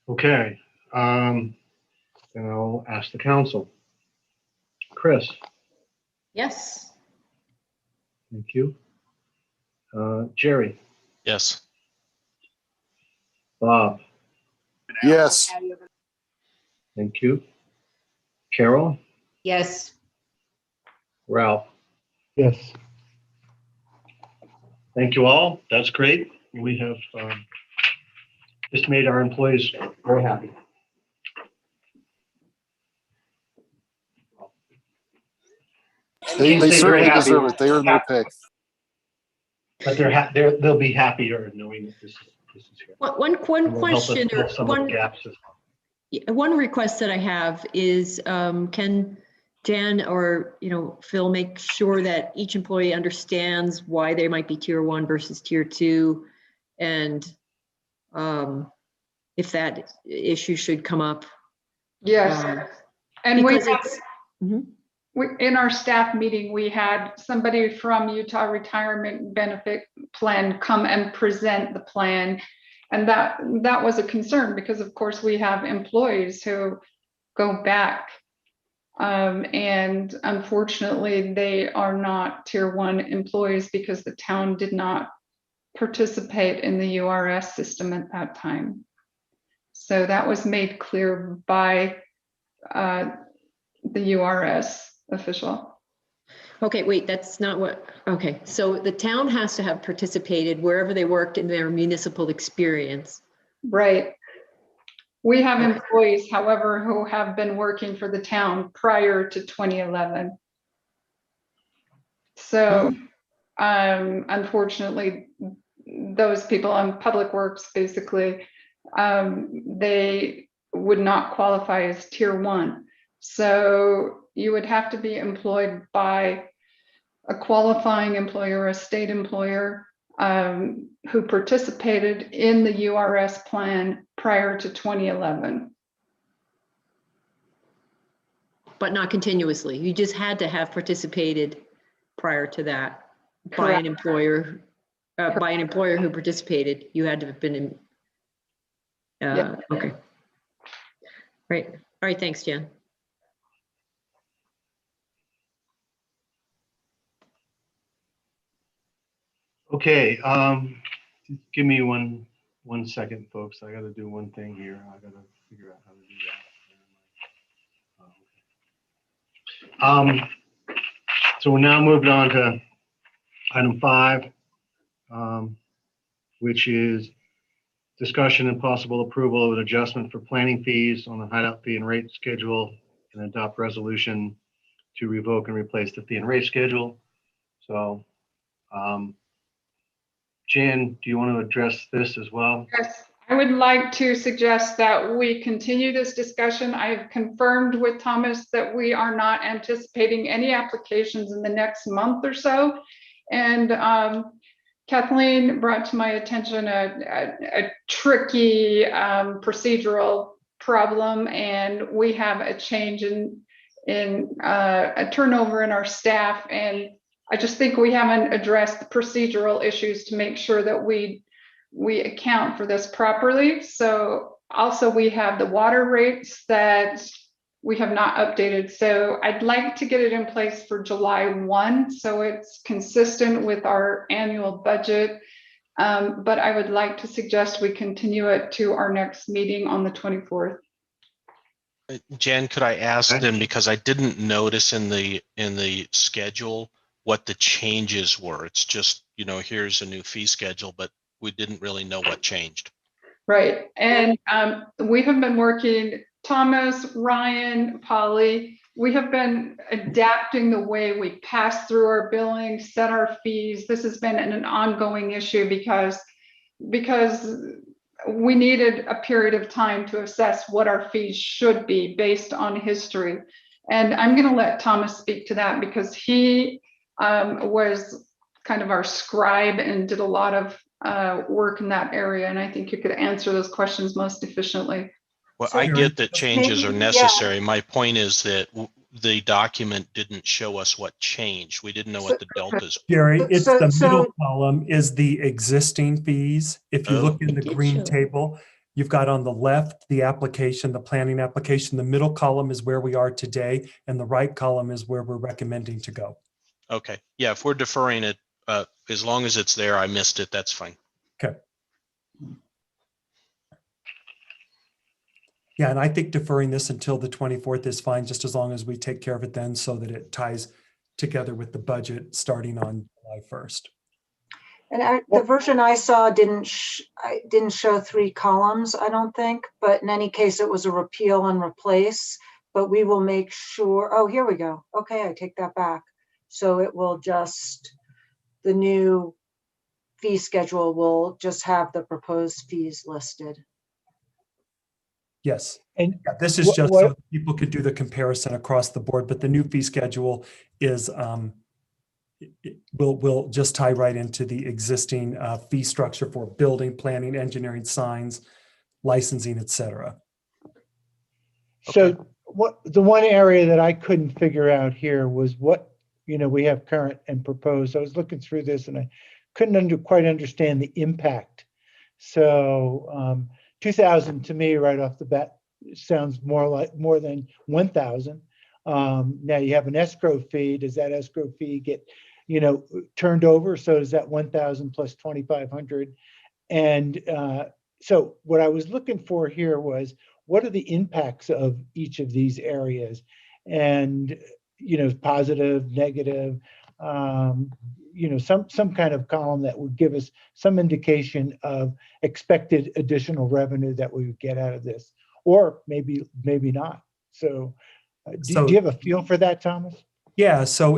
Okay, then I'll ask the council. Chris, Yes. thank you. Jerry, Yes. Bob, Yes. thank you. Carol, Yes. Ralph, Yes. thank you all. That's great. We have just made our employees very happy. They Can't say certainly very happy, deserve it. They earned their pay. but they'll be happier knowing that this is here. One It will help us question or fill some of the one, gaps as well. one request that I have is, can Jan or, Phil make sure that each employee understands why they might be tier 1 versus tier 2? And if that issue should come up. Yes. And we Because have, it's, Mhm. in our staff meeting, we had somebody from Utah Retirement Benefit Plan come and present the plan. And that was a concern because of course we have employees who go back. And unfortunately, they are not tier 1 employees because the town did not participate in the URS system at that time. So that was made clear by the URS official. Okay, wait, that's not what, okay. So the town has to have participated wherever they worked in their municipal experience. Right. We have employees, however, who have been working for the town prior to 2011. So unfortunately, those people on Public Works, basically, they would not qualify as tier 1. So you would have to be employed by a qualifying employer, a state employer, who participated in the URS plan prior to 2011. But not continuously. You just had to have participated prior to that by an employer, who participated. You had to have been in. Yep. Okay. Right. All right. Thanks, Jan. Okay, give me one second, folks. I got to do one thing here. I got to figure out how to do that. So we're now moving on to item 5, which is discussion and possible approval of an adjustment for planning fees on the Hideout fee and rate schedule, and adopt resolution to revoke and replace the fee and rate schedule. So, Jan, do you want to address this as well? Yes, I would like to suggest that we continue this discussion. I have confirmed with Thomas that we are not anticipating any applications in the next month or so. And Kathleen brought to my attention a tricky procedural problem, and we have a change in a turnover in our staff, and I just think we haven't addressed the procedural issues to make sure that we account for this properly. So also we have the water rates that we have not updated. So I'd like to get it in place for July 1, so it's consistent with our annual budget. But I would like to suggest we continue it to our next meeting on the 24th. Jan, could I ask then, because I didn't notice in the schedule what the changes were. It's just, here's a new fee schedule, but we didn't really know what changed. Right. And we have been working Thomas, Ryan, Polly, we have been adapting the way we pass through our billing, set our fees. This has been an ongoing issue because we needed a period of time to assess what our fees should be based on history. And I'm going to let Thomas speak to that because he was kind of our scribe and did a lot of work in that area. And I think you could answer those questions most efficiently. Well, So I get that changes are maybe, yeah. necessary. My point is that the document didn't show us what changed. We didn't know what the deltas. Gary, it's So- the so- middle column is the existing fees. If you Oh. look in the It did green show. table, you've got on the left, the application, the planning application. The middle column is where we are today, and the right column is where we're recommending to go. Okay, yeah, if we're deferring it, as long as it's there, I missed it, that's fine. Okay. Yeah, and I think deferring this until the 24th is fine, just as long as we take care of it then so that it ties together with the budget starting on July 1st. And the version I saw didn't show 3 columns, I don't think, but in any case, it was a repeal and replace, but we will make sure, oh, here we go. Okay, I take that back. So it will just, the new fee schedule will just have the proposed fees listed. Yes. And Yeah, this is just so that people could do the comparison across the board, but the new fee schedule is will just tie right into the existing fee structure for building, planning, engineering, signs, licensing, et cetera. so what, the one area that I couldn't figure out here was what, we have current and proposed. I was looking through this and I couldn't quite understand the impact. So 2,000 to me right off the bat sounds more than 1,000. Now you have an escrow fee. Does that escrow fee get, turned over? So is that 1,000 plus 2,500? And so what I was looking for here was, what are the impacts of each of these areas? And, positive, negative, some kind of column that would give us some indication of expected additional revenue that we would get out of this, or maybe not. So do you have a feel for that, Thomas? Yeah, so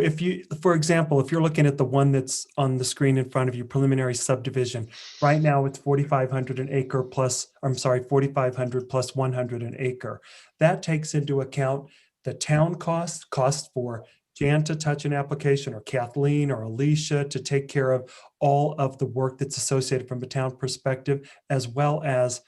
for example, if you're looking at the one that's on the screen in front of you, preliminary subdivision, right now it's 4,500 an acre plus, 4,500 plus 100 an acre. That takes into account the town cost for Jan to touch an application, or Kathleen or Alicia to take care of all of the work that's associated from a town perspective, as well as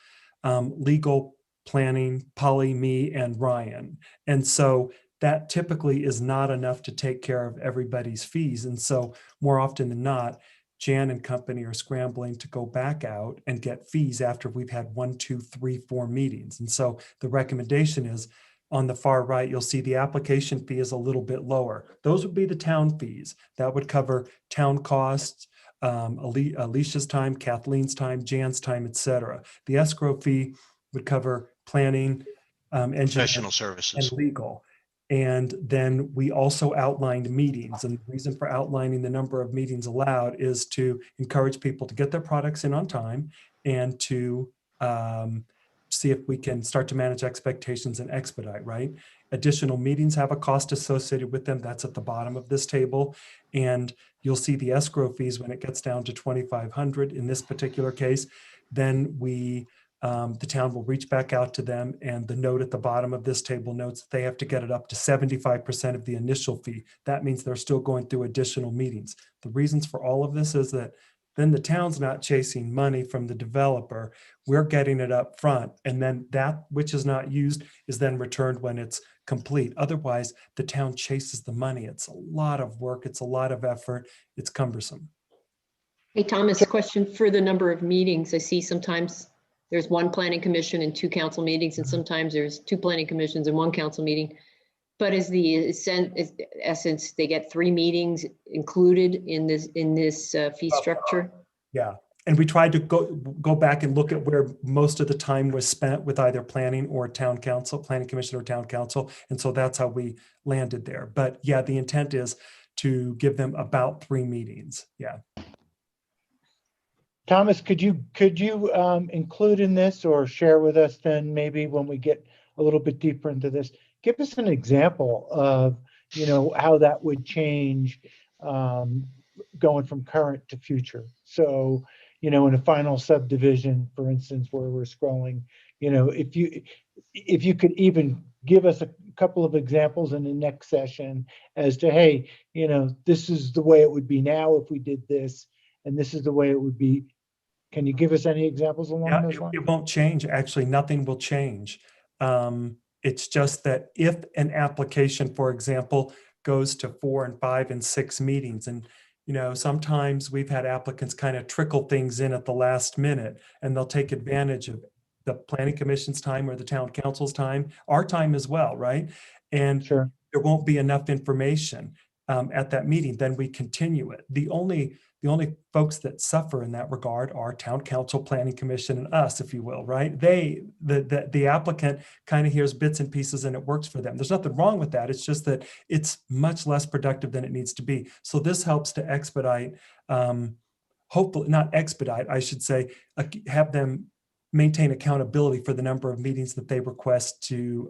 legal, planning, Polly, me, and Ryan. And so that typically is not enough to take care of everybody's fees. And so more often than not, Jan and company are scrambling to go back out and get fees after we've had 1, 2, 3, 4 meetings. And so the recommendation is, on the far right, you'll see the application fee is a little bit lower. Those would be the town fees. That would cover town costs, Alicia's time, Kathleen's time, Jan's time, et cetera. The escrow fee would cover planning, engineering, Professional services. and legal. And then we also outlined meetings. And the reason for outlining the number of meetings allowed is to encourage people to get their products in on time and to see if we can start to manage expectations and expedite, right? Additional meetings have a cost associated with them. That's at the bottom of this table. And you'll see the escrow fees when it gets down to 2,500 in this particular case. Then the town will reach back out to them, and the note at the bottom of this table notes that they have to get it up to 75% of the initial fee. That means they're still going through additional meetings. The reasons for all of this is that then the town's not chasing money from the developer. We're getting it up front, and then that which is not used is then returned when it's complete. Otherwise, the town chases the money. It's a lot of work. It's a lot of effort. It's cumbersome. Hey, Thomas, a question for the number of meetings. I see sometimes there's 1 planning commission and 2 council meetings, and sometimes there's 2 planning commissions and 1 council meeting. But is the essence they get 3 meetings included in this fee structure? Yeah, and we tried to go back and look at where most of the time was spent with either planning or town council, planning commission or town council, and so that's how we landed there. But yeah, the intent is to give them about 3 meetings. Yeah. Thomas, could you include in this or share with us then maybe when we get a little bit deeper into this. Give us an example of, how that would change going from current to future. So, in a final subdivision, for instance, where we're scrolling, if you could even give us a couple of examples in the next session as to, hey, this is the way it would be now if we did this, and this is the way it would be. Can you give us any examples along those lines? It won't change. Actually, nothing will change. It's just that if an application, for example, goes to 4 and 5 and 6 meetings, and sometimes we've had applicants kind of trickle things in at the last minute, and they'll take advantage of the planning commission's time or the town council's time, our time as well, right? And Sure. there won't be enough information at that meeting, then we continue it. The only folks that suffer in that regard are town council, planning commission, and us, if you will, right? The applicant kind of hears bits and pieces and it works for them. There's nothing wrong with that. It's just that it's much less productive than it needs to be. So this helps to expedite, hopefully not expedite, I should say, have them maintain accountability for the number of meetings that they request to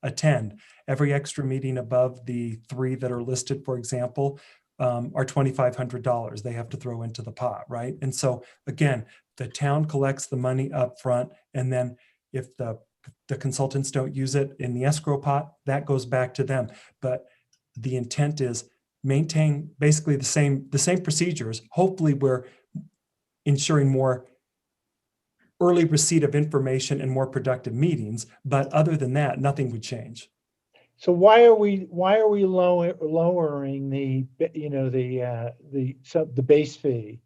attend. Every extra meeting above the 3 that are listed, for example, are $2,500 they have to throw into the pot, right? And so again, the town collects the money up front, and then if the consultants don't use it in the escrow pot, that goes back to them. But the intent is maintain basically the same procedures. Hopefully we're ensuring more early receipt of information and more productive meetings, but other than that, nothing would change. So why are we lowering the base fee?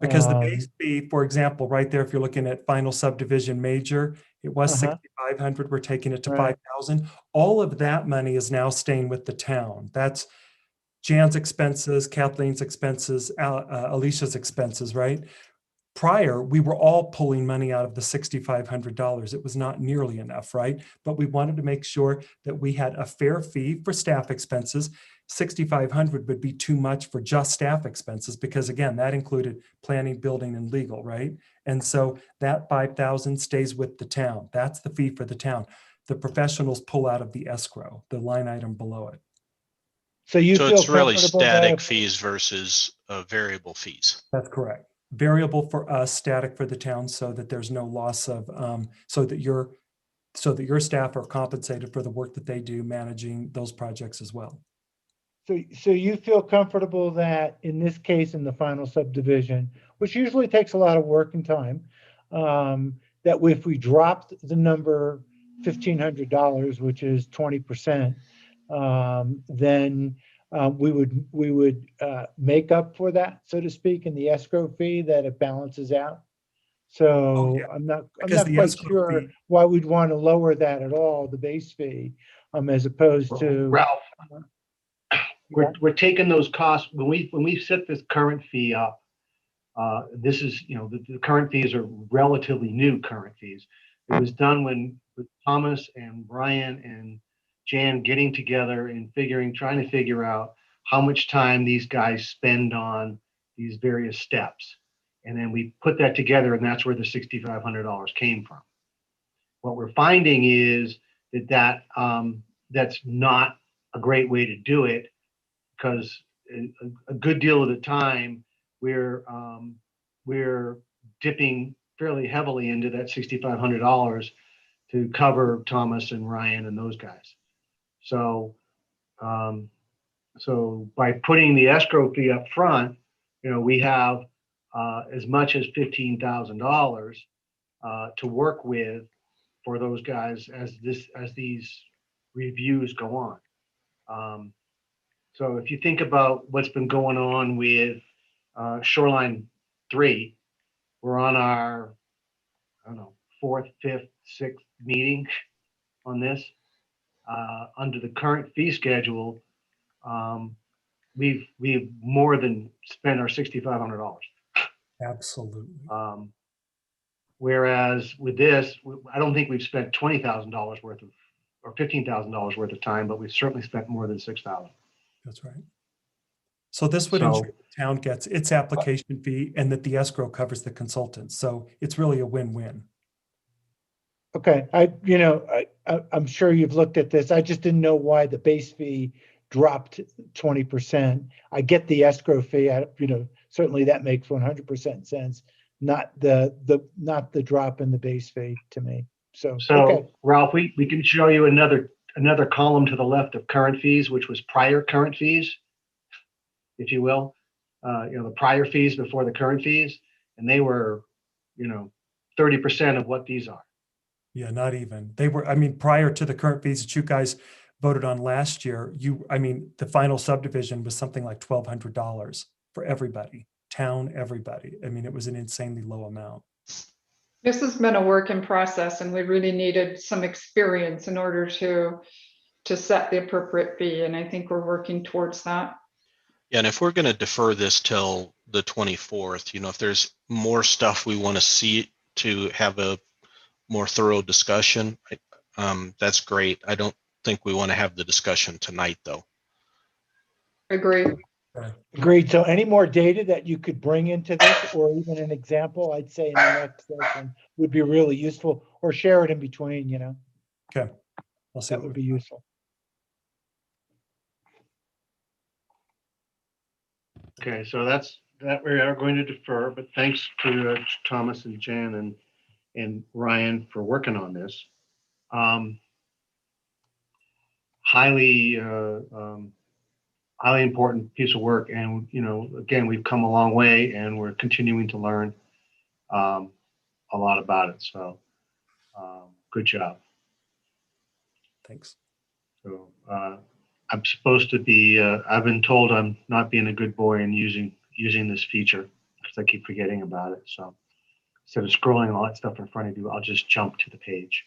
Because the base fee, for example, right there, if you're looking at final subdivision major, it was 6,500. We're taking it to 5,000. All of that money is now staying with the town. That's Jan's expenses, Kathleen's expenses, Alicia's expenses, right? Prior, we were all pulling money out of the $6,500. It was not nearly enough, right? But we wanted to make sure that we had a fair fee for staff expenses. $6,500 would be too much for just staff expenses because, again, that included planning, building, and legal, right? And so that $5,000 stays with the town. That's the fee for the town. The professionals pull out of the escrow, the line item below it. So it's really static fees versus variable fees. That's correct. Variable for us, static for the town, so that there's no loss of, so that your staff are compensated for the work that they do managing those projects as well. So you feel comfortable that in this case, in the final subdivision, which usually takes a lot of work and time, that if we dropped the number $1,500, which is 20%, then we would make up for that, so to speak, in the escrow fee, that it balances out. So I'm not quite sure why we'd want to lower that at all, the base fee, as opposed to Ralph. We're taking those costs when we set this current fee up. This is, the current fees are relatively new current fees. It was done with Thomas and Brian and Jan getting together and trying to figure out how much time these guys spend on these various steps. And then we put that together, and that's where the $6,500 came from. What we're finding is that's not a great way to do it, because a good deal of the time we're dipping fairly heavily into that $6,500 to cover Thomas and Ryan and those guys. So by putting the escrow fee up front, we have as much as $15,000 to work with for those guys as these reviews go on. So if you think about what's been going on with Shoreline 3, we're on our, 4th, 5th, 6th meeting on this. Under the current fee schedule, we've more than spent our $6,500. Absolutely. Whereas with this, I don't think we've spent $20,000 worth of, or $15,000 worth of time, but we've certainly spent more than $6,000. That's right. So this would ensure the town gets its application fee and that the escrow covers the consultants. So it's really a win-win. Okay, I I'm sure you've looked at this. I just didn't know why the base fee dropped 20%. I get the escrow fee, certainly that makes 100% sense, not the drop in the base fee to me. So okay. Ralph, we can show you another column to the left of current fees, which was prior current fees, if you will. The prior fees before the current fees, and they were, 30% of what these are. Yeah, not even. They were, prior to the current fees that you guys voted on last year, the final subdivision was something like $1,200 for everybody, town, everybody. It was an insanely low amount. This has been a work in process, and we really needed some experience in order to set the appropriate fee. And I think we're working towards that. Yeah, and if we're going to defer this till the 24th, if there's more stuff we want to see to have a more thorough discussion, that's great. I don't think we want to have the discussion tonight, though. Agree. Agreed. So any more data that you could bring into this, or even an example, I'd say in the next session would be really useful, or share it in between, Okay. That would be useful. Okay, so that we are going to defer, but thanks to Thomas and Jan and Ryan for working on this. Highly important piece of work, and again, we've come a long way, and we're continuing to learn a lot about it. So, good job. Thanks. So, I'm supposed to be. I've been told I'm not being a good boy and using this feature because I keep forgetting about it. So, instead of scrolling all that stuff in front of you, I'll just jump to the page.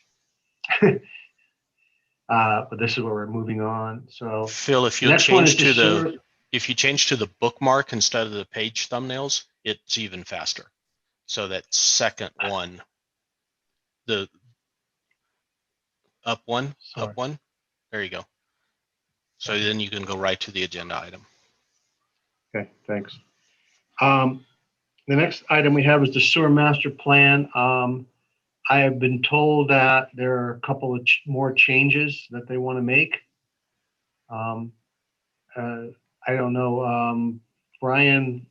But this is where we're moving on. So Phil, if you change to the bookmark instead of the page thumbnails, it's even faster. So that second one, the up one, there you go. So then you can go right to the agenda item. Okay, thanks. The next item we have is the sewer master plan. I have been told that there are a couple of more changes that they want to make. I don't know, Brian,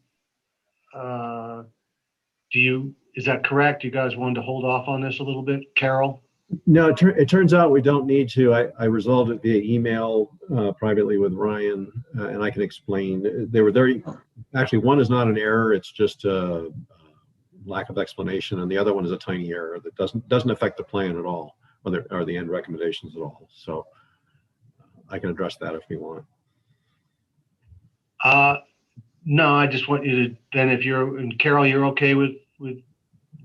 is that correct? You guys wanted to hold off on this a little bit? Carol? No, it turns out we don't need to. I resolved it via email privately with Ryan, and I can explain. Actually, one is not an error. It's just a lack of explanation, and the other one is a tiny error that doesn't affect the plan at all, or the end recommendations at all. So I can address that if you want. No, I just want you to, then if and Carol, you're okay with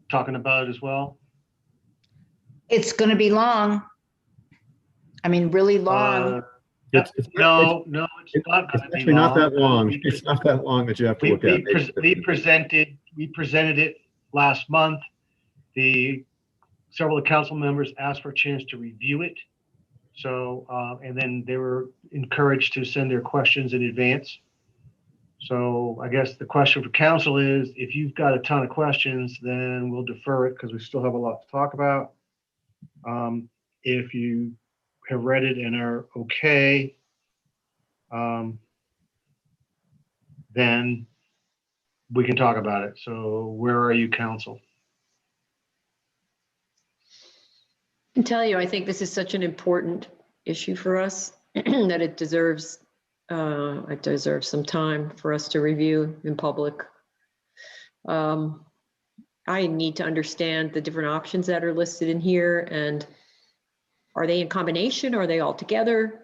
talking about it as well? It's going to be long. Really long. No, it's not going to be actually long. Not that long. It's not that long that you have to look at. We presented it last month. Several of the council members asked for a chance to review it. So, and then they were encouraged to send their questions in advance. So I guess the question for council is, if you've got a ton of questions, then we'll defer it because we still have a lot to talk about. If you have read it and are okay, then we can talk about it. So where are you, council? I can tell you, I think this is such an important issue for us that it deserves some time for us to review in public. I need to understand the different options that are listed in here, and are they in combination? Or are they all together?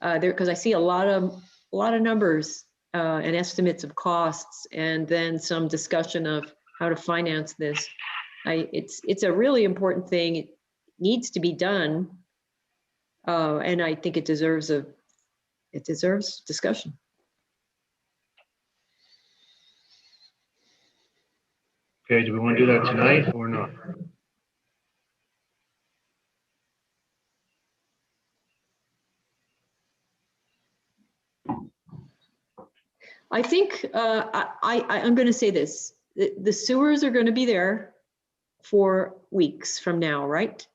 Because I see a lot of numbers and estimates of costs, and then some discussion of how to finance this. It's a really important thing. It needs to be done, and I think it deserves discussion. Okay, do we want to do that tonight or not? I think I'm going to say this. The sewers are going to be there for weeks from now, right?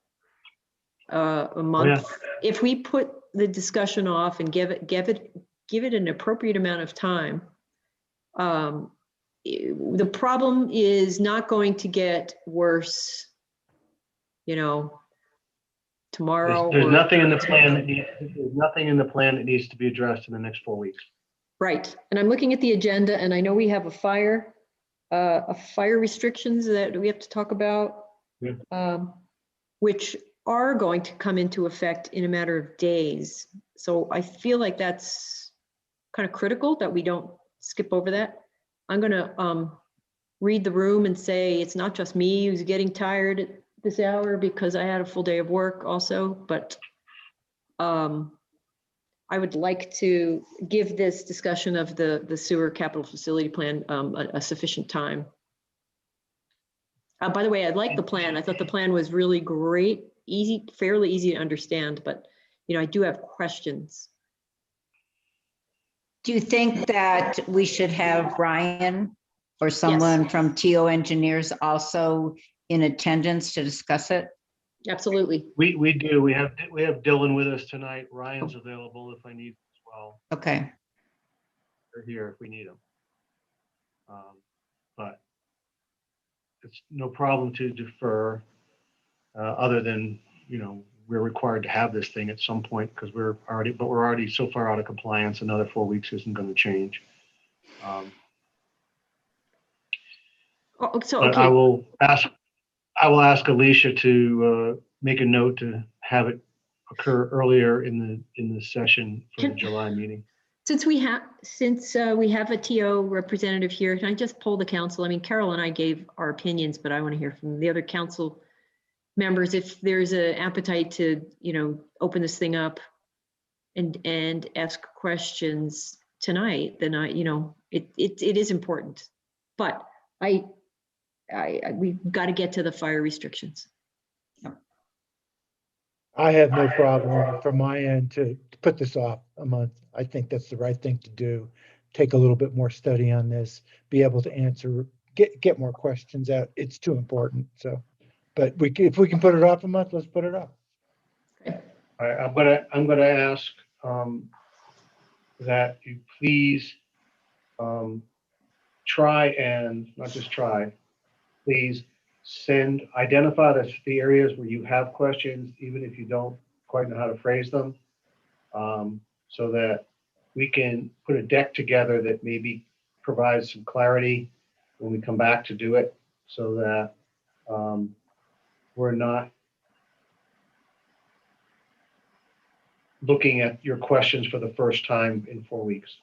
a month. If we put the discussion off and give it an appropriate amount of time, the problem is not going to get worse, tomorrow. There's or- nothing in the plan there's nothing in the plan that needs to be addressed in the next 4 weeks. Right, and I'm looking at the agenda, and I know we have a fire restrictions that we have to talk about, which are going to come into effect in a matter of days. So I feel like that's kind of critical that we don't skip over that. I'm gonna read the room and say it's not just me who's getting tired at this hour because I had a full day of work also, but I would like to give this discussion of the sewer capital facility plan a sufficient time. By the way, I like the plan. I thought the plan was really great, fairly easy to understand, but I do have questions. Do you think that we should have Ryan or someone from TO Engineers also in attendance to discuss it? Absolutely. We do. We have Dylan with us tonight. Ryan's available if I need as well. Okay. They're here if we need them. But it's no problem to defer, other than, we're required to have this thing at some point because we're already so far out of compliance. Another 4 weeks isn't going to change. But I will ask Alicia to make a note to have it occur earlier in the session for the July meeting. Since we have a TO representative here, can I just poll the council? I mean, Carol and I gave our opinions, but I want to hear from the other council members if there's an appetite to, open this thing up and ask questions tonight. Then it is important, but we've got to get to the fire restrictions. I have no problem from my end to put this off a month. I think that's the right thing to do. Take a little bit more study on this, be able to answer, get more questions out. It's too important. So, but if we can put it off a month, let's put it off. Okay. I'm gonna ask that you please try and not just try, please identify the areas where you have questions, even if you don't quite know how to phrase them, so that we can put a deck together that maybe provides some clarity when we come back to do it, so that we're not looking at your questions for the first time in 4 weeks.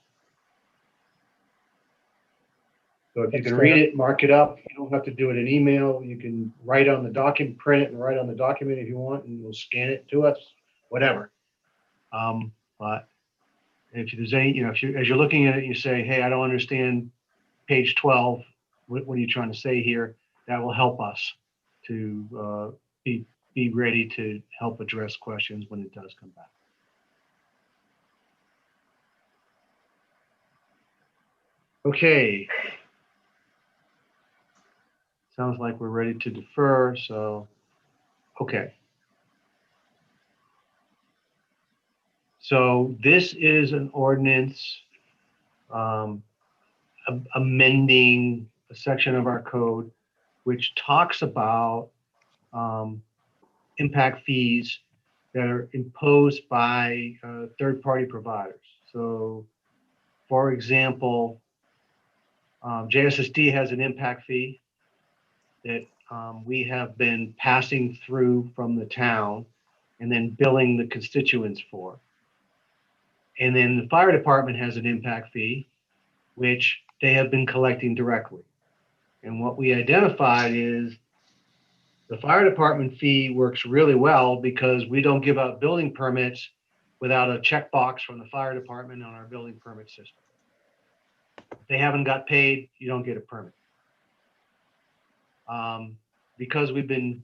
So if you can read it, mark it up. You don't have to do it in email. You can write on the document, print it and write on the document if you want, and we'll scan it to us, whatever. But if there's any, as you're looking at it, you say, hey, I don't understand page 12. What are you trying to say here? That will help us to be ready to help address questions when it does come back. Okay. Sounds like we're ready to defer, so, okay. So this is an ordinance amending a section of our code which talks about impact fees that are imposed by third-party providers. So, for example, JSSD has an impact fee that we have been passing through from the town and then billing the constituents for. And then the fire department has an impact fee, which they have been collecting directly. And what we identified is the fire department fee works really well because we don't give out building permits without a checkbox from the fire department on our building permit system. If they haven't got paid, you don't get a permit. Because we've been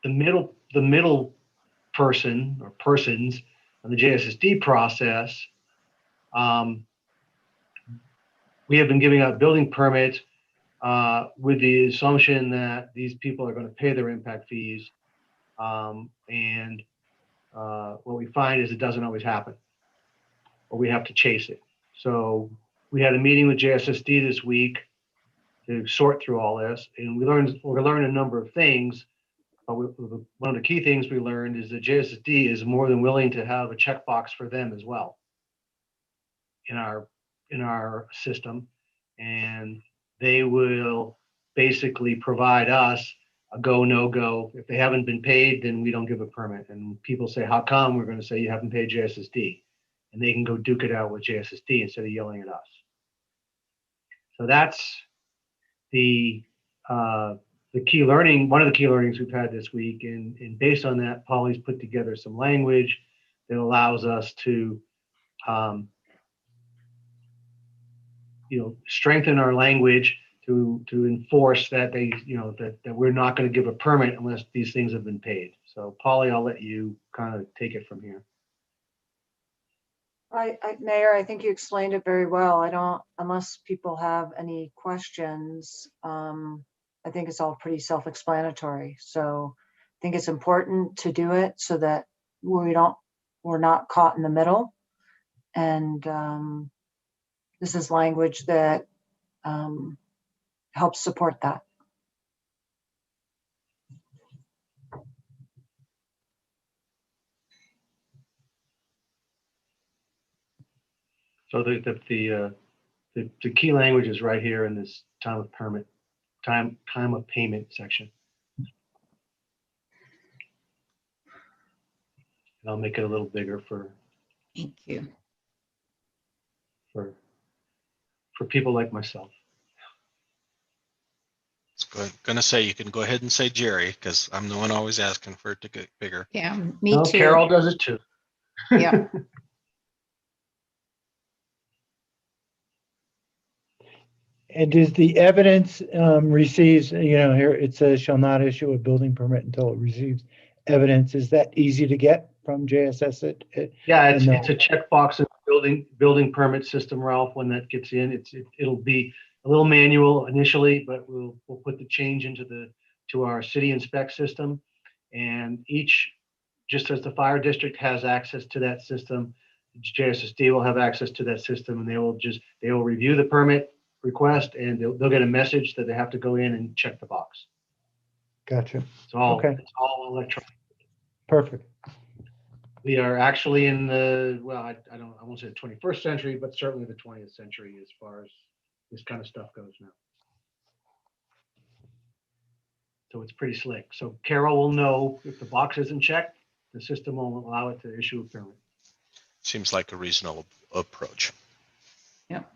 the middle person or persons on the JSSD process, we have been giving out building permits with the assumption that these people are going to pay their impact fees, and what we find is it doesn't always happen, or we have to chase it. So we had a meeting with JSSD this week to sort through all this, and we learned a number of things. But one of the key things we learned is that JSSD is more than willing to have a checkbox for them as well in our system, and they will basically provide us a go, no go. If they haven't been paid, then we don't give a permit. And people say, how come? We're going to say you haven't paid JSSD, and they can go duke it out with JSSD instead of yelling at us. So that's the key learning, one of the key learnings we've had this week. And based on that, Polly's put together some language that allows us to strengthen our language to enforce that that we're not going to give a permit unless these things have been paid. So Polly, I'll let you kind of take it from here. Mayor, I think you explained it very well. Unless people have any questions, I think it's all pretty self-explanatory. So I think it's important to do it so that we're not caught in the middle. And this is language that helps support that. So the key language is right here in this time of payment section. And I'll make it a little bigger for Thank you. For people like myself. Gonna say you can go ahead and say Jerry, because I'm the one always asking for it to get bigger. Yeah, me too. Carol does it too. Yeah. And is the evidence receives, here it says shall not issue a building permit until it receives evidence. Is that easy to get from JSS? Yeah, it's a checkbox in the building permit system, Ralph. When that gets in, it'll be a little manual initially, but we'll put the change to our city inspect system, and just as the fire district has access to that system, JSSD will have access to that system, and they will review the permit request, and they'll get a message that they have to go in and check the box. Gotcha. It's all Okay. It's all electronic. Perfect. We are actually in I won't say the 21st century, but certainly the 20th century as far as this kind of stuff goes now. So it's pretty slick. So Carol will know if the box isn't checked, the system will allow it to issue a permit. Seems like a reasonable approach. Yep.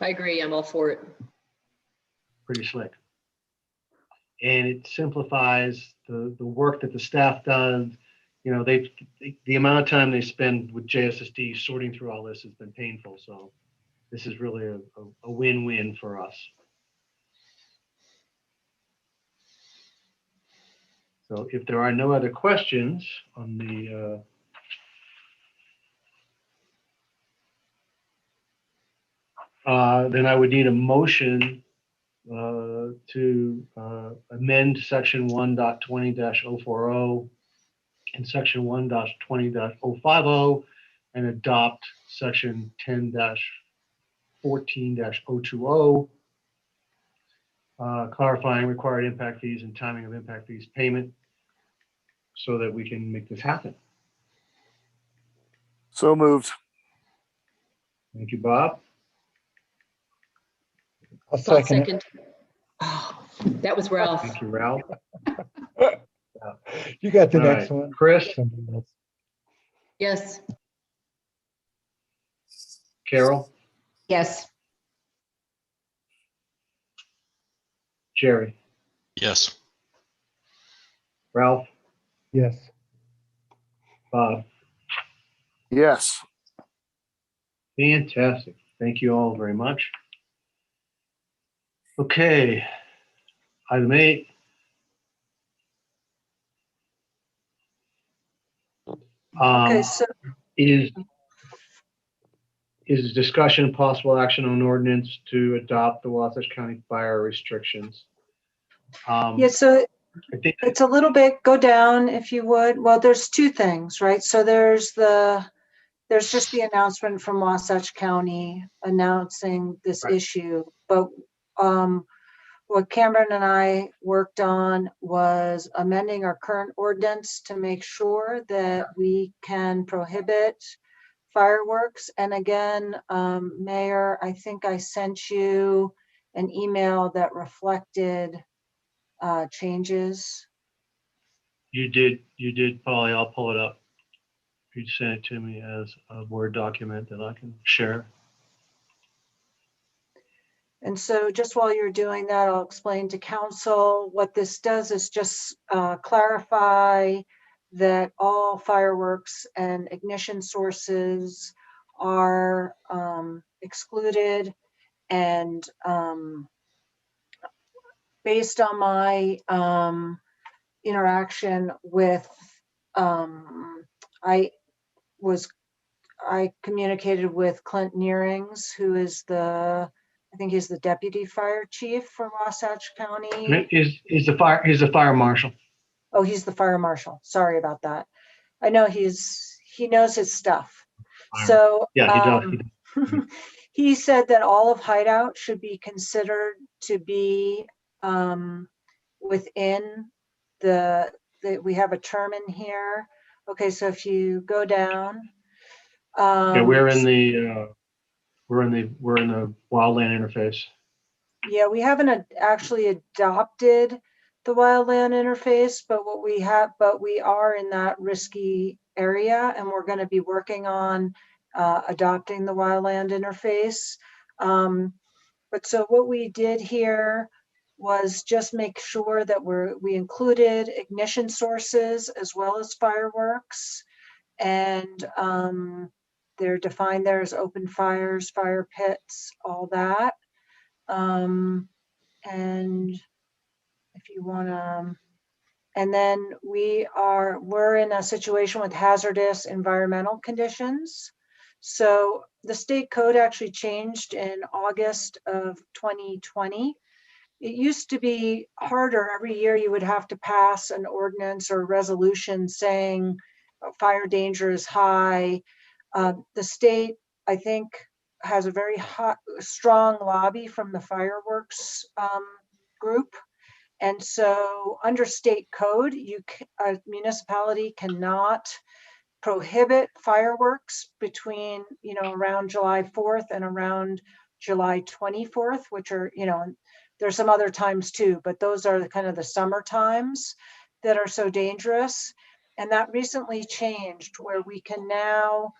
I agree. I'm all for it. Pretty slick. And it simplifies the work that the staff does. The amount of time they spend with JSSD sorting through all this has been painful. So this is really a win-win for us. So if there are no other questions on the then I would need a motion to amend section 1.20-040 and section 1.20-050 and adopt section 10-14-020, clarifying required impact fees and timing of impact fees payment so that we can make this happen. So moved. Thank you, Bob. I'll second it. Oh, that was Ralph. Thank you, Ralph. You got the All next right. one. Chris, Somebody else. Yes. Carol, Yes. Jerry, Yes. Ralph, Yes. Bob. Yes. Fantastic. Thank you all very much. Okay. Item 8. Okay, so Is discussion and possible action on ordinance to adopt the Wasatch County fire restrictions. yeah, so I think It's a little bit, go down if you would. Well, there's two things, right? So there's just the announcement from Wasatch County announcing this Right. issue. But what Cameron and I worked on was amending our current ordinance to make sure that we can prohibit fireworks. And again, Mayor, I think I sent you an email that reflected changes. you did, Polly. I'll pull it up. You sent it to me as a Word document that I can share. And so just while you're doing that, I'll explain to council what this does is just clarify that all fireworks and ignition sources are excluded. And based on my interaction with, I communicated with Clint Nearings, who is I think he's the deputy fire chief for Wasatch County. He's the fire marshal. Oh, he's the fire marshal. Sorry about that. I know he knows his stuff. So Yeah, he does. he said that all of Hideout should be considered to be within we have a term in here. Okay, so if you go down. Yeah, we're in the wildland interface. Yeah, we haven't actually adopted the wildland interface, but we are in that risky area, and we're going to be working on adopting the wildland interface. But so what we did here was just make sure that we included ignition sources as well as fireworks, and they're defined there as open fires, fire pits, all that. And if you want to, and then we're in a situation with hazardous environmental conditions. So the state code actually changed in August of 2020. It used to be harder. Every year you would have to pass an ordinance or resolution saying fire danger is high. The state, I think, has a very strong lobby from the fireworks group. And so under state code, a municipality cannot prohibit fireworks between, around July 4th and around July 24th, which are, there's some other times too, but those are kind of the summer times that are so dangerous. And that recently changed where we can now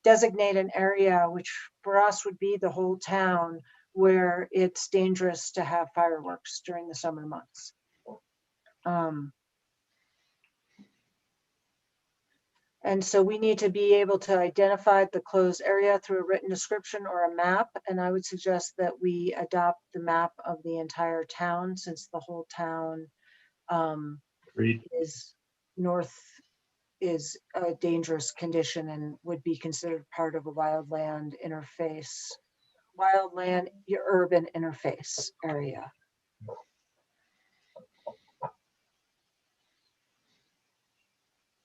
designate an area, which for us would be the whole town, where it's dangerous to have fireworks during the summer months. And so we need to be able to identify the closed area through a written description or a map. And I would suggest that we adopt the map of the entire town, since the whole town is a dangerous condition and would be considered part of a wildland urban interface area.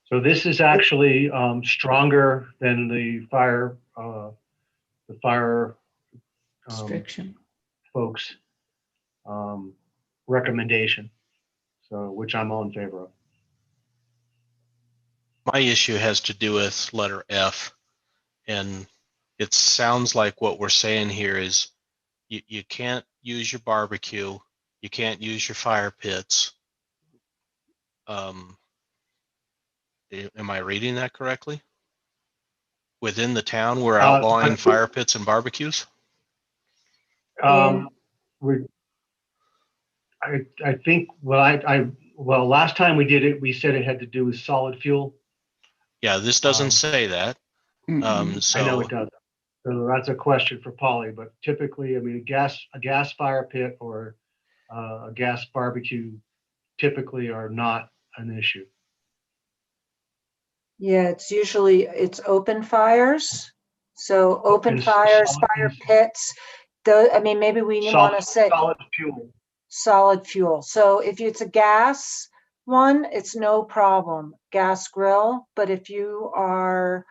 So this is actually stronger than the fire restriction folks recommendation. So which I'm all in favor of. My issue has to do with letter F, and it sounds like what we're saying here is you can't use your barbecue, you can't use your fire pits. Am I reading that correctly? Within the town, we're outlawing fire pits and barbecues? I think last time we did it, we said it had to do with solid fuel. Yeah, this doesn't say that. So, I know it doesn't. So that's a question for Polly, but typically, I mean, a gas fire pit or a gas barbecue typically are not an issue. Yeah, it's open fires. So open fires, fire pits. Maybe we want to say solid fuel. solid fuel. So if it's a gas one, it's no problem, gas grill. But if you are,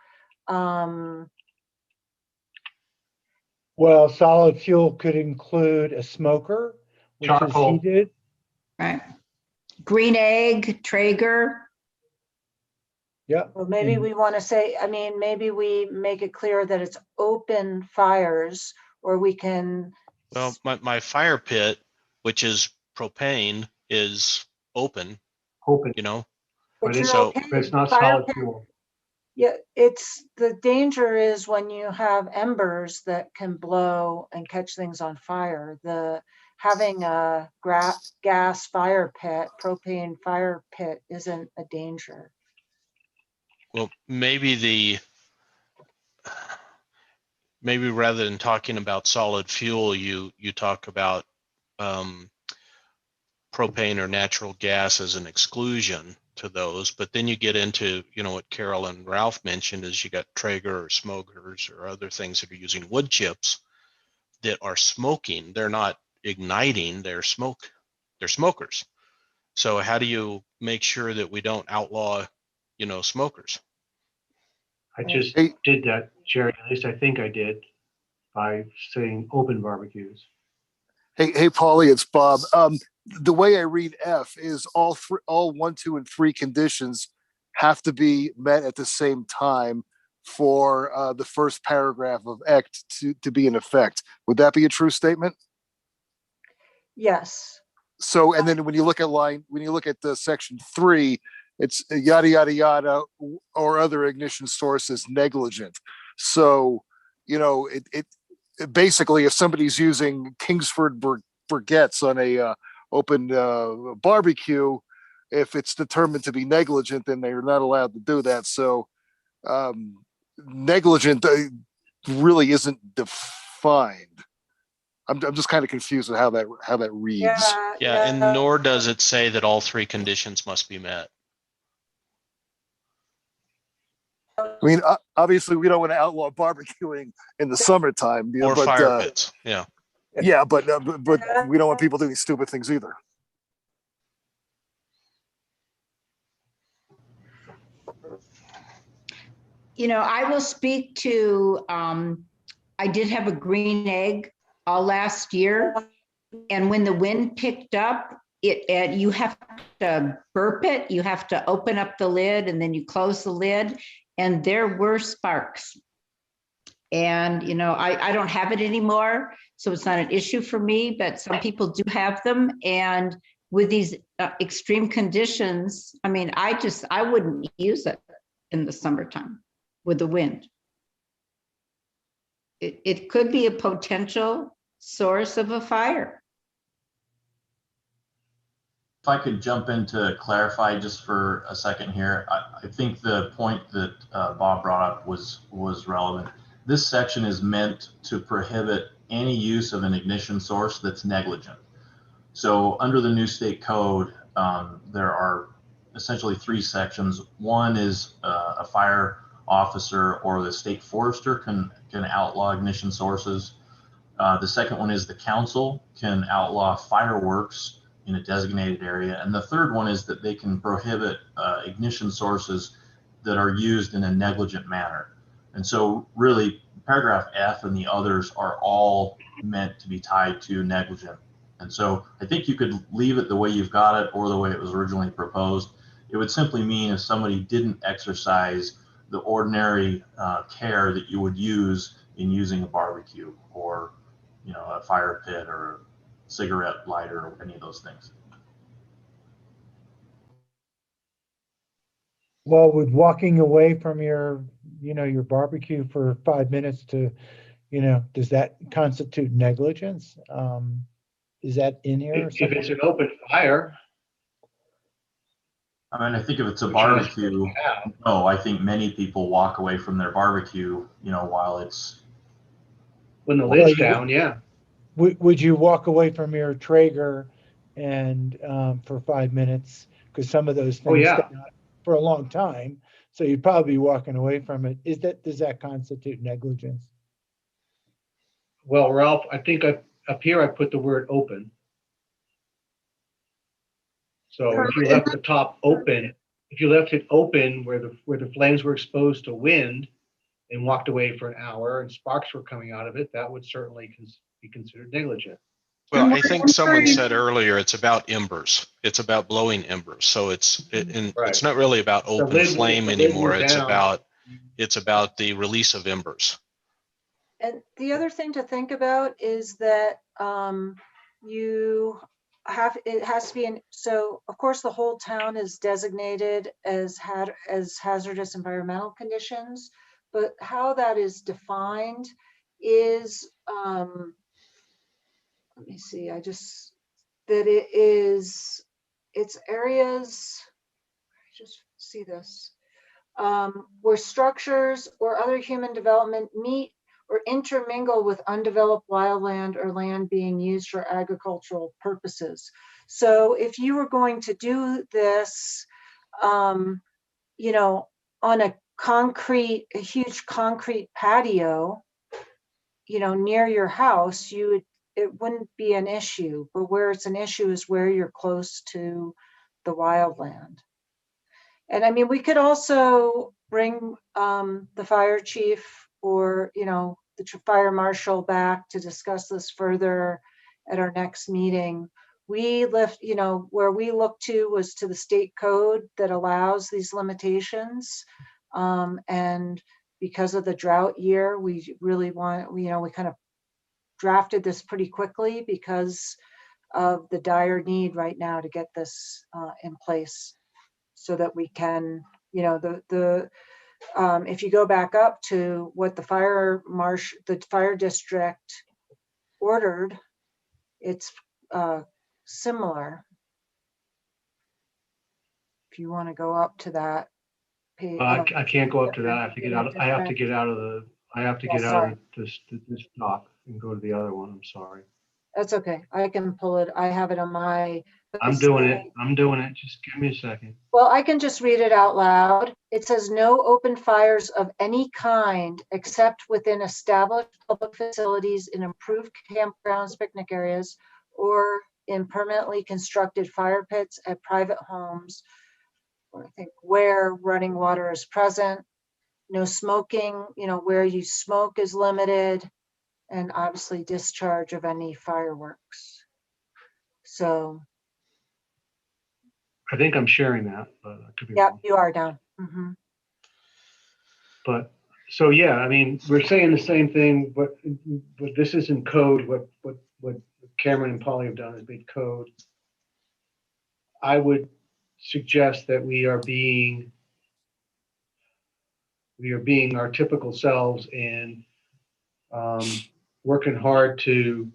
Well, solid fuel could include a smoker, which is Charcoal. heated. Right. Green egg, Traeger. Yeah. well, maybe we want to say, I mean, maybe we make it clear that it's open fires, or we can, Well, my fire pit, which is propane, is open, Open, you know? but but you're it's, So- okay. but it's not Fire solid pit- fuel. Yeah, it's, the danger is when you have embers that can blow and catch things on fire. Having a gas fire pit, propane fire pit isn't a danger. Well, maybe rather than talking about solid fuel, you talk about propane or natural gas as an exclusion to those, but then you get into, what Carol and Ralph mentioned is you got Traeger or smokers or other things that are using wood chips that are smoking. They're not igniting, they're smokers. So how do you make sure that we don't outlaw, smokers? I just Hey. did that, Jerry, at least I think I did, by saying open barbecues. Hey, Paulie, it's Bob. The way I read F is all 1, 2, and 3 conditions have to be met at the same time for the first paragraph of Act to be in effect. Would that be a true statement? Yes. So, and then when you look at the section 3, it's yada, yada, yada, or other ignition source is negligent. So, it basically, if somebody's using Kingsford briquettes on a open barbecue, if it's determined to be negligent, then they're not allowed to do that. So negligent really isn't defined. I'm just kind of confused with how that reads. Yeah, and nor does it say that all 3 conditions must be met. I mean, obviously, we don't want to outlaw barbecuing in the summertime, Or but fire pits, yeah. yeah, but we don't want people doing stupid things either. I will speak to, I did have a green egg all last year. And when the wind picked up, you have to burp it. You have to open up the lid and then you close the lid. And there were sparks. And, I don't have it anymore. So it's not an issue for me, but some people do have them. And with these extreme conditions, I mean, I wouldn't use it in the summertime with the wind. It could be a potential source of a fire. If I could jump in to clarify just for a second here, I think the point that Bob brought up was relevant. This section is meant to prohibit any use of an ignition source that's negligent. So under the new state code, there are essentially 3 sections. One is a fire officer or the state forester can outlaw ignition sources. The second one is the council can outlaw fireworks in a designated area. And the third one is that they can prohibit ignition sources that are used in a negligent manner. And so really paragraph F and the others are all meant to be tied to negligent. And so I think you could leave it the way you've got it or the way it was originally proposed. It would simply mean if somebody didn't exercise the ordinary care that you would use in using a barbecue or, a fire pit or a cigarette lighter or any of those things. Well, with walking away from your barbecue for 5 minutes to, does that constitute negligence? Is that in here? If it's an open fire. I mean, I think if it's a barbecue, no, I think many people walk away from their barbecue, while it's. When the lid's down, yeah. Would you walk away from your Traeger and for 5 minutes? Because some of those things stay on for a long time. So you'd probably be walking away from it. Does that constitute negligence? Well, Ralph, I think up here I put the word open. So if you left the top open, if you left it open where the flames were exposed to wind and walked away for an hour and sparks were coming out of it, that would certainly be considered negligent. Well, I think someone said earlier, it's about embers. It's about blowing embers. So it's Right. not really about The open lid- flame the lid anymore. was It's down. about the release of embers. And the other thing to think about is that it has to be so of course the whole town is designated as hazardous environmental conditions, but how that is defined is, let me see, it's areas, just see this, where structures or other human development meet or intermingle with undeveloped wildland or land being used for agricultural purposes. So if you were going to do this, on a huge concrete patio, near your house, it wouldn't be an issue. But where it's an issue is where you're close to the wildland. And I mean, we could also bring the fire chief or, the fire marshal back to discuss this further at our next meeting. Where we look to was to the state code that allows these limitations. And because of the drought year, we really we kind of drafted this pretty quickly because of the dire need right now to get this in place, so that we can, if you go back up to what the fire district ordered, it's similar. If you want to go up to that page. I can't go up to that. I have to get out. I have to get out of this doc and go to the other one. I'm sorry. That's okay. I can pull it. I have it on my. I'm doing it. Just give me a second. Well, I can just read it out loud. It says no open fires of any kind except within established public facilities, in improved campgrounds, picnic areas, or in permanently constructed fire pits at private homes, or I think where running water is present. No smoking, where you smoke is limited, and obviously discharge of any fireworks. So. I think I'm sharing that, but I could be Yeah, wrong. you are down. Mm-hmm. But so yeah, I mean, we're saying the same thing, but this is in code. What Cameron and Polly have done is made code. I would suggest that we are being our typical selves and working hard to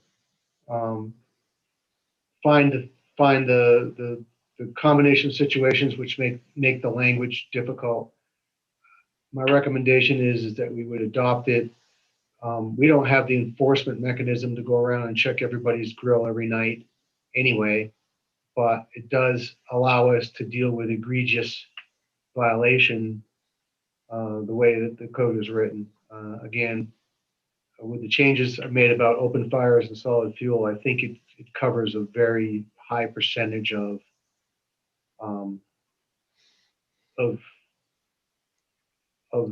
find the combination of situations which make the language difficult. My recommendation is that we would adopt it. We don't have the enforcement mechanism to go around and check everybody's grill every night anyway, but it does allow us to deal with egregious violation the way that the code is written. Again, with the changes made about open fires and solid fuel, I think it covers a very high percentage of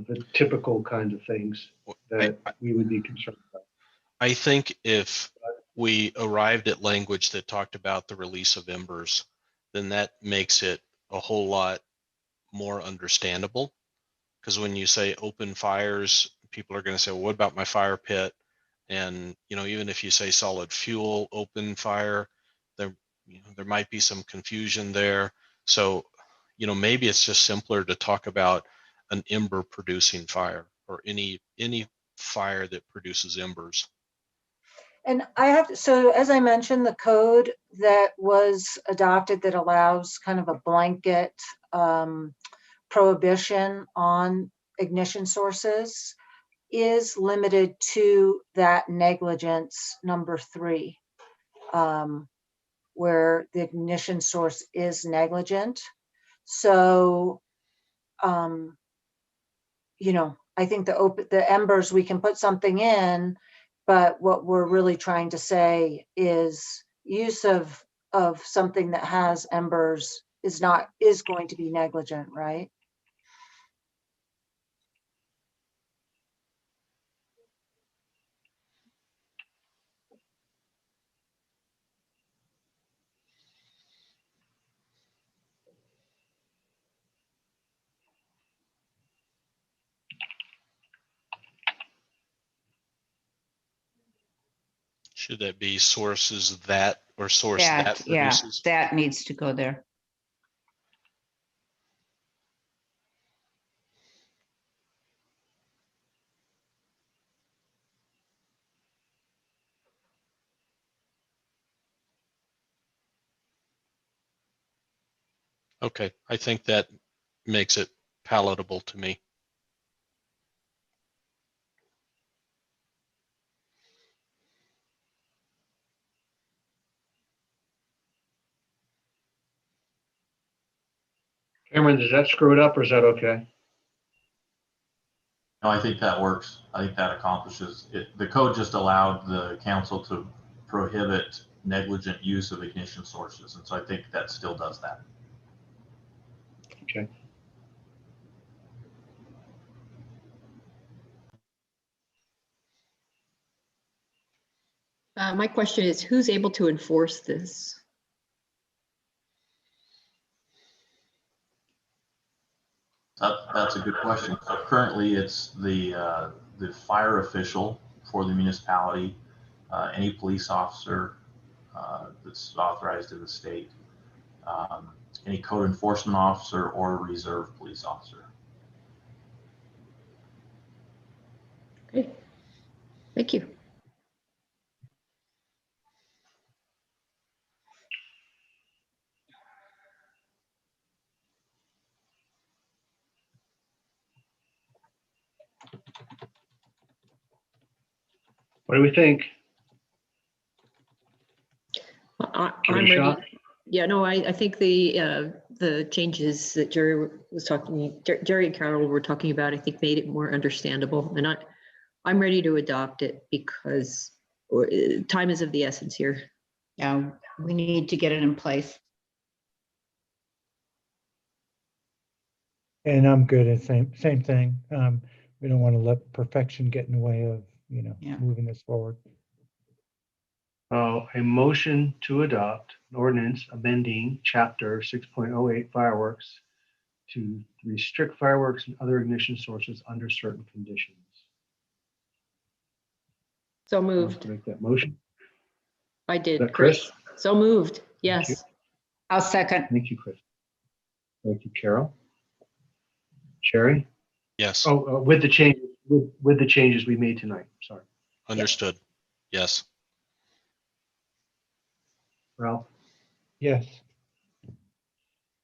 the typical kinds of things that we would be concerned about. I think if we arrived at language that talked about the release of embers, then that makes it a whole lot more understandable. Because when you say open fires, people are going to say, well, what about my fire pit? And, even if you say solid fuel, open fire, there might be some confusion there. So, maybe it's just simpler to talk about an ember producing fire, or any fire that produces embers. And so as I mentioned, the code that was adopted that allows kind of a blanket prohibition on ignition sources is limited to that negligence number 3, where the ignition source is negligent. So, I think the embers, we can put something in, but what we're really trying to say is use of of something that has embers is going to be negligent, right? Should that be sources that or source that That, yeah, produces? that needs to go there. Okay, I think that makes it palatable to me. Cameron, does that screw it up or is that okay? No, I think that works. I think that accomplishes it. The code just allowed the council to prohibit negligent use of ignition sources. And so I think that still does that. Okay. My question is, who's able to enforce this? That's a good question. So currently, it's the fire official for the municipality, any police officer that's authorized in the state, any code enforcement officer or reserve police officer. Okay, thank you. What do we think? I'm Give it a ready. shot? Yeah, no, I think the changes that Jerry was talking, Jerry and Carol were talking about, I think made it more understandable. And I'm ready to adopt it because time is of the essence here. Yeah, we need to get it in place. And I'm good at same thing. We don't want to let perfection get in the way of, moving this forward. A motion to adopt an ordinance amending chapter 6.08 fireworks to restrict fireworks and other ignition sources under certain conditions. So Who wants moved. to make that motion? I did. Is that Chris? So moved. Thank Yes. you. I'll second. Thank you, Chris. Thank you, Carol. Sherry? Yes, Oh, with the changes, with the changes we made tonight. Sorry. understood. Yes, Ralph? Yes.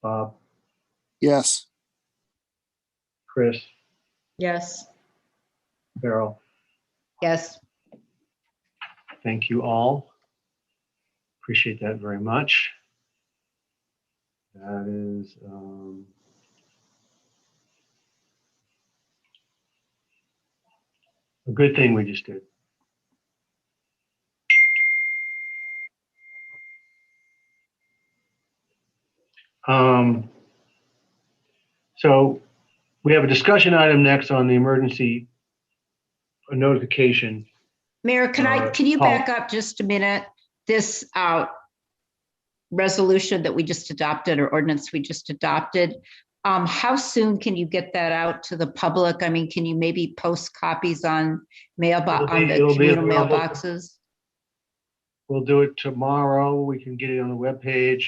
Bob? Yes. Chris? Yes. Carol? Yes. Thank you all. Appreciate that very much. That is a good thing we just did. So we have a discussion item next on the emergency notification. Mayor, can you Paul. back up just a minute? This resolution that we just adopted or ordinance we just adopted, how soon can you get that out to the public? I mean, can you maybe post copies on It'll be communal available. mailboxes? We'll do it tomorrow. We can get it on the webpage.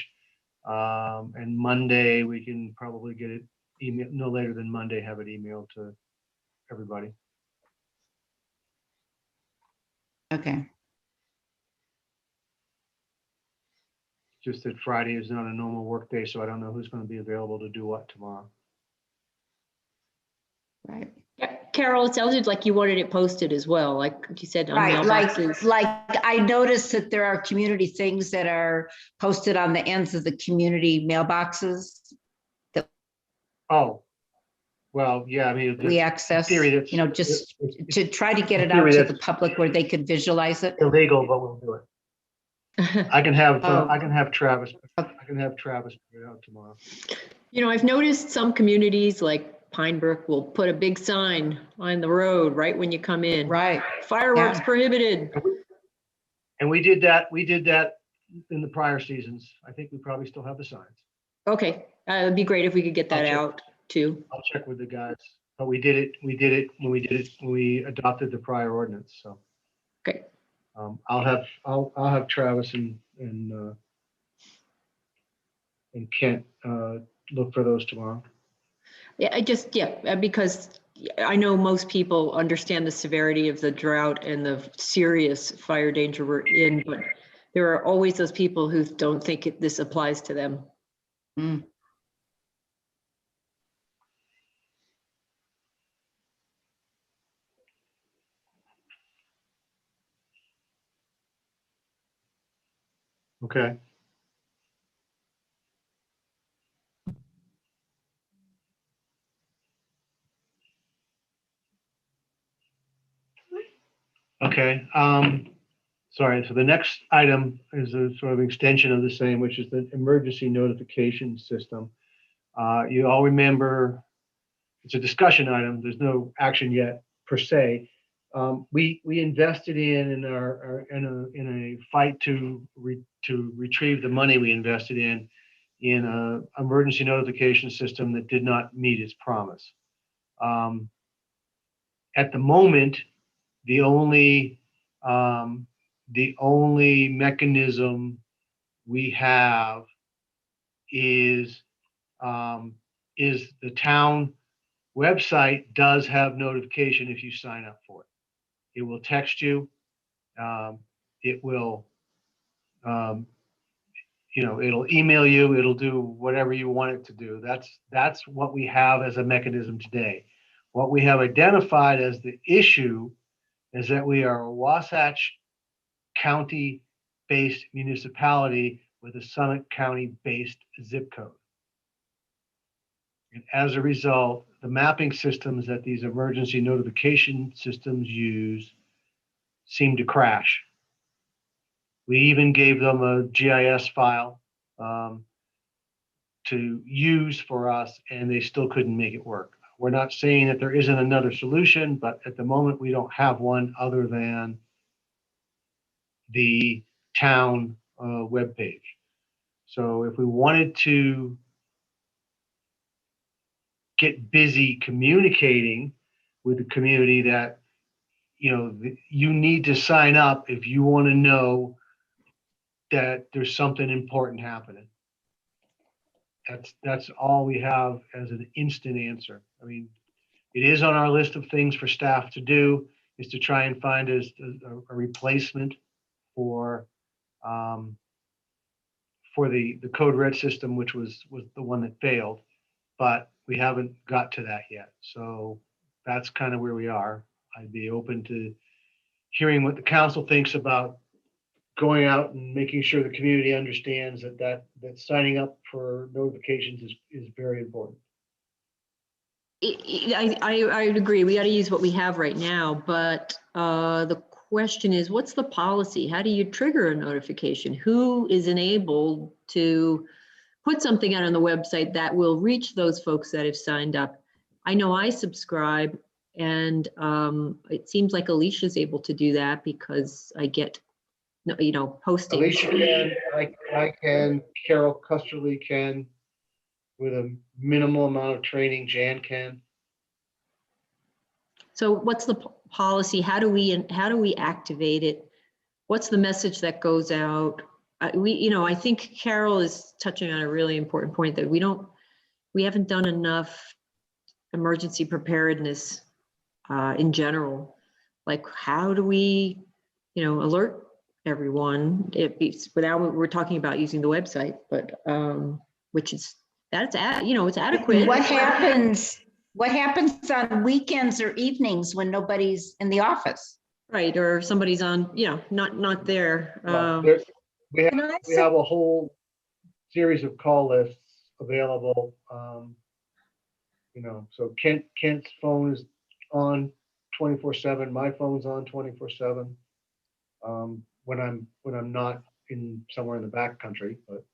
And Monday, we can probably get it email, no later than Monday, have it emailed to everybody. Okay. Just that Friday is not a normal work day, so I don't know who's going to be available to do what tomorrow. Right. Carol, it sounded like you wanted it posted as well, like you said on Right, mailboxes. like I noticed that there are community things that are posted on the ends of the community mailboxes Oh, well, yeah, I mean, we access, theory, that's- just it's to try to get in it out theory, to the that's public where they could visualize it. illegal, but we'll do it. I can have Oh. Travis put it out tomorrow. You know, I've noticed some communities like Pine Brook will put a big sign on the road right when you come in. Right. Fireworks Yeah. prohibited. And we did that in the prior seasons. I think we probably still have the signs. Okay, it'd be great if we could get that I'll check. out too. I'll check with the guys, but we did it when we adopted the prior ordinance, so. Okay. I'll have Travis and Kent, look for those tomorrow. Yeah, because I know most people understand the severity of the drought and the serious fire danger we're in, but there are always those people who don't think this applies to them. Mm. Okay. Okay, sorry, so the next item is a sort of extension of the same, which is the emergency notification system. You all remember, it's a discussion item, there's no action yet per se. We invested in a fight to retrieve the money we invested in an emergency notification system that did not meet its promise. At the moment, the only mechanism we have is the town website does have notification if you sign up for it. It will text you. It will, it'll email you. It'll do whatever you want it to do. That's what we have as a mechanism today. What we have identified as the issue is that we are a Wasatch County-based municipality with a Summit County-based zip code. And as a result, the mapping systems that these emergency notification systems use seem to crash. We even gave them a GIS file to use for us, and they still couldn't make it work. We're not saying that there isn't another solution, but at the moment we don't have one other than the town webpage. So if we wanted to get busy communicating with the community that, you need to sign up if you want to know that there's something important happening. That's all we have as an instant answer. I mean, it is on our list of things for staff to do, is to try and find a replacement for the code red system, which was the one that failed, but we haven't got to that yet. So that's kind of where we are. I'd be open to hearing what the council thinks about going out and making sure the community understands that signing up for notifications is very important. I would agree. We got to use what we have right now, but the question is, what's the policy? How do you trigger a notification? Who is enabled to put something out on the website that will reach those folks that have signed up? I know I subscribe, and it seems like Alicia's able to do that because I get, posting. Alicia can, I can, Carol Custerly can, with a minimal amount of training, Jan can. So what's the policy? How do we activate it? What's the message that goes out? I think Carol is touching on a really important point that we haven't done enough emergency preparedness in general. Like, how do we, alert everyone? We're talking about using the website, but which is it's adequate. What happens on weekends or evenings when nobody's in the office? Right, or somebody's on, not there. We have a whole series of call lists available. So Kent's phone is on 24/7. My phone's on 24/7. When I'm not in somewhere in the back country, but,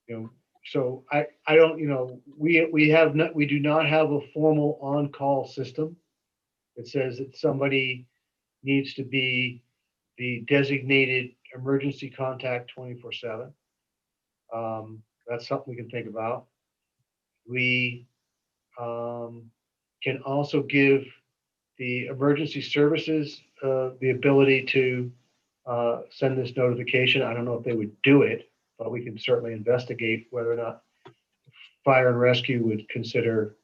you know, so I don't, you know, we do not have a formal on-call system. It says that somebody needs to be the designated emergency contact 24/7. That's something we can think about. We can also give the emergency services the ability to send this notification. I don't know if they would do it, but we can certainly investigate whether or not fire and rescue would consider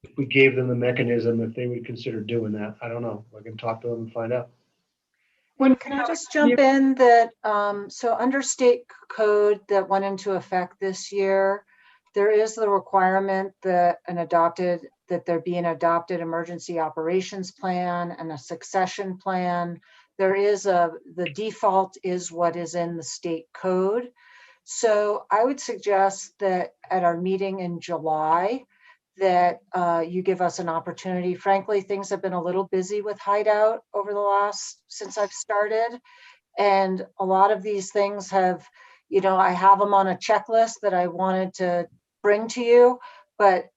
if we gave them the mechanism, if they would consider doing that. I don't know. I can talk to them and find out. Can I just jump in that, so under state code that went into effect this year, there is the requirement that there be an adopted emergency operations plan and a succession plan. The default is what is in the state code. So I would suggest that at our meeting in July, that you give us an opportunity. Frankly, things have been a little busy with Hideout since I've started. And a lot of these things have, you know, I have them on a checklist that I wanted to bring to you, but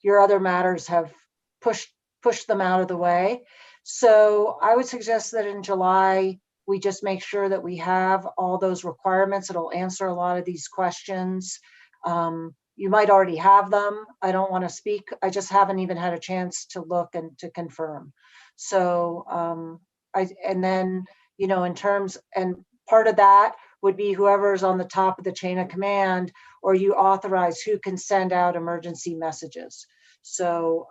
your other matters have pushed them out of the way. So I would suggest that in July, we just make sure that we have all those requirements. It'll answer a lot of these questions. You might already have them. I don't want to speak. I just haven't even had a chance to look and to confirm. So, and then, you know, and part of that would be whoever's on the top of the chain of command, or you authorize who can send out emergency messages. So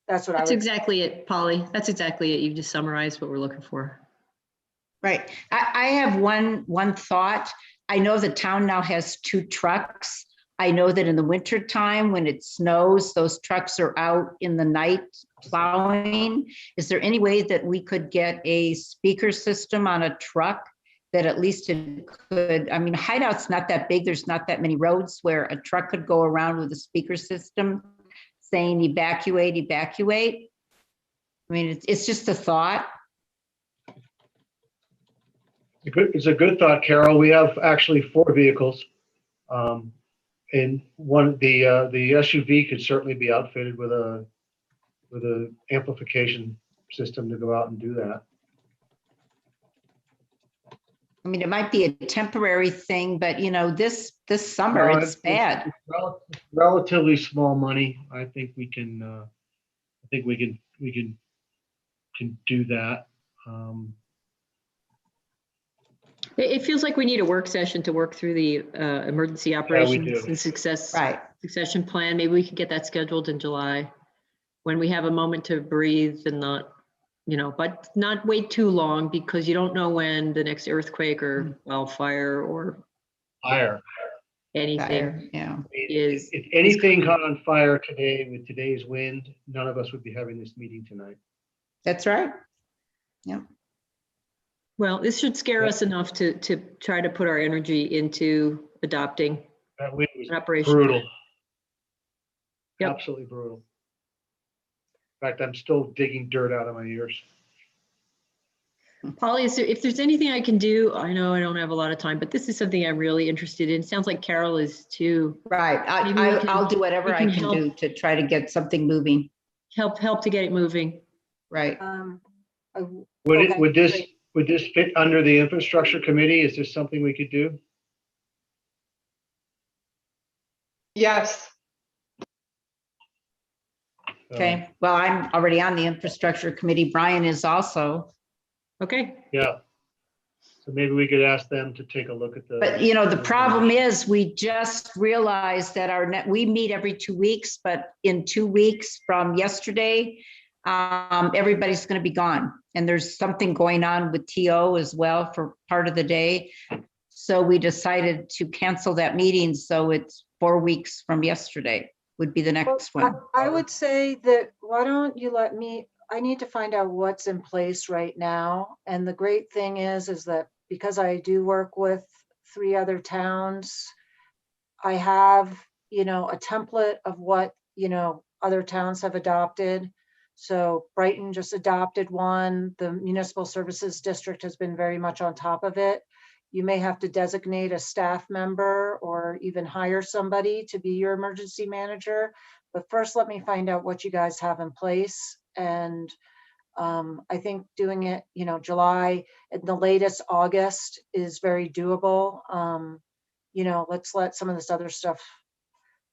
that's what That's exactly it, Polly. That's exactly it. You've just summarized what we're looking for. Right. I have one thought. I know the town now has 2 trucks. I know that in the winter time when it snows, those trucks are out in the night plowing. Is there any way that we could get a speaker system on a truck that at least it could, I mean, Hideout's not that big. There's not that many roads where a truck could go around with a speaker system saying evacuate, evacuate. I mean, it's just a thought. It's a good thought, Carol. We have actually 4 vehicles. And the SUV could certainly be outfitted with a amplification system to go out and do that. I mean, it might be a temporary thing, but you know, this summer it's bad. It's relatively small money. I think we can. I think we can do that. It feels like we need a work session to work through the emergency operations and succession plan. Maybe we could get that scheduled in July when we have a moment to breathe and not, you know, but not wait too long, because you don't know when the next earthquake or wildfire or anything is. If anything caught on fire today with today's wind, none of us would be having this meeting tonight. That's right. Yep. Well, this should scare us enough to try to put our energy into adopting that wind was an operation. Brutal. Yep. Absolutely brutal. In fact, I'm still digging dirt out of my ears. Polly, if there's anything I can do, I know I don't have a lot of time, but this is something I'm really interested in. Sounds like Carol is too. Right. I'll do whatever I can do to try to get something moving. Help to get it moving. Right. Would this fit under the infrastructure committee? Is this something we could do? Yes. Okay. Well, I'm already on the infrastructure committee. Brian is also. Okay. Yeah. So maybe we could ask them to take a look at the. But you know, the problem is we just realized that we meet every 2 weeks, but in 2 weeks from yesterday, everybody's going to be gone. And there's something going on with TO as well for part of the day. So we decided to cancel that meeting. So it's 4 weeks from yesterday would be the next one. I would say that, why don't you I need to find out what's in place right now. And the great thing is that because I do work with 3 other towns, I have, you know, a template of what, you know, other towns have adopted. So Brighton just adopted one. The Municipal Services District has been very much on top of it. You may have to designate a staff member or even hire somebody to be your emergency manager. But first, let me find out what you guys have in place. And I think doing it, July at the latest August is very doable. Let's let some of this other stuff,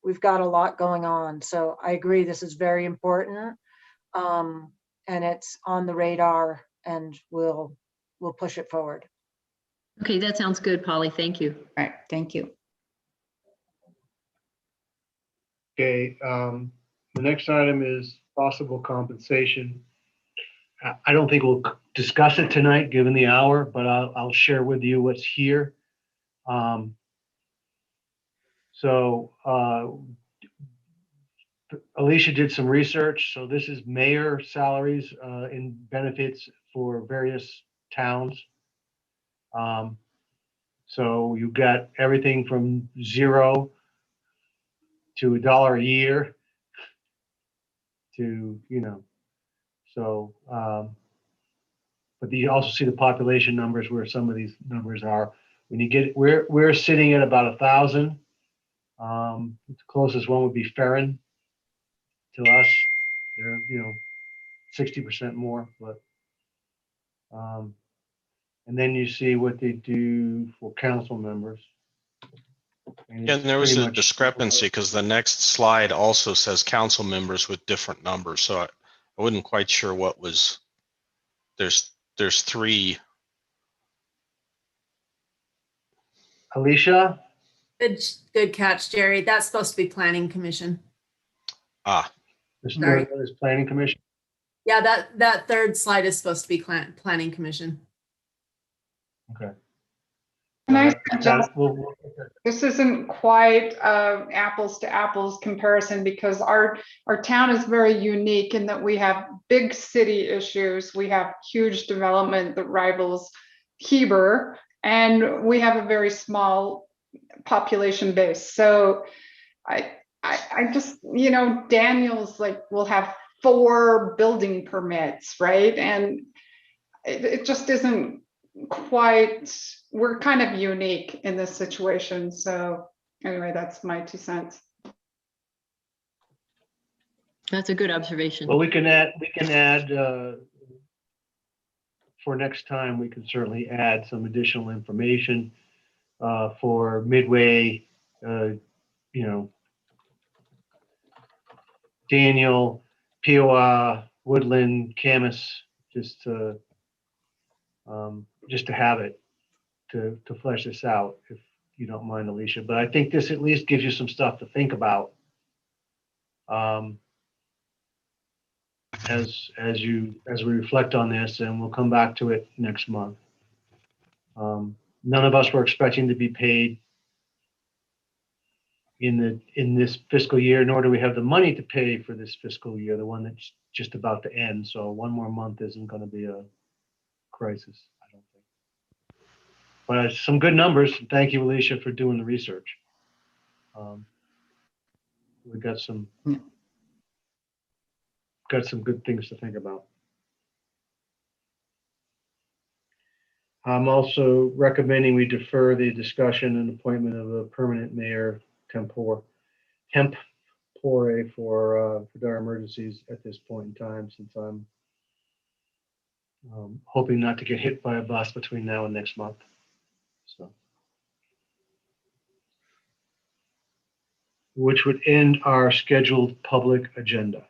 we've got a lot going on. So I agree, this is very important. And it's on the radar, and we'll push it forward. Okay, that sounds good, Polly. Thank you. All right, thank you. Okay, the next item is possible compensation. I don't think we'll discuss it tonight, given the hour, but I'll share with you what's here. Alicia did some research. So this is mayor salaries and benefits for various towns. So you got everything from $0 to $1 a year to, but you also see the population numbers where some of these numbers are. When you get, we're sitting at about 1,000. The closest one would be Ferrin to us. They're, 60% more, but, and then you see what they do for council members. And there was a discrepancy because the next slide also says council members with different numbers. So I wasn't quite sure what was, there's 3. Alicia? Good catch, Jerry. That's supposed to be planning commission. There's planning commission. Yeah, that third slide is supposed to be planning commission. Okay. Can I suggest, this isn't quite apples to apples comparison, because our town is very unique in that we have big city issues. We have huge development that rivals Heber, and we have a very small population base. So I just, Daniel's like, we'll have 4 building permits, right? And it just isn't quite, we're kind of unique in this situation. So anyway, that's my 2 cents. That's a good observation. Well, we can add for next time, we can certainly add some additional information for Midway, Daniel, Piowa, Woodland, Camas, just to have it to flesh this out, if you don't mind, Alicia. But I think this at least gives you some stuff to think about as we reflect on this, and we'll come back to it next month. None of us were expecting to be paid in this fiscal year, nor do we have the money to pay for this fiscal year, the one that's just about to end. So one more month isn't going to be a crisis, I don't think. But some good numbers. Thank you, Alicia, for doing the research. We got some good things to think about. I'm also recommending we defer the discussion and appointment of a permanent mayor tempore for our emergencies at this point in time, since I'm hoping not to get hit by a bus between now and next month. So, which would end our scheduled public agenda.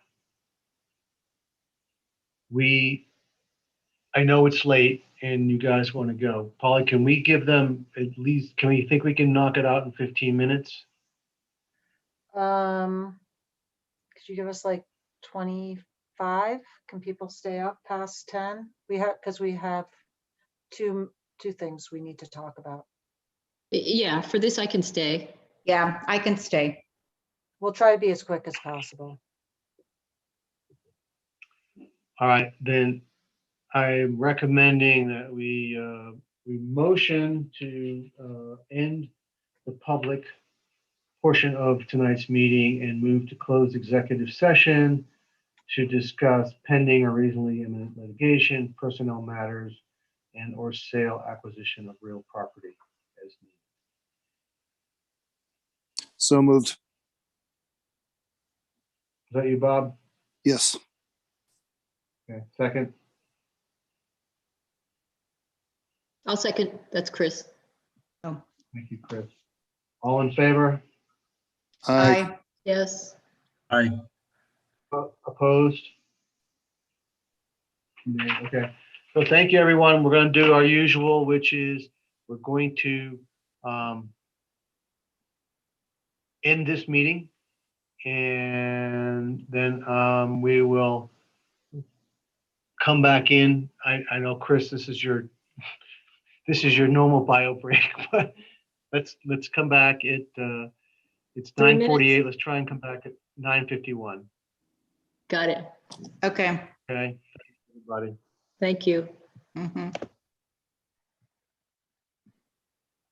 I know it's late and you guys want to go. Polly, can we give them at least, can we think we can knock it out in 15 minutes? Could you give us like 25? Can people stay up past 10? Because we have two things we need to talk about. Yeah, for this I can stay. Yeah, I can stay. We'll try to be as quick as possible. All right, then I'm recommending that we motion to end the public portion of tonight's meeting and move to close executive session to discuss pending or reasonably imminent litigation, personnel matters, and or sale acquisition of real property as needed. So moved. Is that you, Bob? Yes. Okay, second. I'll second. That's Chris. Thank you, Chris. All in favor? Aye. Yes. Opposed? No, okay. So thank you, everyone. We're going to do our usual, which is we're going to end this meeting, and then we will come back in. I know, Chris, this is your normal bio break, but let's come back at it's 9:48. Let's try and come back at 9:51. Got it. Okay. Okay, thanks, everybody. Thank you. Mhm.